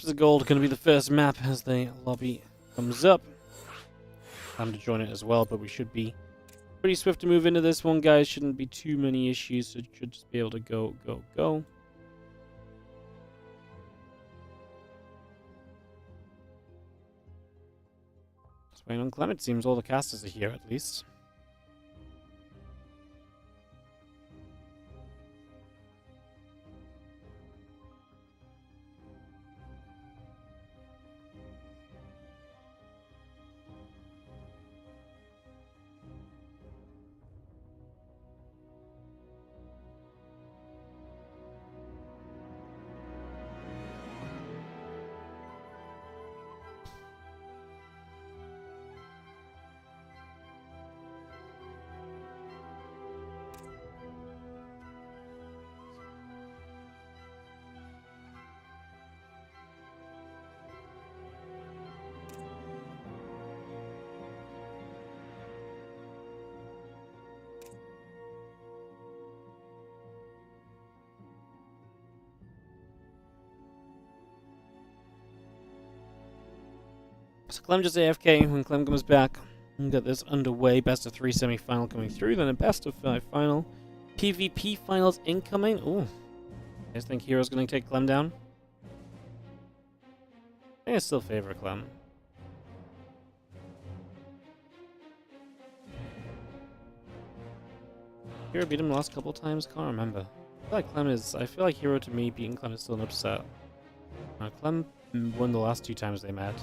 The gold going to be the first map as the lobby comes up. Time to join it as well, but we should be pretty swift to move into this one, guys. Shouldn't be too many issues, so should just be able to go. Just waiting on Clem. It seems all the casters are here at least. So Clem just AFK. When Clem comes back, we'll get this underway. Best of 3 semi-final coming through, then a best of 5 final. PvP finals incoming. Ooh. You guys think herO's going to take Clem down? I think I still favor Clem. herO beat him the last couple times? Can't remember. I feel like herO to me beating Clem is still an upset. Clem won the last 2 times they met.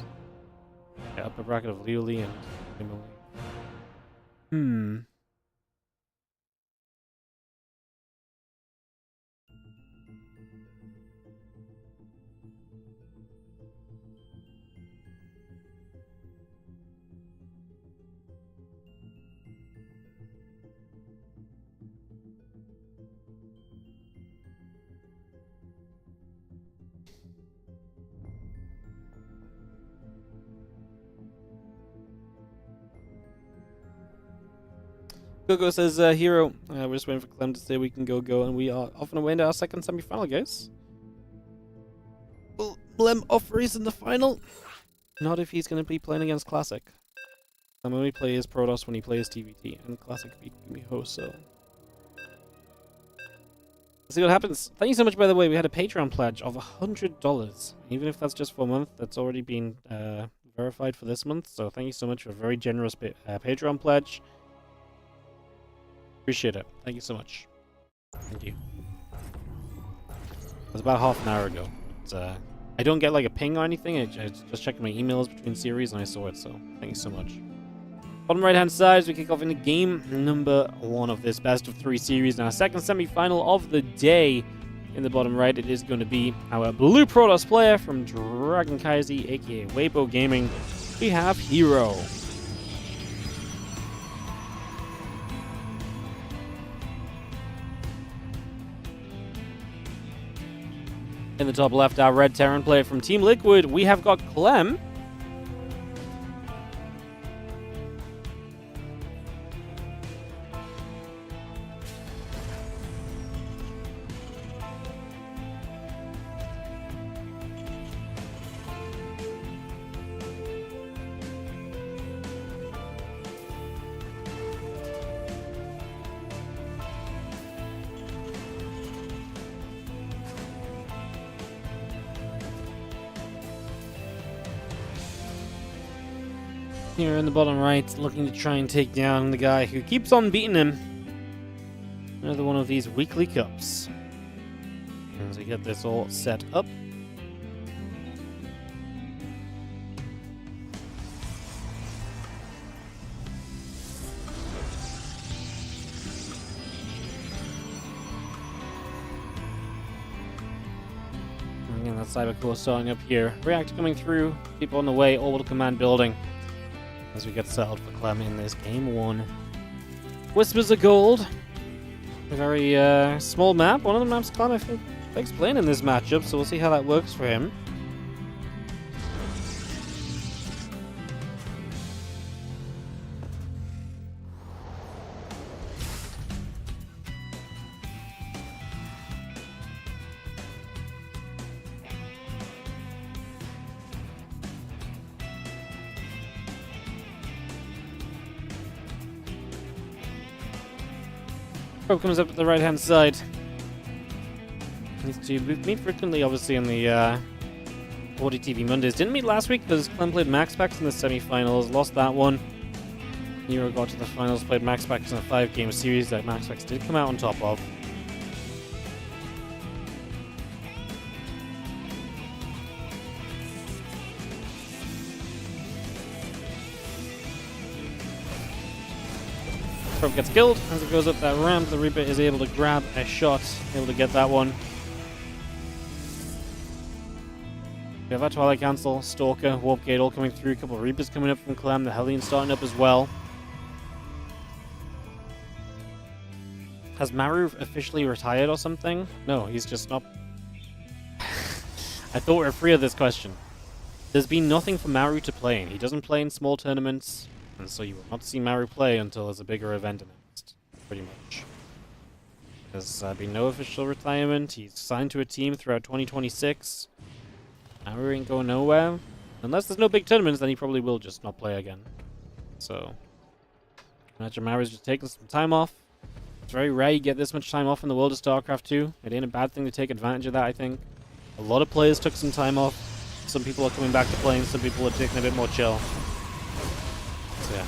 Yeah, upper bracket of Liuli and Emily. Gogo says, herO, we're just waiting for Clem to say we can go, and we are off and away into our second semi-final, guys. Will Clem off race in the final? Not if he's going to be playing against Classic. Clem only plays Protoss when he plays TVT, and Classic beat Gumiho, so... Let's see what happens. Thank you so much, by the way. We had a Patreon pledge of $100. Even if that's just for a month, that's already been verified for this month, so thank you so much for a very generous Patreon pledge. Appreciate it. Thank you so much. Thank you. It was about half an hour ago. But, I don't get like a ping or anything. I just checked my emails between series and I saw it, so thank you so much. Bottom right hand side as we kick off into game number 1 of this best of 3 series. Now, second semi-final of the day. In the bottom right, it is going to be our blue Protoss player from Dragon Kaiser, aka Weibo Gaming. We have herO. In the top left, our red Terran player from Team Liquid, we have got Clem. Here in the bottom right, looking to try and take down the guy who keeps on beating him. Another one of these weekly cups. As we get this all set up. Again, that cyber core starting up here. Reactor coming through. People on the way. Orbital command building. As we get settled for Clem in this game 1. Whispers of Gold. A very small map. One of the maps Clem, I think, likes playing in this matchup, so we'll see how that works for him. Probe comes up to the right hand side. These two meet frequently, obviously, in the WARDITV Mondays. Didn't meet last week because Clem played Max Packs in the semi-finals, lost that one. herO got to the finals, played Max Packs in a 5-game series that Max Packs did come out on top of. Probe gets killed as it goes up that ramp. The Reaper is able to grab a shot, able to get that one. We have that Twilight Cancel, Stalker, Warp Gate all coming through. A couple of Reapers coming up from Clem. The Hellion starting up as well. Has Maru officially retired or something? No, he's just not. I thought we were free of this question. There's been nothing for Maru to play in. He doesn't play in small tournaments. And so you will not see Maru play until there's a bigger event announced, pretty much. There's been no official retirement. He's signed to a team throughout 2026. Maru ain't going nowhere. Unless there's no big tournaments, then he probably will just not play again. So, imagine Maru's just taking some time off. It's very rare you get this much time off in the world of StarCraft 2. It ain't a bad thing to take advantage of that, I think. A lot of players took some time off. Some people are coming back to playing, some people are taking a bit more chill. Yeah.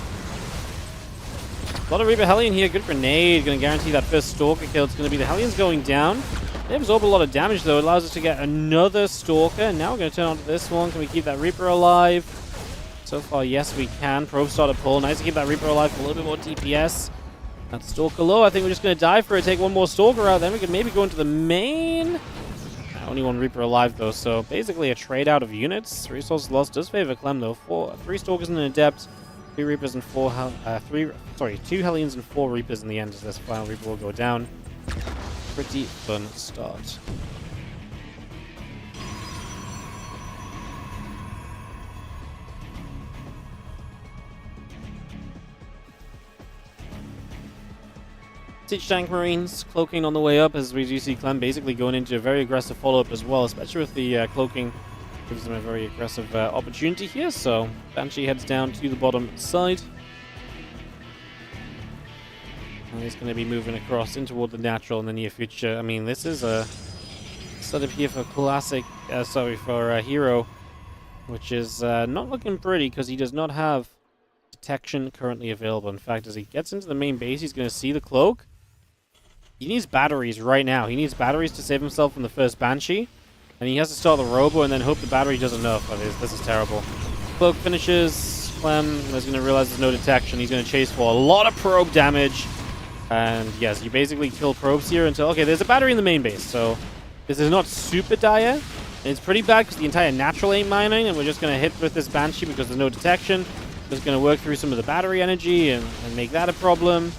A lot of Reaper Hellion here. Good grenade. Going to guarantee that first Stalker kill. It's going to be the Hellions going down. They absorb a lot of damage, though. It allows us to get another Stalker. And now we're going to turn on to this one. Can we keep that Reaper alive? So far, yes, we can. Probe started pull. Nice to keep that Reaper alive for a little bit more DPS. That Stalker low. I think we're just going to die for it. Take one more Stalker out. Then we could maybe go into the main. Only one Reaper alive, though. So basically a trade out of units. Resources lost does favor Clem, though. 3 Stalkers and an Adept. 2 Reapers and 2 Hellions and 4 Reapers in the end as this final Reaper will go down. Pretty fun start. Siege Tank Marines cloaking on the way up as we do see Clem basically going into a very aggressive follow-up as well, especially with the cloaking. Gives them a very aggressive opportunity here, so Banshee heads down to the bottom side. And he's going to be moving across in toward the natural in the near future. I mean, this is a setup here for herO, which is not looking pretty because he does not have detection currently available. In fact, as he gets into the main base, he's going to see the cloak. He needs batteries right now. He needs batteries to save himself from the first Banshee. And he has to start the Robo and then hope the battery does enough. This is terrible. Cloak finishes. Clem is going to realize there's no detection. He's going to chase for a lot of probe damage. And yes, you basically kill probes here until... Okay, there's a battery in the main base, so this is not super dire. And it's pretty bad because the entire natural ain't mining, and we're just going to hit with this Banshee because there's no detection. Just going to work through some of the battery energy and make that a problem.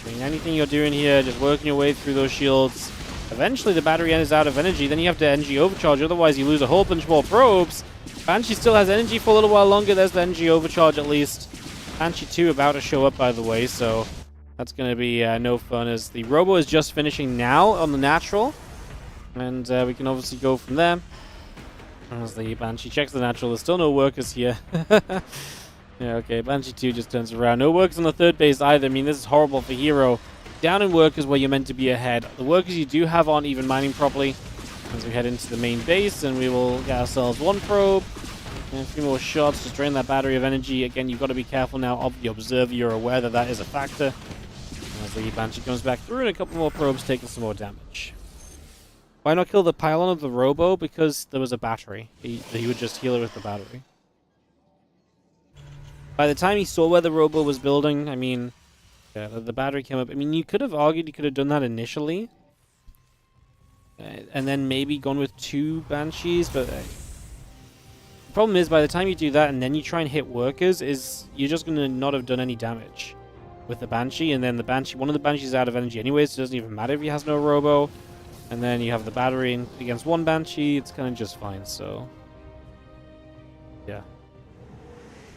I mean, anything you're doing here, just working your way through those shields. Eventually the battery is out of energy, then you have to energy overcharge, otherwise you lose a whole bunch more probes. Banshee still has energy for a little while longer, there's the energy overcharge at least. Banshee 2 about to show up, by the way, so that's going to be no fun, as the Robo is just finishing now on the natural. And we can obviously go from there. As the Banshee checks the natural, there's still no workers here. Yeah, okay, Banshee 2 just turns around. No workers on the third base either. I mean, this is horrible for herO. Down in workers where you're meant to be ahead. The workers you do have aren't even mining properly. As we head into the main base, and we will get ourselves one probe. And a few more shots, just drain that battery of energy. Again, you've got to be careful now of the Observer. You're aware that that is a factor. As the Banshee comes back through, and a couple more probes taking some more damage. Why not kill the pylon of the Robo? Because there was a battery. He would just heal it with the battery. By the time he saw where the Robo was building, I mean... Yeah, the battery came up. I mean, you could have argued you could have done that initially. And then maybe gone with 2 Banshees, but the problem is by the time you do that and then you try and hit workers, is you're just going to not have done any damage with the Banshee, and then the Banshee, one of the Banshees is out of energy anyways, so it doesn't even matter if he has no robo, and then you have the battery against 1 Banshee, it's kind of just fine, so yeah.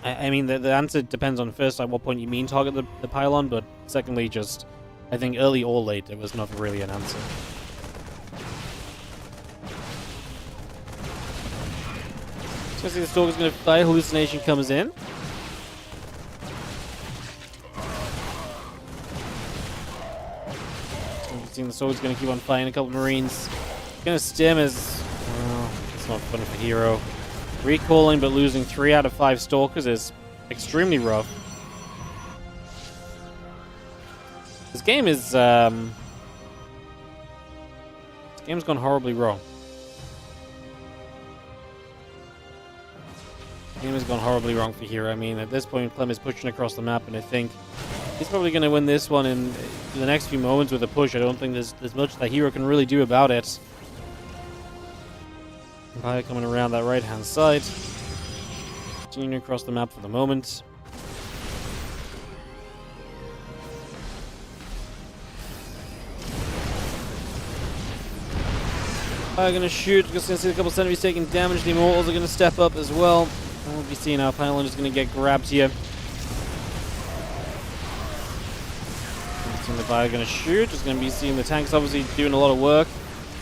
I mean, the answer depends on first at what point you mean target the pylon, but secondly, just I think early or late, it was not really an answer. So see the Stalker's going to fly, hallucination comes in. Seeing the Stalker's going to keep on flying a couple of Marines. Going to stim as... Oh, it's not fun for herO. Recalling but losing 3 out of 5 Stalkers is extremely rough. This game is... This game's gone horribly wrong. The game has gone horribly wrong for herO. I mean, at this point, Clem is pushing across the map, and I think he's probably going to win this one in the next few moments with a push. I don't think there's much that herO can really do about it. Fire coming around that right-hand side. Continuing across the map for the moment. Fire gonna shoot. Just gonna see a couple sentries taking damage. The Immortals are gonna step up as well. And we'll be seeing our pylon is gonna get grabbed here. Seeing the Fire gonna shoot. Just gonna be seeing the tanks obviously doing a lot of work.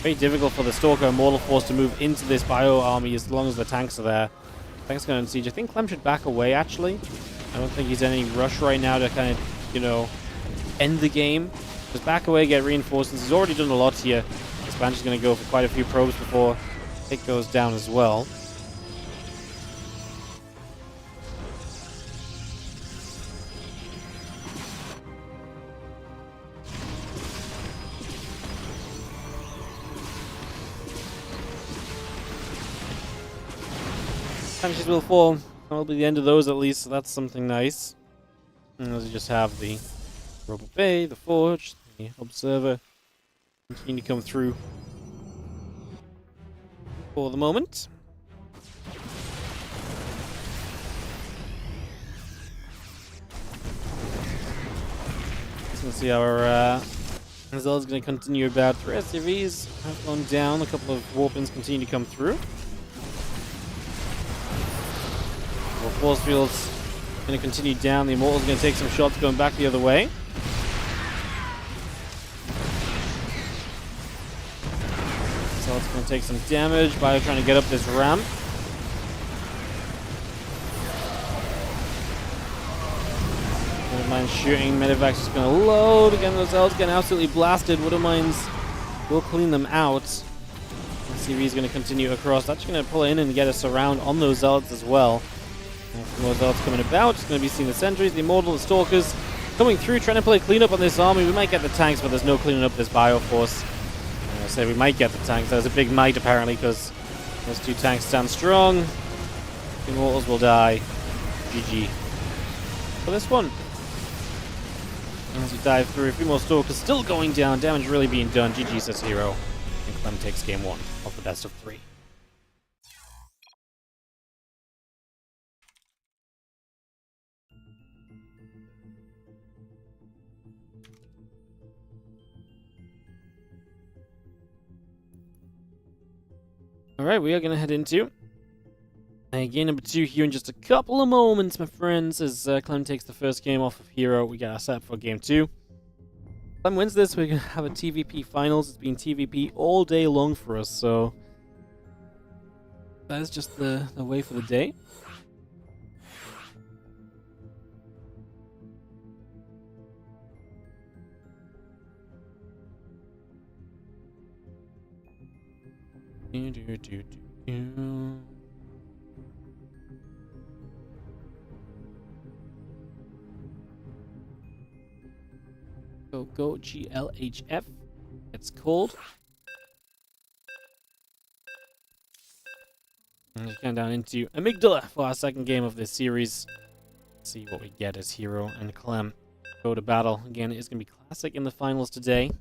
Very difficult for the Stalker Immortal Force to move into this bio army as long as the tanks are there. Tanks going to siege. I think Clem should back away, actually. I don't think he's in any rush right now to kind of, you know, end the game. Just back away, get reinforcements. He's already done a lot here. This Banshee's going to go for quite a few probes before it goes down as well. Banshees will fall. That'll be the end of those at least, so that's something nice. And as you just have the Robo Bay, the Forge, the Observer continue to come through for the moment. Let's see our Zelda's going to continue about. 3 SCVs have gone down. A couple of Warpins continue to come through. Well, Force Field's going to continue down. The Immortal's going to take some shots going back the other way. So it's going to take some damage by trying to get up this ramp. Wouldn't mind shooting. Medevac's just going to load. Again, those Elves getting absolutely blasted. Wouldn't mind. We'll clean them out. CV is going to continue across. That's going to pull in and get a surround on those Zealots as well. More Zealots coming about. Just going to be seeing the sentries, the Immortal, the Stalkers coming through, trying to play cleanup on this army. We might get the tanks, but there's no cleaning up this Bioforce. I say we might get the tanks. There's a big might apparently because those 2 tanks stand strong. The Immortals will die. GG for this one. As we dive through, a few more Stalkers still going down. Damage really being done. GG says herO. And Clem takes game 1 of the best of 3. Alright, we are going to head into game number 2 here in just a couple of moments, my friends, as Clem takes the first game off of herO. We get our set for game 2. Clem wins this, we're going to have a TVP finals. It's been TVP all day long for us, so that is just the way for the day. Go GLHF. It's called. And let's go down into Amygdala for our second game of this series. Let's see what we get as herO and Clem go to battle. Again, it's going to be classic in the finals today.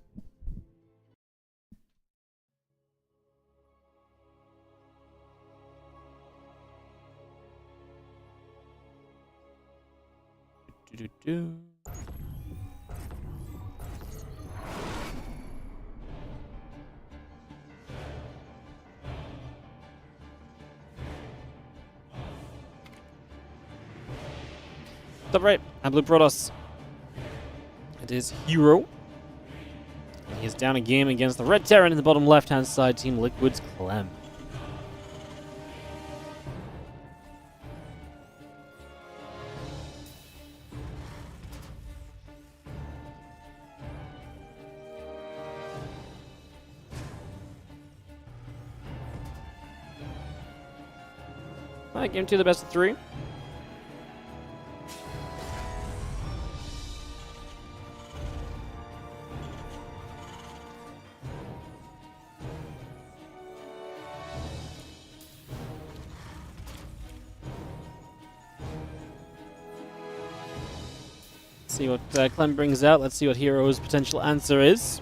Do-do-do. Top right, and blue Protoss. It is herO. He is down a game against the red Terran in the bottom left-hand side, Team Liquid's Clem. Alright, game 2, the best of 3. See what Clem brings out. Let's see what herO's potential answer is.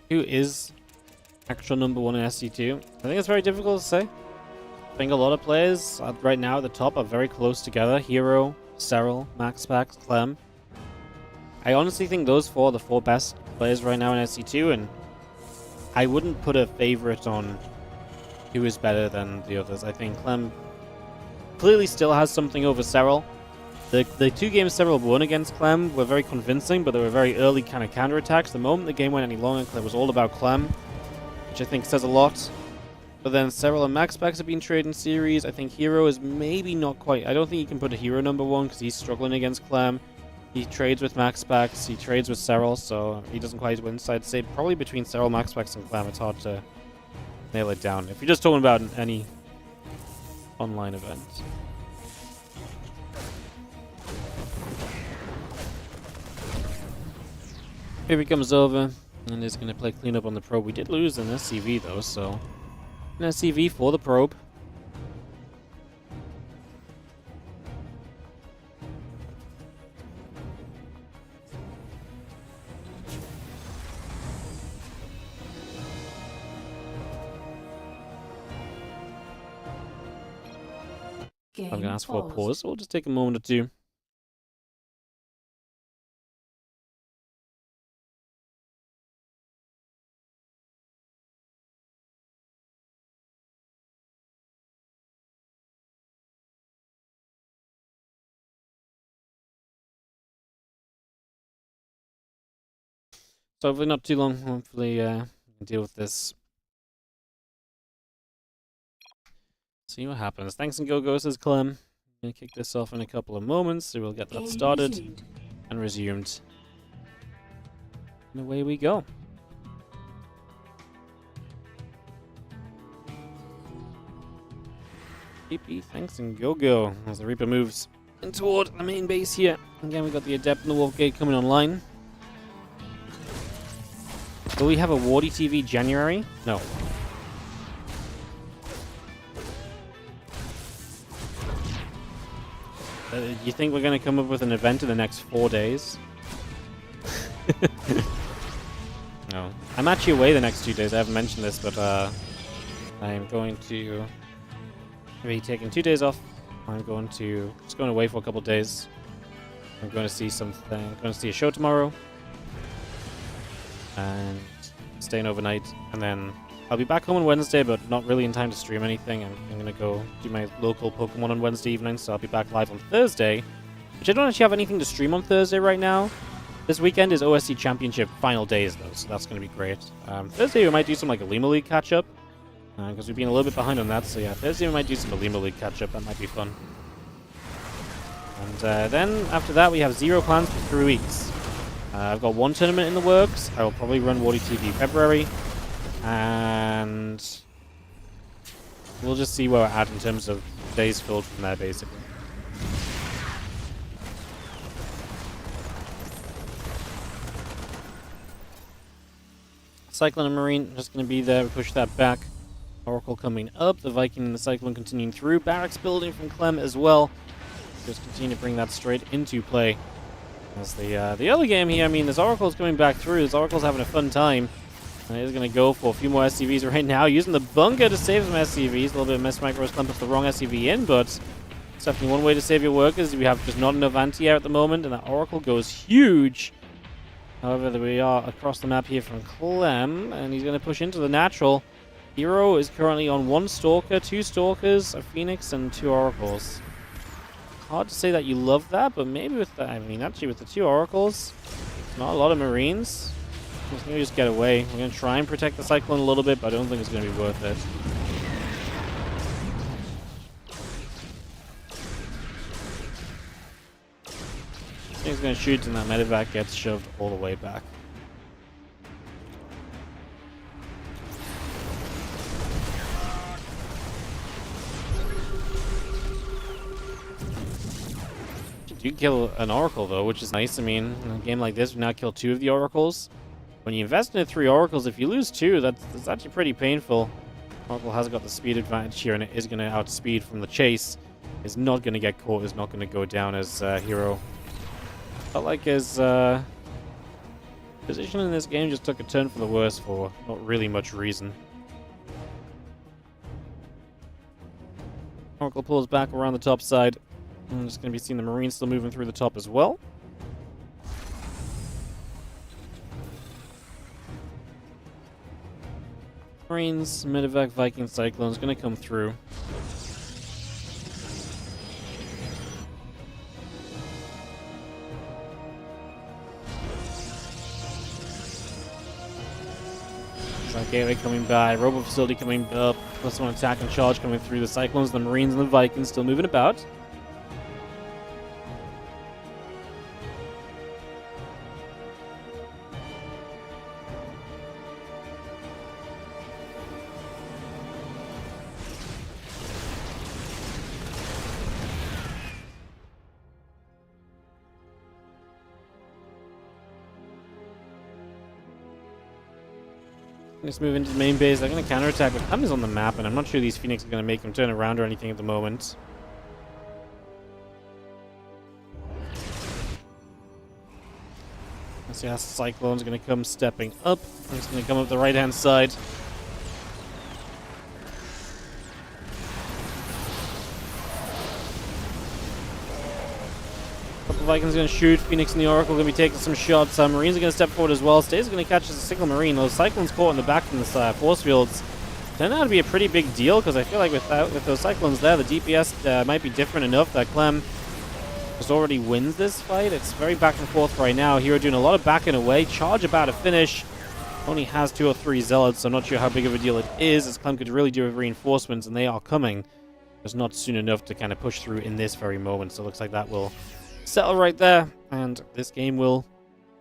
Who is actual number 1 in SC2? I think it's very difficult to say. I think a lot of players right now at the top are very close together. herO, SeRL, MaxPax, Clem. I honestly think those 4 are the 4 best players right now in SC2, and I wouldn't put a favorite on who is better than the others. I think Clem clearly still has something over SeRL. The 2 games SeRL won against Clem were very convincing, but they were very early kind of counterattacks. The moment the game went any longer, it was all about Clem, which I think says a lot. But then SeRL and MaxPax have been trading series. I think herO is maybe not quite. I don't think you can put a herO number 1 because he's struggling against Clem. He trades with MaxPax, he trades with SeRL, so he doesn't quite win. So I'd say probably between SeRL, MaxPax, and Clem, it's hard to nail it down. If you're just talking about any online event. Here he comes over, and is going to play cleanup on the probe. We did lose an SCV though, so an SCV for the probe. I'm going to ask for a pause. We'll just take a moment or two. So hopefully not too long. Hopefully we can deal with this. See what happens. Thanks and go says Clem. I'm going to kick this off in a couple of moments, so we'll get that started and resumed. And away we go. PP, thanks and go. As the Reaper moves in toward the main base here. Again, we got the Adept and the Wolf Gate coming online. Will we have a WARDITV January? No. You think we're going to come up with an event in the next 4 days? No. I'm actually away the next 2 days. I haven't mentioned this, but I'm going to be taking 2 days off. I'm going away for a couple of days. I'm going to see something. I'm going to see a show tomorrow. And staying overnight, and then I'll be back home on Wednesday, but not really in time to stream anything. I'm going to go do my local Pokemon on Wednesday evening, so I'll be back live on Thursday, which I don't actually have anything to stream on Thursday right now. This weekend is OSC Championship final days, though, so that's going to be great. Thursday we might do some like Alima League catch-up, because we've been a little bit behind on that, so yeah, Thursday we might do some Alima League catch-up. That might be fun. And then after that we have 0 plans for 3 weeks. I've got 1 tournament in the works. I will probably run WARDITV February. And we'll just see where we're at in terms of days filled from there, basically. Cyclone and Marine, just going to be there. We push that back. Oracle coming up, the Viking and the Cyclone continuing through, barracks building from Clem as well. Just continue to bring that straight into play. As the other game here, I mean, this Oracle's coming back through. This Oracle's having a fun time. And he's going to go for a few more SCVs right now, using the bunker to save some SCVs. A little bit of mess micros. Clem puts the wrong SCV in, but it's definitely one way to save your workers. We have just not enough anti-air at the moment, and that Oracle goes huge. However, we are across the map here from Clem, and he's going to push into the natural. herO is currently on 1 Stalker, 2 Stalkers, a Phoenix, and 2 Oracles. Hard to say that you love that, but maybe with the, I mean, actually with the 2 Oracles, not a lot of Marines. He's going to just get away. We're going to try and protect the Cyclone a little bit, but I don't think it's going to be worth it. I think he's going to shoot, and that medevac gets shoved all the way back. You kill an Oracle, though, which is nice. I mean, in a game like this, we now kill 2 of the Oracles. When you invest in 3 Oracles, if you lose 2, that's actually pretty painful. Oracle has got the speed advantage here, and it is going to outspeed from the chase. Is not going to get caught, is not going to go down as herO. Felt like his position in this game just took a turn for the worse for not really much reason. Oracle pulls back around the top side. I'm just going to be seeing the Marines still moving through the top as well. Marines, medevac, Viking, Cyclone's going to come through. Gateway coming by, Robo Facility coming up, plus 1 attack and charge coming through. The Cyclones, the Marines, and the Vikings still moving about. Let's move into the main base. They're going to counterattack, but Clem is on the map, and I'm not sure these Phoenix are going to make him turn around or anything at the moment. Let's see how Cyclone's going to come stepping up. He's going to come up the right-hand side. Vikings going to shoot. Phoenix and the Oracle going to be taking some shots. Marines are going to step forward as well. Stays going to catch as a single Marine. Those Cyclones caught in the back from the force fields turned out to be a pretty big deal, because I feel like with those Cyclones there, the DPS might be different enough that Clem just already wins this fight. It's very back and forth right now. herO doing a lot of backing away. Charge about to finish. Only has 2 or 3 Zealots, so I'm not sure how big of a deal it is, as Clem could really do with reinforcements, and they are coming. Just not soon enough to kind of push through in this very moment, so it looks like that will settle right there, and this game will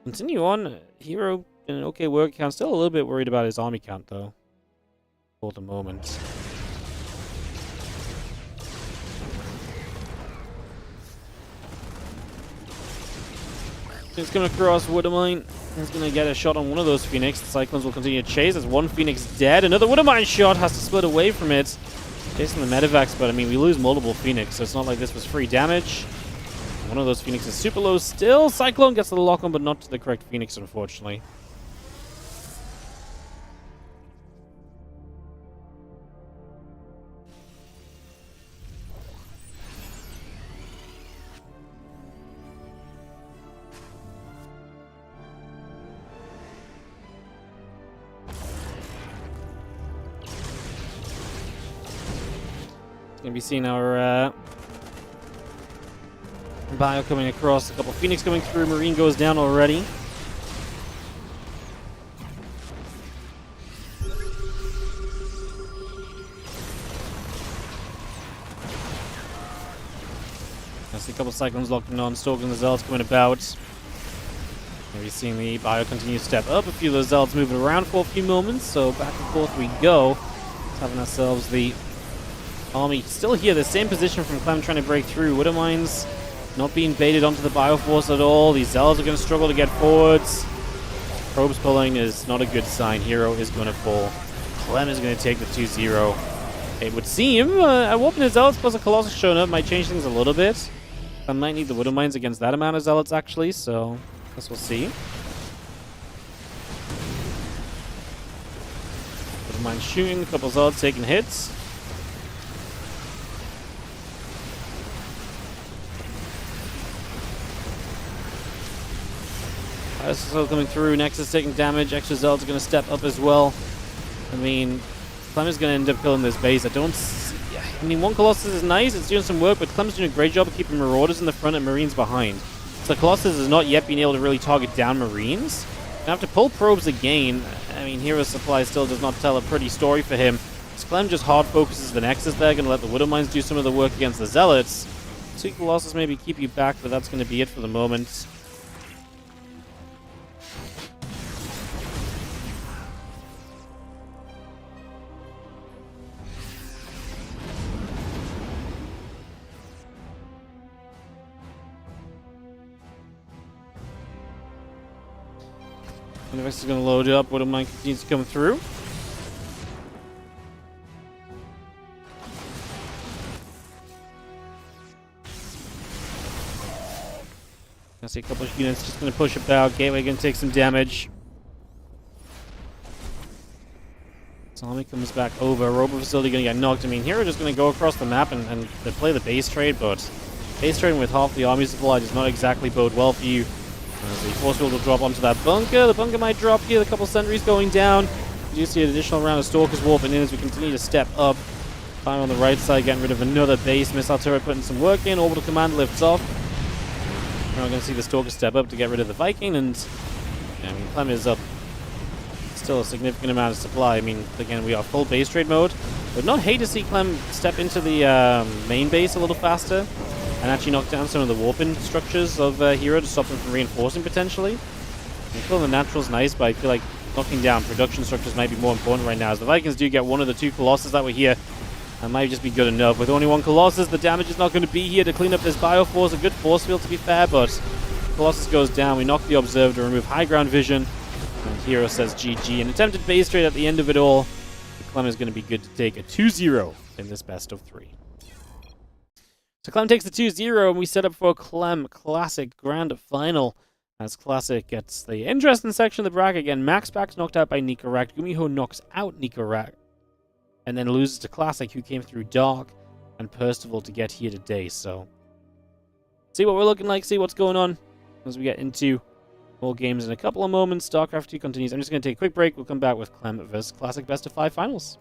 continue on. herO in an okay work count. Still a little bit worried about his army count, though, for the moment. He's going to cross Woodamine. He's going to get a shot on one of those Phoenix. The Cyclones will continue to chase. There's 1 Phoenix dead. Another Woodamine shot. Has to split away from it. Chasing the medevacs, but I mean, we lose multiple Phoenix, so it's not like this was free damage. One of those Phoenix is super low still. Cyclone gets to the lock-on, but not to the correct Phoenix, unfortunately. It's going to be seeing our Bio coming across, a couple Phoenix coming through, Marine goes down already. I see a couple Cyclones locking on, stalking the Zealots coming about. Maybe seeing the Bio continue to step up, a few of those Zealots moving around for a few moments, so back and forth we go. Having ourselves the army still here, the same position from Clem trying to break through. Woodamines not being baited onto the Bioforce at all. These Zealots are going to struggle to get forwards. Probes pulling is not a good sign. herO is going to fall. Clem is going to take the 2-0. It would seem a Warping his Zealots plus a Colossus showing up might change things a little bit. I might need the Widow Mines against that amount of Zealots, actually, so I guess we'll see. Widow Mines shooting, a couple Zealots taking hits. SSO coming through, Nexus taking damage, extra Zealots are going to step up as well. I mean, Clem is going to end up killing this base. I don't see... I mean, one Colossus is nice, it's doing some work, but Clem's doing a great job of keeping Marauders in the front and Marines behind. So Colossus has not yet been able to really target down Marines. Gonna have to pull probes again. I mean, Hero Supply still does not tell a pretty story for him. So Clem just hard focuses the Nexus there, gonna let the Widow Mines do some of the work against the Zealots. 2 Colossus maybe keep you back, but that's gonna be it for the moment. Univex is going to load up. Widow Mine continues to come through. I see a couple of units just going to push about. Gateway going to take some damage. Tommy comes back over. Robo Facility going to get knocked. I mean, Hero just going to go across the map and play the base trade, but base trading with half the army supply does not exactly bode well for you. As the force field will drop onto that bunker. The bunker might drop here. A couple sentries going down. You do see an additional round of Stalkers warping in as we continue to step up. Fire on the right side, getting rid of another base. Missile turret putting some work in. Orbital command lifts off. We're not going to see the Stalker step up to get rid of the Viking. And I mean, Clem is up. Still a significant amount of supply. I mean, again, we are full base trade mode. Would not hate to see Clem step into the main base a little faster. And actually knock down some of the warping structures of Hero to stop them from reinforcing potentially. I feel the natural's nice, but I feel like knocking down production structures might be more important right now. As the Vikings do get one of the 2 Colossus that were here, that might just be good enough. With only 1 Colossus, the damage is not going to be here to clean up this Bioforce. A good force field to be fair, but Colossus goes down. We knock the Observer to remove high ground vision. And Hero says GG. An attempted base trade at the end of it all. Clem is going to be good to take a 2-0 in this best of 3. So Clem takes the 2-0, and we set up for Clem Classic Grand Final. As Classic gets the interesting section of the bracket again. Max Pack's knocked out by Nicorect. Gumiho knocks out Nicorect. And then loses to Classic, who came through Dark, and Percival to get here today. So, see what we're looking like, see what's going on as we get into more games in a couple of moments. StarCraft 2 continues. I'm just going to take a quick break. We'll come back with Clem vs. Classic Best of 5 Finals.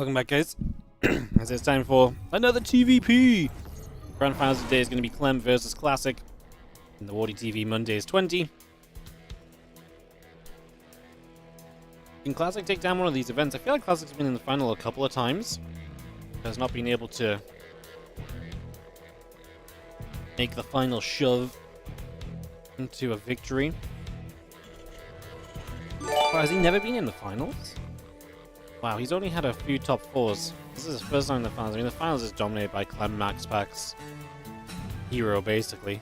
Welcome back, guys. As it's time for another TVP. Grand finals today is going to be Clem versus Classic in the WARDITV Mondays 20. Can Classic take down one of these events? I feel like Classic's been in the final a couple of times. Has not been able to make the final shove into a victory. Oh, has he never been in the finals? Wow, he's only had a few top fours. This is his first time in the finals. I mean, the finals is dominated by Clem, Max Pax, herO, basically.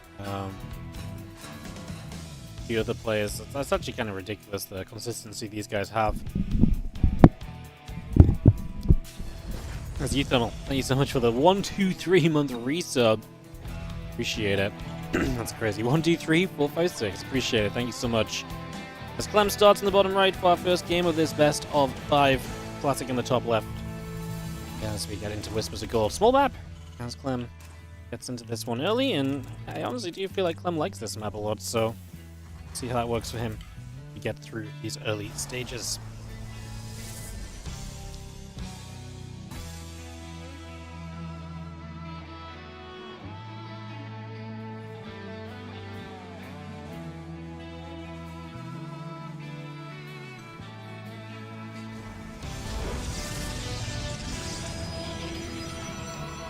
The other players, that's actually kind of ridiculous, the consistency these guys have. As ShoWTimE, thank you so much for the 1-2-3 month resub. Appreciate it. That's crazy. 1, 2, 3, 4, 5, 6. Appreciate it. Thank you so much. As Clem starts in the bottom right for our first game of this best of 5. Classic in the top left. As we get into Whispers of Gold. Small map. As Clem gets into this one early, and I honestly do feel like Clem likes this map a lot, so see how that works for him. We get through these early stages.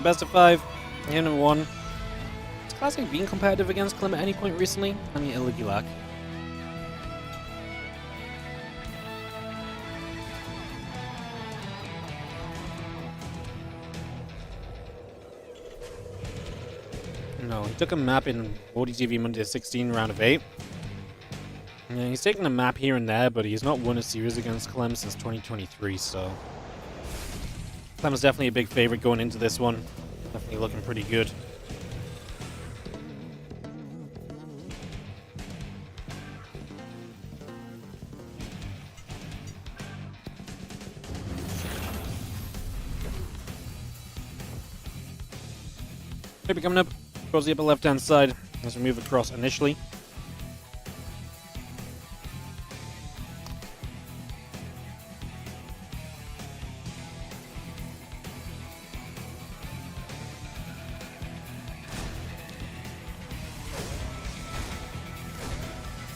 Best of 5, game number 1. Has Classic been competitive against Clem at any point recently? I mean, Illigulac. No, he took a map in WARDITV Mondays 16, round of 8. Yeah, he's taken a map here and there, but he's not won a series against Clem since 2023, so Clem is definitely a big favorite going into this one. Definitely looking pretty good. Maybe coming up towards the upper left-hand side as we move across initially.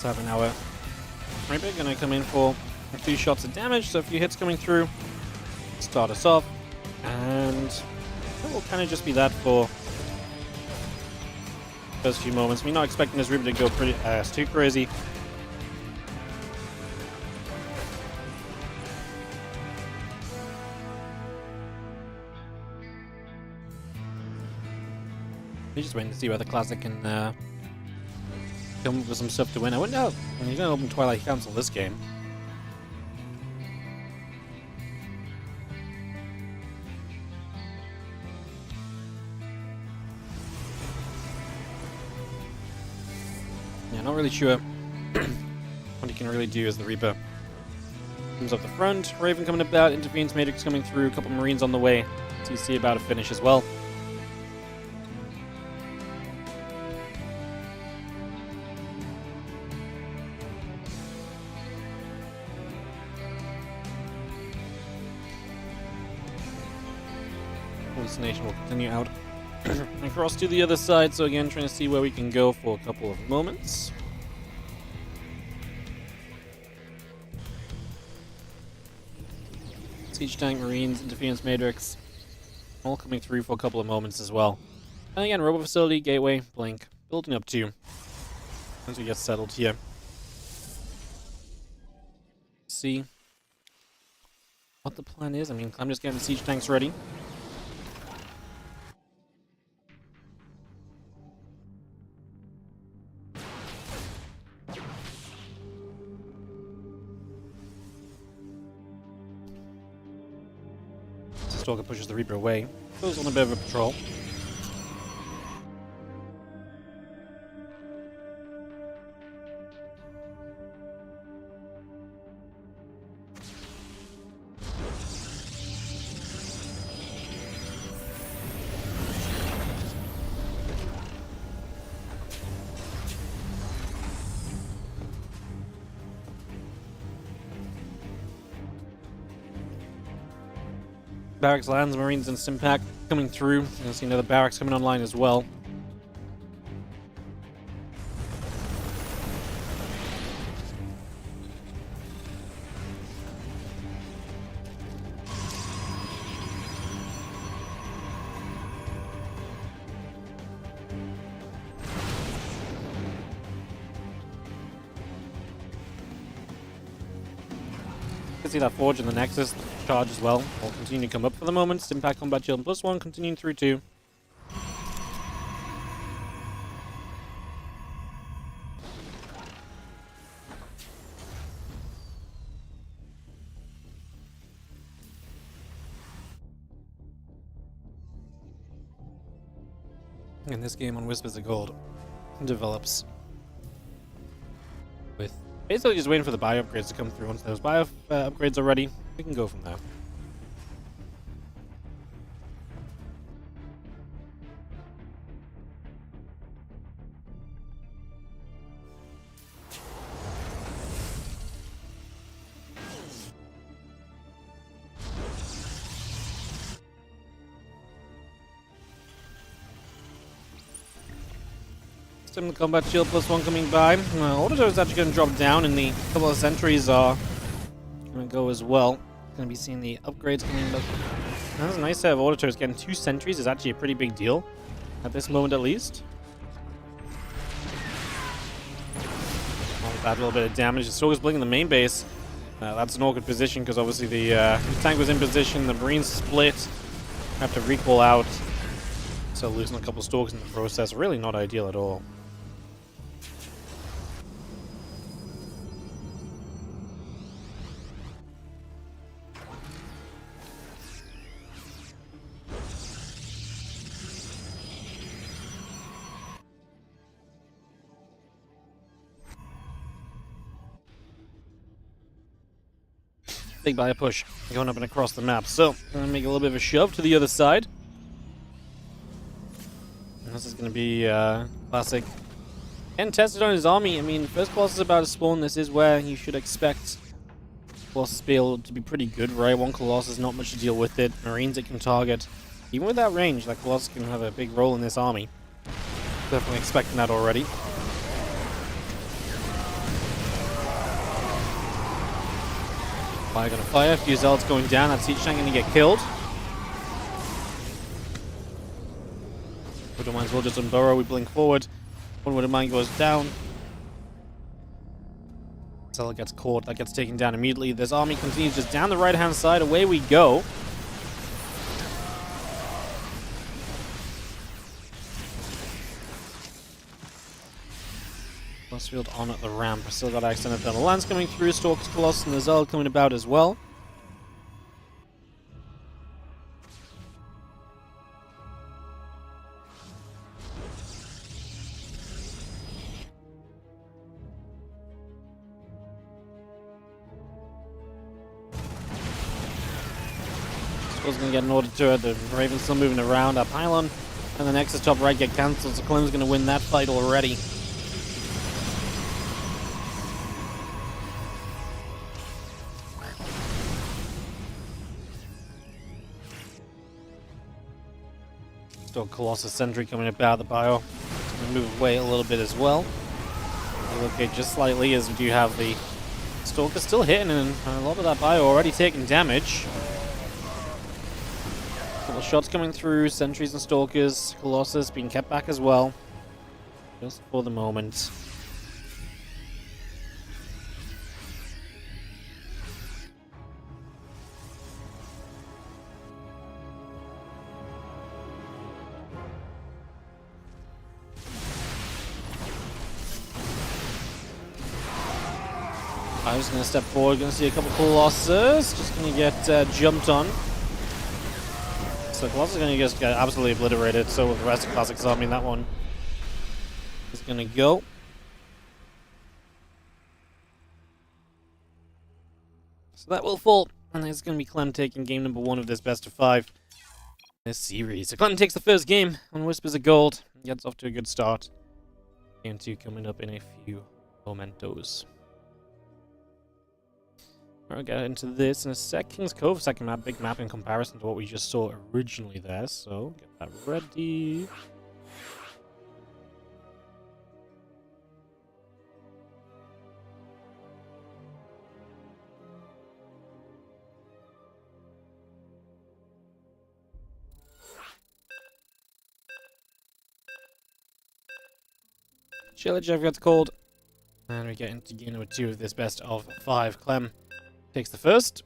Let's have an hour. Maybe gonna come in for a few shots of damage, so a few hits coming through. Start us off. And that will kind of just be that for first few moments. We're not expecting this Reaper to go pretty too crazy. We're just waiting to see where the Classic can come up with some stuff to win. I wonder how he's going to open Twilight Council this game. Yeah, not really sure what he can really do as the Reaper comes up the front. Raven coming about, Interference Matrix coming through, a couple Marines on the way. So you see about a finish as well. Hallucination will continue out and cross to the other side, so again trying to see where we can go for a couple of moments. Siege Tank, Marines, Interference Matrix all coming through for a couple of moments as well. And again, Robo Facility, Gateway, Blink, building up to once we get settled here. See what the plan is. I mean, I'm just getting the Siege Tanks ready. Stalker pushes the Reaper away. Goes on a bit of a patrol. Barracks lands, Marines and Stimpack coming through. You can see another barracks coming online as well. See that Forge and the Nexus charge as well. Will continue to come up for the moment. Stimpack Combat Shield +1 continuing through 2. And this game on Whispers of Gold develops with basically just waiting for the bio upgrades to come through. Once those bio upgrades are ready, we can go from there. Some Combat Shield +1 coming by. Auditor is actually going to drop down, and the couple of sentries are going to go as well. Going to be seeing the upgrades coming up. That's a nice set of auditors. Getting 2 sentries is actually a pretty big deal at this moment, at least. Add a little bit of damage. The Stalker's blinking the main base. That's an awkward position because obviously the tank was in position. The Marines split. Have to recall out. So losing a couple of Stalkers in the process. Really not ideal at all. Big buy a push going up and across the map. So, gonna make a little bit of a shove to the other side. And this is gonna be classic. And tested on his army. I mean, first Colossus is about to spawn. This is where you should expect Colossus to be able to be pretty good, right? One Colossus, not much to deal with it. Marines it can target. Even with that range, that Colossus can have a big role in this army. Definitely expecting that already. Fire gonna fire, a few Zealots going down, that Siege Tank gonna get killed. Wouldn't mind as well just unburrow, we blink forward. One Wouldn't mind goes down. Zealot gets caught, that gets taken down immediately. This army continues just down the right hand side, away we go. Field on at the ramp. Still got accidental thermal lance coming through. Stalkers, Colossus, and the Zealot coming about as well. Still going to get an order to it. The Raven's still moving around. Our pylon and the Nexus top right get cancelled, so Clem's going to win that fight already. Still Colossus Sentry coming about the bio. Gonna move away a little bit as well. Okay, just slightly as we do have the Stalker still hitting, and a lot of that bio already taking damage. Couple of shots coming through, Sentries and Stalkers. Colossus being kept back as well. Just for the moment. I'm just going to step forward, going to see a couple Colossus, just going to get jumped on. So Colossus is going to just get absolutely obliterated, so with the rest of Classic's army, that one is going to go. So that will fall, and it's going to be Clem taking game number 1 of this best of 5 in this series. So Clem takes the first game on Whispers of Gold, gets off to a good start. Game 2 coming up in a few momentos. I'll get into this in a sec. King's Cove, second map, big map in comparison to what we just saw originally there. So get that ready. Challenge Jeff gets called. And we get into game number 2 of this best of 5. Clem takes the first.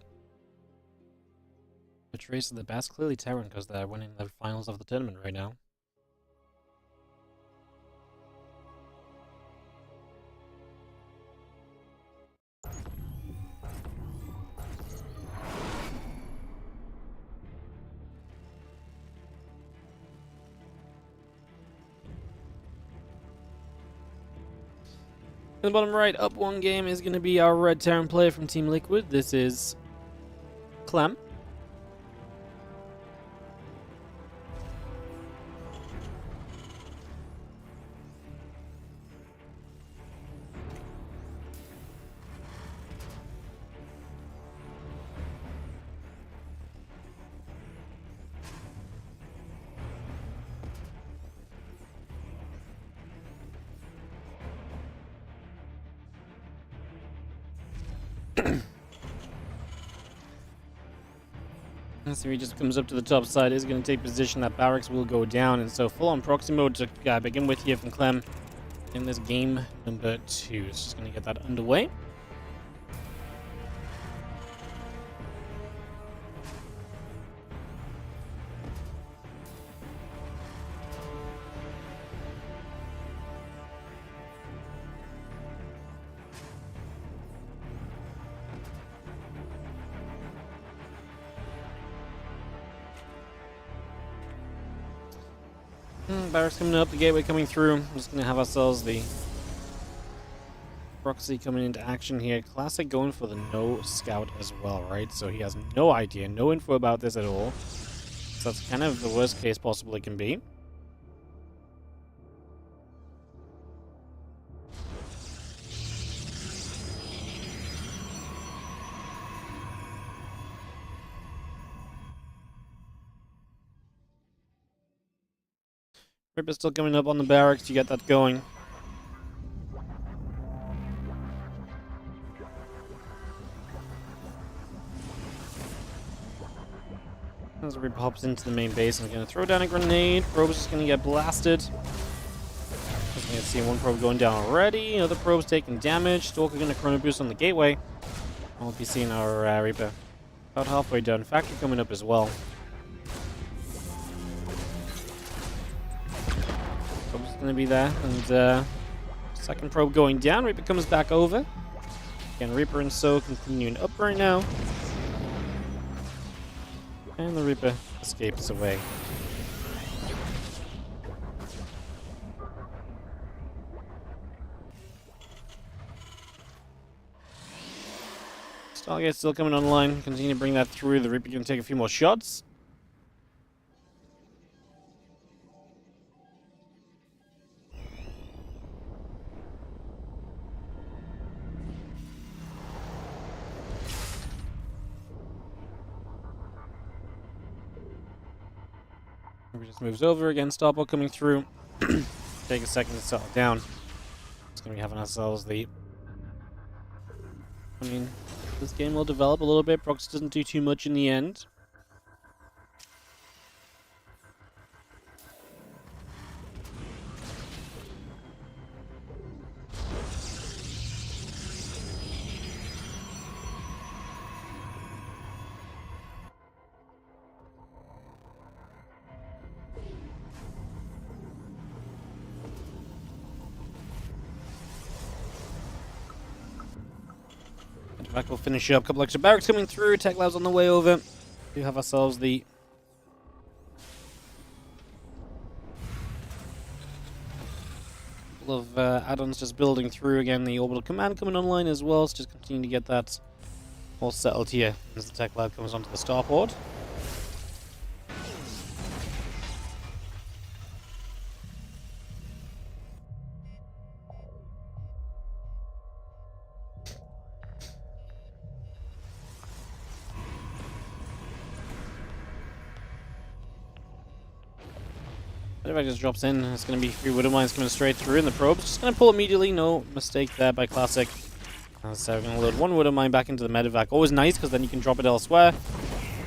Which race is the best? Clearly Terran, because they're winning the finals of the tournament right now. In the bottom right, up one game, is going to be our red Terran player from Team Liquid. This is Clem. So he just comes up to the top side, is going to take position. That barracks will go down, and so full on proxy mode to begin with here from Clem in this game number 2. It's just going to get that underway. Barracks coming up, the gateway coming through. I'm just going to have ourselves the proxy coming into action here. Classic going for the no scout as well, right? So he has no idea, no info about this at all. So that's kind of the worst case possible it can be. Ripper's still coming up on the barracks to get that going. As Ripper hops into the main base and is going to throw down a grenade. Probe's just going to get blasted. As we can see one probe going down already. Other probe's taking damage. Stalker going to chrono boost on the gateway. We'll be seeing our Reaper about halfway done. Factory coming up as well. Probe's going to be there. And second probe going down. Reaper comes back over. Again, Reaper and So continuing up right now. And the Reaper escapes away. Stargate's still coming online. Continue to bring that through. The Reaper can take a few more shots. Reaper just moves over again. Starbolt coming through. Take a second to settle down. It's going to be having ourselves the... I mean, this game will develop a little bit. Proxy doesn't do too much in the end. Back will finish up. A couple extra barracks coming through. Tech labs on the way over. We have ourselves the couple of add-ons just building through. Again, the orbital command coming online as well. So just continue to get that all settled here as the tech lab comes onto the starport. Medevac just drops in. It's going to be 3 Widow Mines coming straight through, and the probe's just going to pull immediately. No mistake there by Classic. So we're going to load 1 Widow Mine back into the Medevac. Always nice, because then you can drop it elsewhere.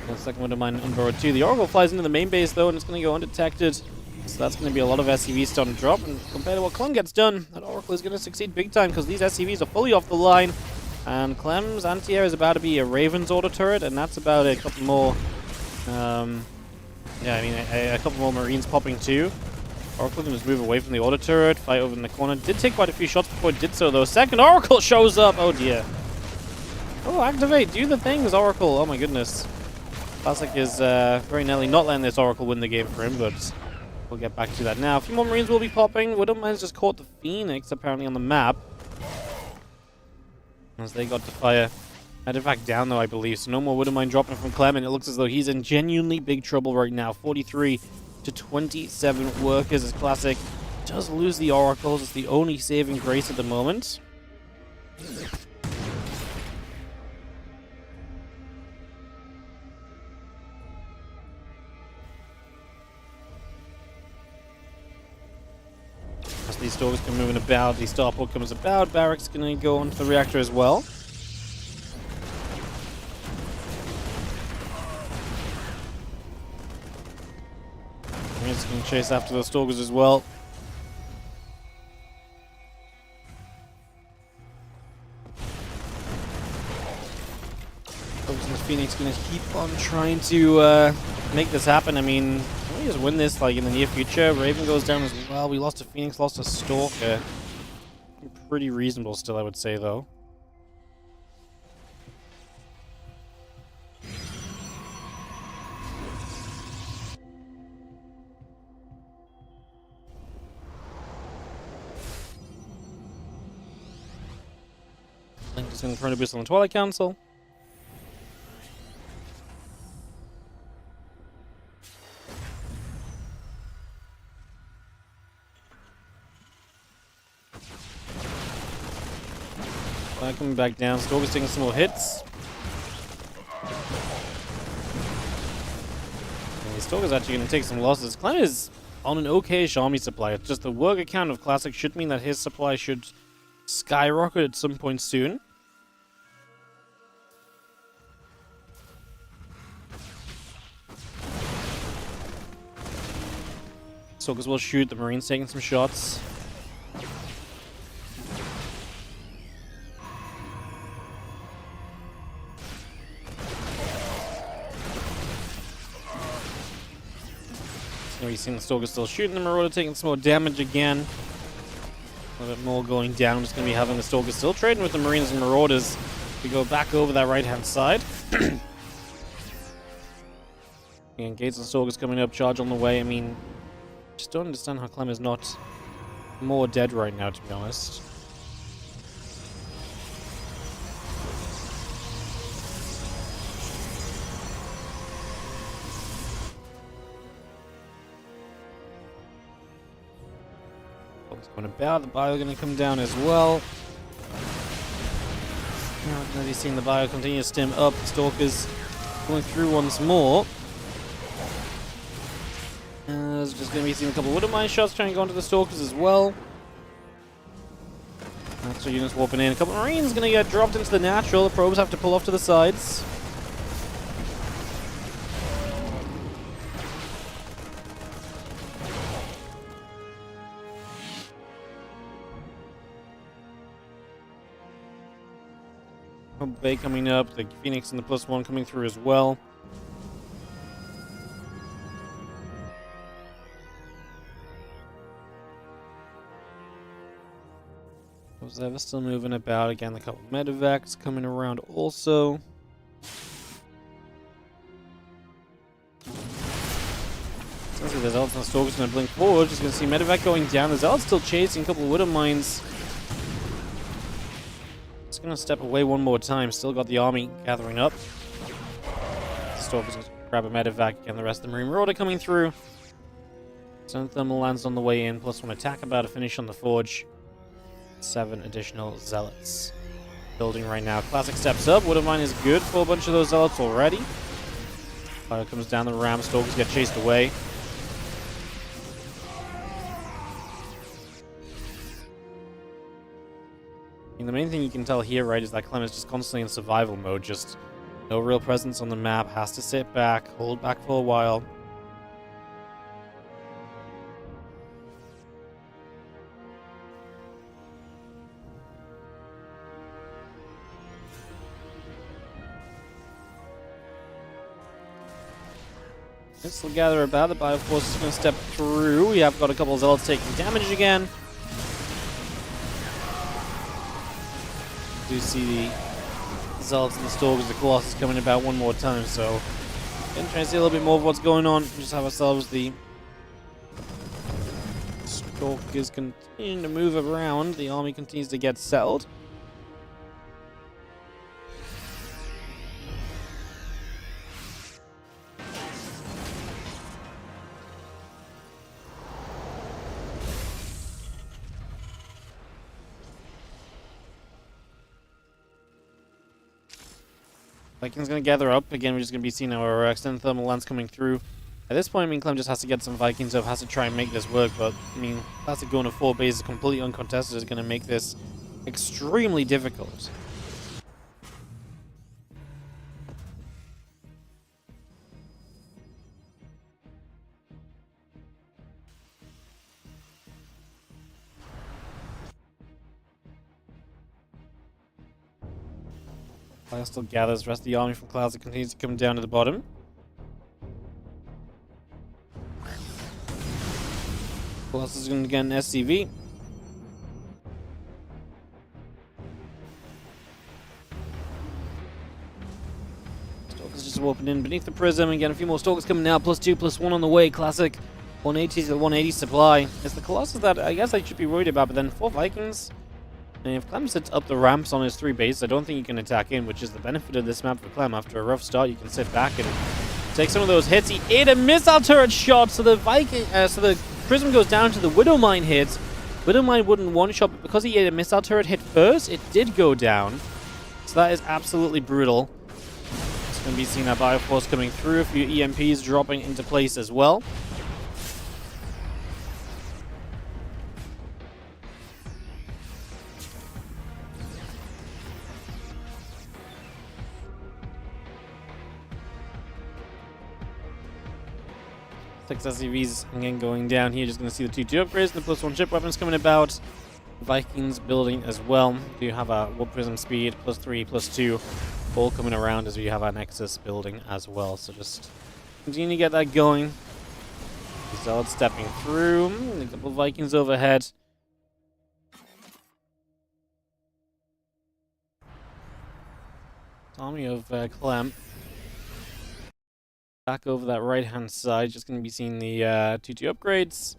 And the second Widow Mine on board too. The Oracle flies into the main base, though, and it's going to go undetected. So that's going to be a lot of SCVs starting to drop. And compared to what Clem gets done, that Oracle is going to succeed big time, because these SCVs are fully off the line. And Clem's anti-air is about to be a Raven's auto turret, and that's about a couple more... yeah, I mean, a couple more Marines popping too. Oracle can just move away from the auto turret, fight over in the corner. Did take quite a few shots before it did so, though. Second Oracle shows up! Oh, dear. Oh, activate! Do the things, Oracle! Oh, my goodness. Classic is very nearly not letting this Oracle win the game for him, but we'll get back to that now. A few more Marines will be popping. Widow Mines just caught the Phoenix, apparently, on the map. As they got to fire Medevac down, though, I believe. So no more Widow Mine dropping from Clem, and it looks as though he's in genuinely big trouble right now. 43 to 27 workers as Classic does lose the Oracles. It's the only saving grace at the moment. As these stores come moving about, the starport comes about, Barrack's going to go onto the reactor as well. It's going to chase after those stalkers as well. Phoenix going to keep on trying to make this happen. I mean, can we just win this like in the near future? Raven goes down as well. We lost a Phoenix, lost a Stalker. Pretty reasonable still, I would say, though. Link is going to try to boost on the Twilight Council. Coming back down, Stalker's taking some more hits. And the Stalker's actually going to take some losses. Clem is on an okay-ish army supply. It's just the worker count of Classic should mean that his supply should skyrocket at some point soon. Stalkers will shoot, the Marines taking some shots. We've seen the Stalker still shooting the Marauder, taking some more damage again. A little bit more going down. I'm just going to be having the Stalker still trading with the Marines and Marauders. We go back over that right-hand side. And Gates and Stalkers coming up, charge on the way. I mean, just don't understand how Clem is not more dead right now, to be honest. Going about, the bio going to come down as well. Now we're going to be seeing the bio continue to stem up. Stalkers going through once more. There's just going to be seeing a couple of Widow Mine shots trying to go onto the Stalkers as well. Extra units warping in. A couple of Marines going to get dropped into the natural. The probes have to pull off to the sides. Bay coming up, the Phoenix and the +1 coming through as well. Was ever still moving about again? A couple of medevacs coming around also. Sounds like the Zealots and the Stalkers going to blink forward. Just going to see medevac going down. The Zealots still chasing a couple of Widow Mines. Going to step away one more time. Still got the army gathering up. Stalker's going to grab a medevac and the rest of the Marine Marauder coming through. Stone Thermal lands on the way in. +1 attack about to finish on the Forge. 7 additional Zealots. Building right now. Classic steps up. Widow Mine is good for a bunch of those Zealots already. Fire comes down the ram. Stalkers get chased away. mean, the main thing you can tell here, right, is that Clem is just constantly in survival mode, just no real presence on the map, has to sit back, hold back for a while. This will gather about. The Bioforce is going to step through. We have got a couple of Zealots taking damage again. Do see the Zealots and the Stalkers, the Colossus coming about one more time, so going to try and see a little bit more of what's going on. We just have ourselves the Stalkers continuing to move around. The army continues to get settled. Vikings going to gather up. Again, we're just going to be seeing our extended thermal lance coming through. At this point, I mean, Clem just has to get some Vikings up, has to try and make this work, but, I mean, Classic going to 4 bases completely uncontested is going to make this extremely difficult. Fire still gathers. The rest of the army from Classic continues to come down to the bottom. Colossus is going to get an SCV. Stalkers just warping in beneath the prism. Again, a few more Stalkers coming now. +2, +1 on the way. Classic 180 to the 180 supply. It's the Colossus that I guess I should be worried about, but then 4 Vikings. And if Clem sets up the ramps on his 3 bases, I don't think you can attack in, which is the benefit of this map for Clem. After a rough start, you can sit back and take some of those hits. He ate a missile turret shot, so the Prism goes down to the Widowmine hit. Widowmine wouldn't one-shot, but because he ate a missile turret hit first, it did go down. So that is absolutely brutal. It's going to be seeing that Bioforce coming through, a few EMPs dropping into place as well. SCVs again going down here. Just going to see the 2-2 upgrades, the +1 chip weapons coming about. Vikings building as well. Do you have a Warp Prism speed, +3, +2, all coming around as we have our Nexus building as well. So just continue to get that going. Zealots stepping through. A couple of Vikings overhead. Army of Clem. Back over that right-hand side, just going to be seeing the 2-2 upgrades.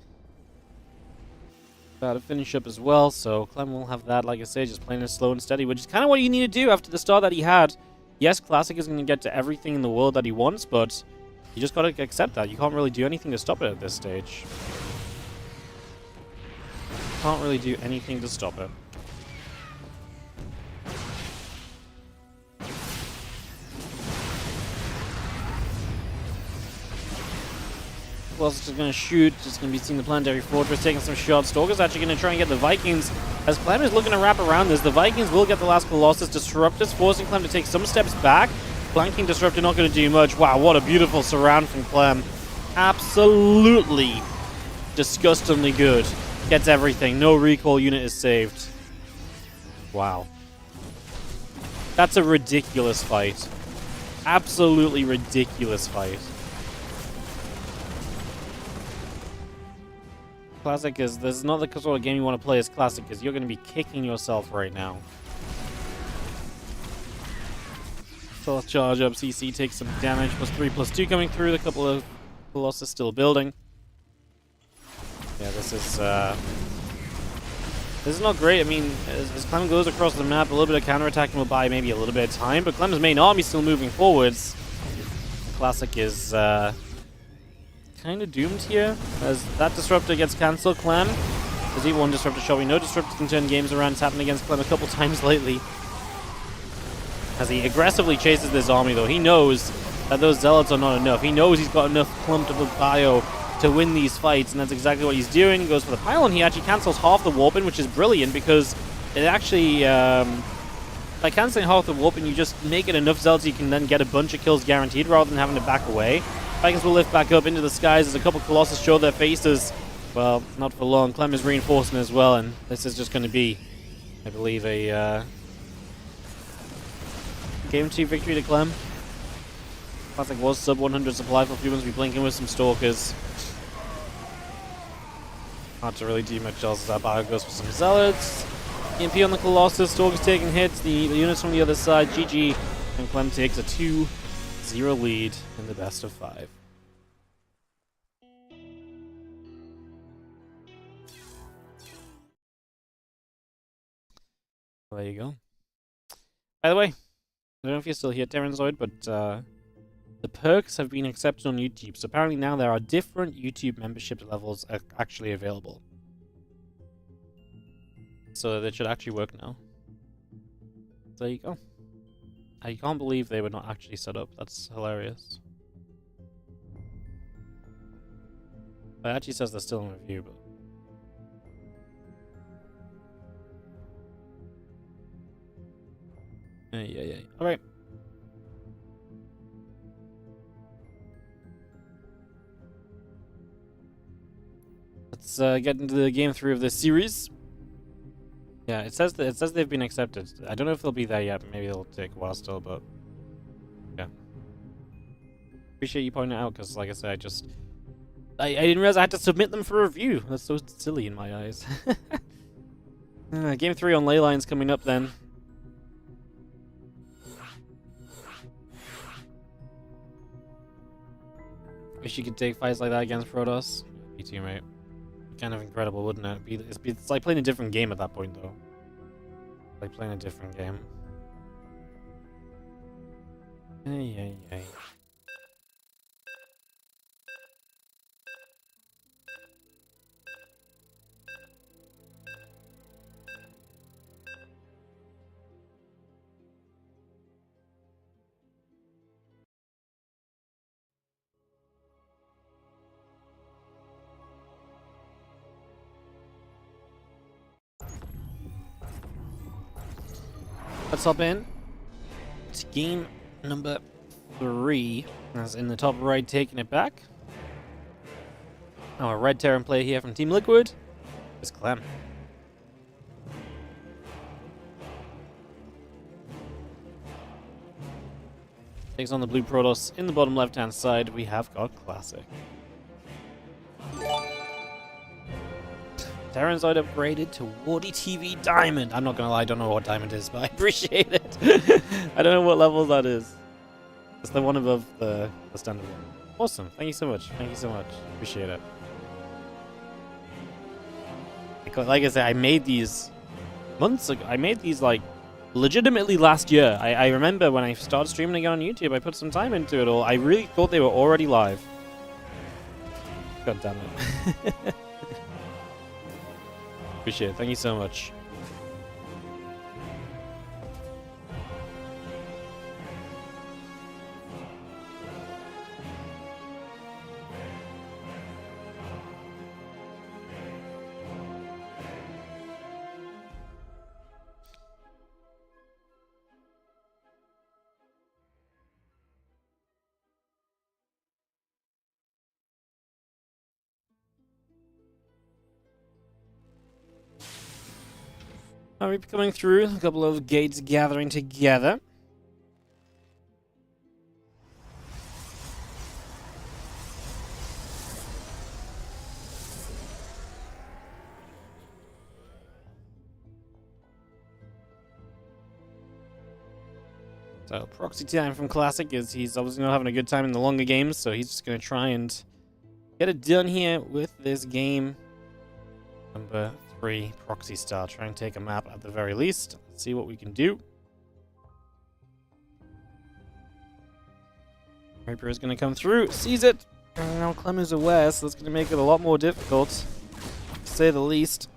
About to finish up as well, so Clem will have that, like I say, just playing it slow and steady, which is kind of what you need to do after the start that he had. Yes, Classic is going to get to everything in the world that he wants, but you just got to accept that. You can't really do anything to stop it at this stage. Can't really do anything to stop it. Colossus is going to shoot, just going to be seeing the Planetary Fortress taking some shots. Stalker's actually going to try and get the Vikings. As Clem is looking to wrap around this, the Vikings will get the last Colossus. Disruptors forcing Clem to take some steps back. Flanking Disruptor not going to do much. Wow, what a beautiful surround from Clem. Absolutely disgustingly good. Gets everything. No recall unit is saved. Wow. That's a ridiculous fight. Absolutely ridiculous fight. Classic is, this is not the sort of game you want to play as Classic, because you're going to be kicking yourself right now. So let's charge up. CC takes some damage. +3, +2 coming through. A couple of Colossus still building. Yeah, this is not great. I mean, as Clem goes across the map, a little bit of counterattacking will buy maybe a little bit of time, but Clem's main army still moving forwards. Classic is kind of doomed here, as that Disruptor gets cancelled. Clem does he one Disruptor showing. No Disruptor can turn games around. It's happened against Clem a couple times lately. As he aggressively chases this army, though, he knows that those Zealots are not enough. He knows he's got enough clumped up bio to win these fights, and that's exactly what he's doing. He goes for the pylon. He actually cancels half the Warping, which is brilliant, because it actually, by cancelling Hearth of Warp, and you just make it enough Zealots, you can then get a bunch of kills guaranteed rather than having to back away. Vikings will lift back up into the skies as a couple Colossus show their faces. Well, not for long. Clem is reinforcing as well, and this is just going to be, I believe, a Game 2 victory to Clem. Classic was sub 100 supply for a few months. We blink in with some Stalkers. Hard to really do much else as that battle goes for some Zealots. EMP on the Colossus. Stalkers taking hits. The units from the other side. GG. And Clem takes a 2-0 lead in the best of 5. There you go. By the way, I don't know if you're still here, Terranzoid, but the perks have been accepted on YouTube. So apparently now there are different YouTube membership levels actually available. So that should actually work now. There you go. I can't believe they were not actually set up. That's hilarious. It actually says they're still in review, but... Yeah. Alright. Let's get into the game 3 of this series. Yeah, it says they've been accepted. I don't know if they'll be there yet. Maybe it'll take a while still, but yeah. Appreciate you pointing it out, because like I said, I didn't realize I had to submit them for review. That's so silly in my eyes. Game 3 on ley lines coming up then. Wish you could take fights like that against Protoss. Me too, mate. Kind of incredible, wouldn't it? It's like playing a different game at that point, though. Like playing a different game. Ay. Let's hop in. It's game number 3. As in the top right, taking it back. Our red Terran player here from Team Liquid is Clem. Takes on the blue Protoss. In the bottom left-hand side, we have got Classic. Terranzoid upgraded to WARDITV Diamond. I'm not gonna lie, I don't know what Diamond is, but I appreciate it. I don't know what level that is. It's the one above the standard one. Awesome. Thank you so much. Thank you so much. Appreciate it. Because, like I said, I made these months ago. I made these, like, legitimately last year. I remember when I started streaming again on YouTube, I put some time into it all. I really thought they were already live. God damn it. Appreciate it. Thank you so much. Alright, coming through, a couple of gates gathering together. So, proxy time from Classic is he's obviously not having a good time in the longer games, so he's just going to try and get it done here with this game. Number 3, proxy style. Try and take a map at the very least. See what we can do. Reaper is going to come through. Sees it. And now Clem is aware, so that's going to make it a lot more difficult, to say the least.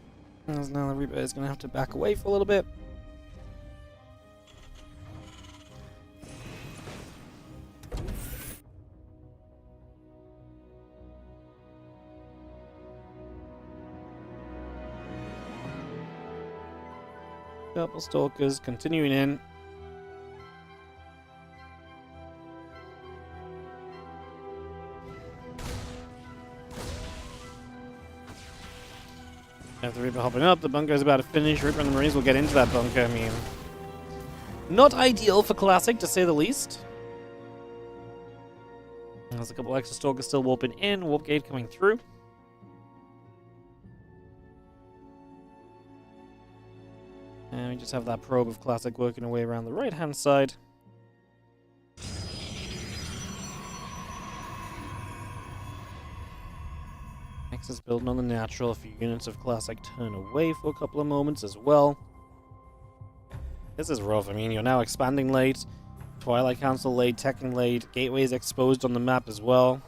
As now the Reaper is going to have to back away for a little bit. Couple stalkers continuing in. Have the Reaper hopping up. The bunker's about to finish. Reaper and the Marines will get into that bunker. I mean, not ideal for Classic, to say the least. There's a couple extra stalkers still warping in. Warp gate coming through. And we just have that probe of Classic working away around the right-hand side. Next is building on the natural. A few units of Classic turn away for a couple of moments as well. This is rough. I mean, you're now expanding late. Twilight Council late, Tekken late. Gateways exposed on the map as well.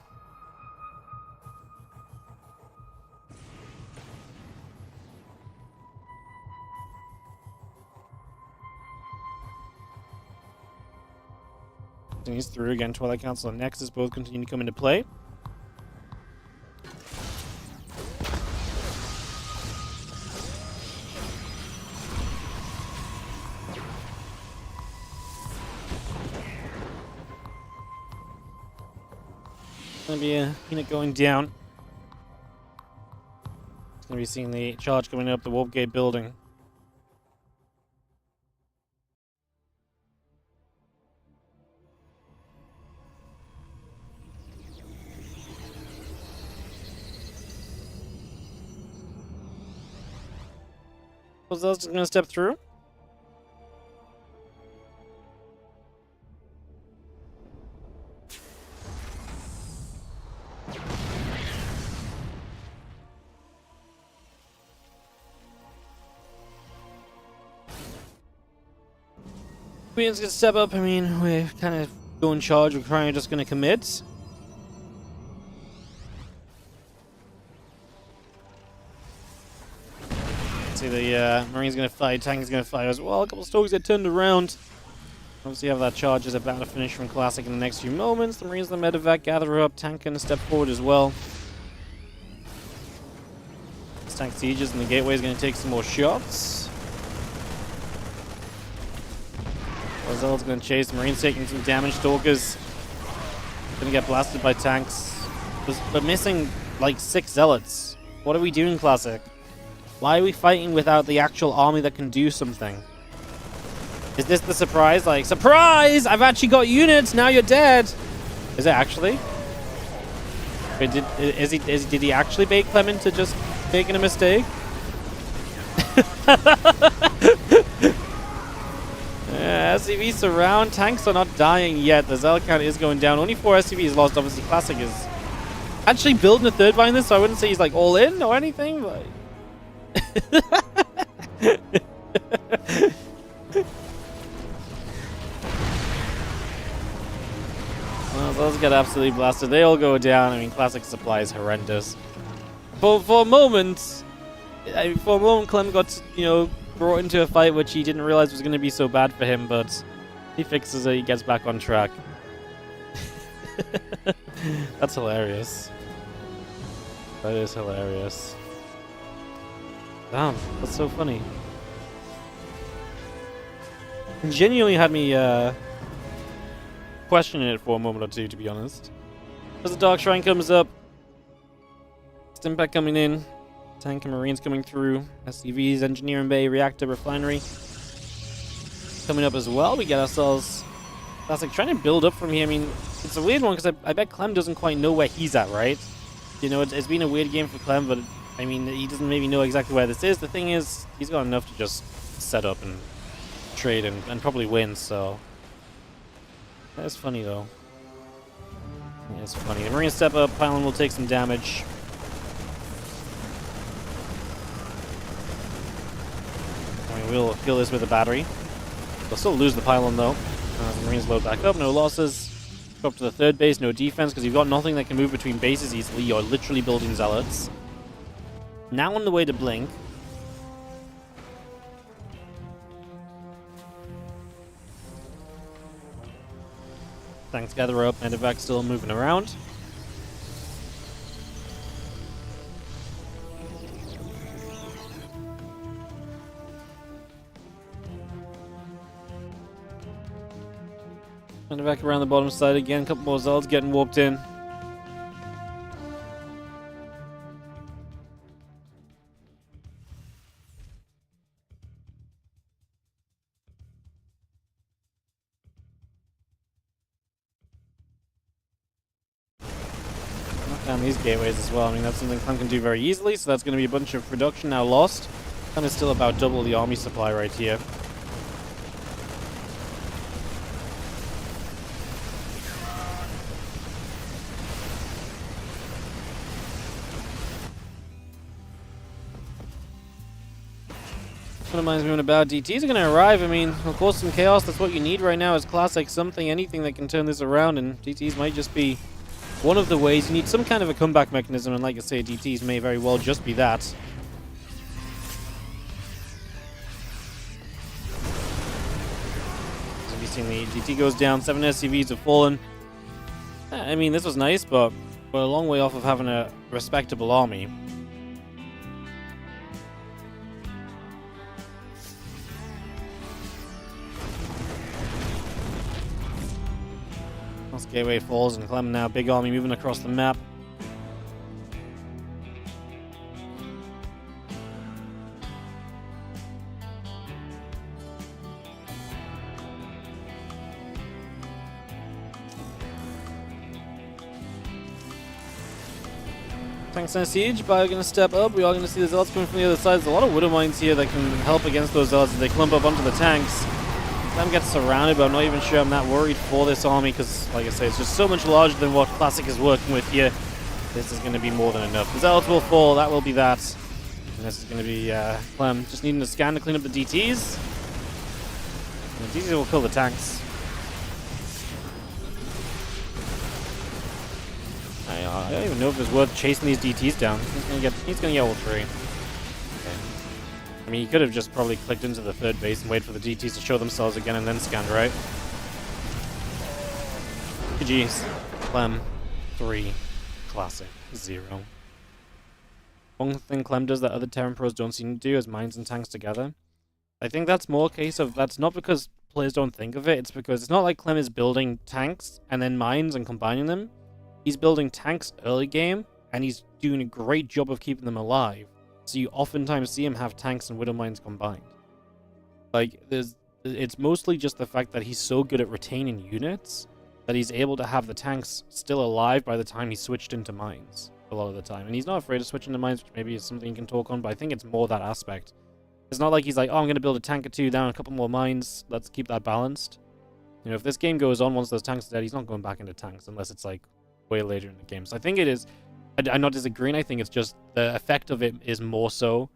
Continues through again. Twilight Council and Nexus both continue to come into play. Gonna be a unit going down. It's gonna be seeing the charge coming up the warp gate building. Was those just gonna step through? Queen's gonna step up. I mean, we're kind of go in charge. We're kind of just gonna commit. See the Marine's gonna fight, Tank is gonna fight as well. A couple of Stokes get turned around. Obviously, have that charge is about to finish from Classic in the next few moments. The Marines, the medevac gather up. Tank gonna step forward as well. This Tank sieges and the gateway is gonna take some more shots. Zealot's gonna chase. Marines taking some damage. Stalkers gonna get blasted by tanks. We're missing like 6 Zealots. What are we doing, Classic? Why are we fighting without the actual army that can do something? Is this the surprise? Like, surprise! I've actually got units, now you're dead! Is it actually? Wait, did he actually bait Clem into just making a mistake? SCV surround. Tanks are not dying yet. The Zealot count is going down. Only 4 SCVs lost. Obviously, Classic is actually building a third behind this, so I wouldn't say he's like all in or anything, but... Well, those get absolutely blasted. They all go down. I mean, Classic supply is horrendous. For a moment, Clem got, you know, brought into a fight which he didn't realize was going to be so bad for him, but he fixes it. He gets back on track. That's hilarious. That is hilarious. Damn, that's so funny. Genuinely had me questioning it for a moment or two, to be honest. As the Dark Shrine comes up, Stimpack coming in, Tank and Marines coming through, SCVs, Engineering Bay, Reactor, Refinery coming up as well. We get ourselves Classic trying to build up from here. I mean, it's a weird one because I bet Clem doesn't quite know where he's at, right? You know, it's been a weird game for Clem, but I mean, he doesn't maybe know exactly where this is. The thing is, he's got enough to just set up and trade and probably win, so... That's funny, though. Yeah, it's funny. The Marines step up, Pylon will take some damage. I mean, we'll kill this with a battery. They'll still lose the Pylon, though. The Marines load back up, no losses. Go up to the third base, no defense, because you've got nothing that can move between bases easily. You're literally building Zealots. Now on the way to Blink. Tanks gather up, medevac still moving around. And back around the bottom side again. A couple more Zelds getting warped in. Knock down these gateways as well. I mean, that's something Clem can do very easily, so that's going to be a bunch of production now lost. Clem is still about double the army supply right here. What reminds me about DTs are going to arrive. I mean, of course, some chaos. That's what you need right now is classic something, anything that can turn this around, and DTs might just be one of the ways. You need some kind of a comeback mechanism, and like I say, DTs may very well just be that. As you've seen, the DT goes down, 7 SCVs have fallen. I mean, this was nice, but we're a long way off of having a respectable army. Gateway falls, and Clem now big army moving across the map. Tanks in a siege, but we're going to step up. We are going to see the Zealots coming from the other side. There's a lot of Widow Mines here that can help against those Zealots as they clump up onto the tanks. Clem gets surrounded, but I'm not even sure I'm that worried for this army because, like I say, it's just so much larger than what Classic is working with here. This is going to be more than enough. The Zealots will fall, that will be that. And this is going to be Clem just needing to scan to clean up the DTs. And the DTs will kill the tanks. I don't even know if it's worth chasing these DTs down. He's going to get all three. I mean, he could have just probably clicked into the third base and waited for the DTs to show themselves again and then scanned, right? GG's. Clem, 3. Classic, 0. One thing Clem does that other Terran pros don't seem to do is mines and tanks together. I think that's more a case of that's not because players don't think of it, it's because it's not like Clem is building tanks and then mines and combining them. He's building tanks early game, and he's doing a great job of keeping them alive. So you oftentimes see him have tanks and Widow Mines combined. Like, it's mostly just the fact that he's so good at retaining units that he's able to have the tanks still alive by the time he switched into mines a lot of the time. And he's not afraid of switching to mines, which maybe is something you can talk on, but I think it's more that aspect. It's not like he's like, oh, I'm going to build a tank or two down, a couple more mines, let's keep that balanced. You know, if this game goes on once those tanks are dead, he's not going back into tanks unless it's like way later in the game. So I think it is... I'm not disagreeing. I think it's just the effect of it is more so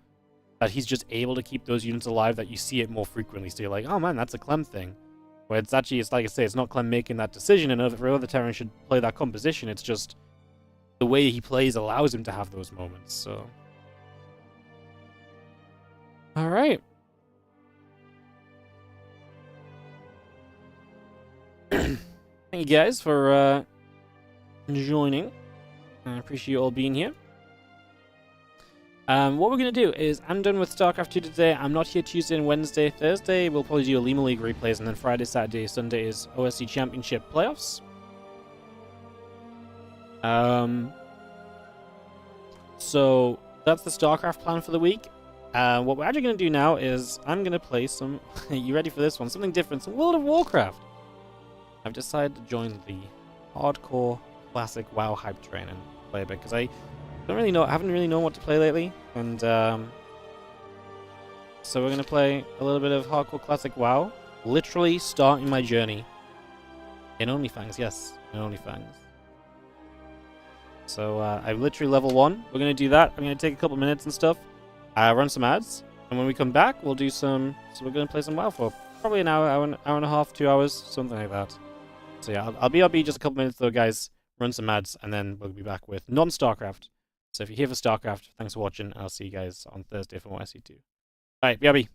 that he's just able to keep those units alive, that you see it more frequently. So you're like, oh man, that's a Clem thing. Where it's actually, it's like I say, it's not Clem making that decision, and every other Terran should play that composition. It's just the way he plays allows him to have those moments. So, all right. Thank you guys for joining. I appreciate you all being here. What we're going to do is, I'm done with StarCraft 2 today. I'm not here Tuesday and Wednesday. Thursday, we'll probably do Lima League replays, and then Friday, Saturday, Sunday is OSC Championship playoffs. So, that's the StarCraft plan for the week. What we're actually going to do now is, I'm going to play some... you ready for this one? Something different. Some World of Warcraft. I've decided to join the hardcore classic WoW hype train and play a bit, because I don't really know, I haven't really known what to play lately, and so we're going to play a little bit of hardcore classic WoW, literally starting my journey in OnlyFans. Yes, in OnlyFans. So I'm literally level 1. We're going to do that. I'm going to take a couple minutes and stuff, run some ads, and when we come back, we'll do some, so we're going to play some WoW for probably an hour, hour and a half, 2 hours, something like that. So yeah, I'll be just a couple minutes though, guys. Run some ads, and then we'll be back with non-StarCraft. So if you're here for StarCraft, thanks for watching, and I'll see you guys on Thursday for more SC2. Alright, BRB.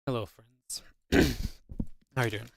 Hello, friends. How are you doing?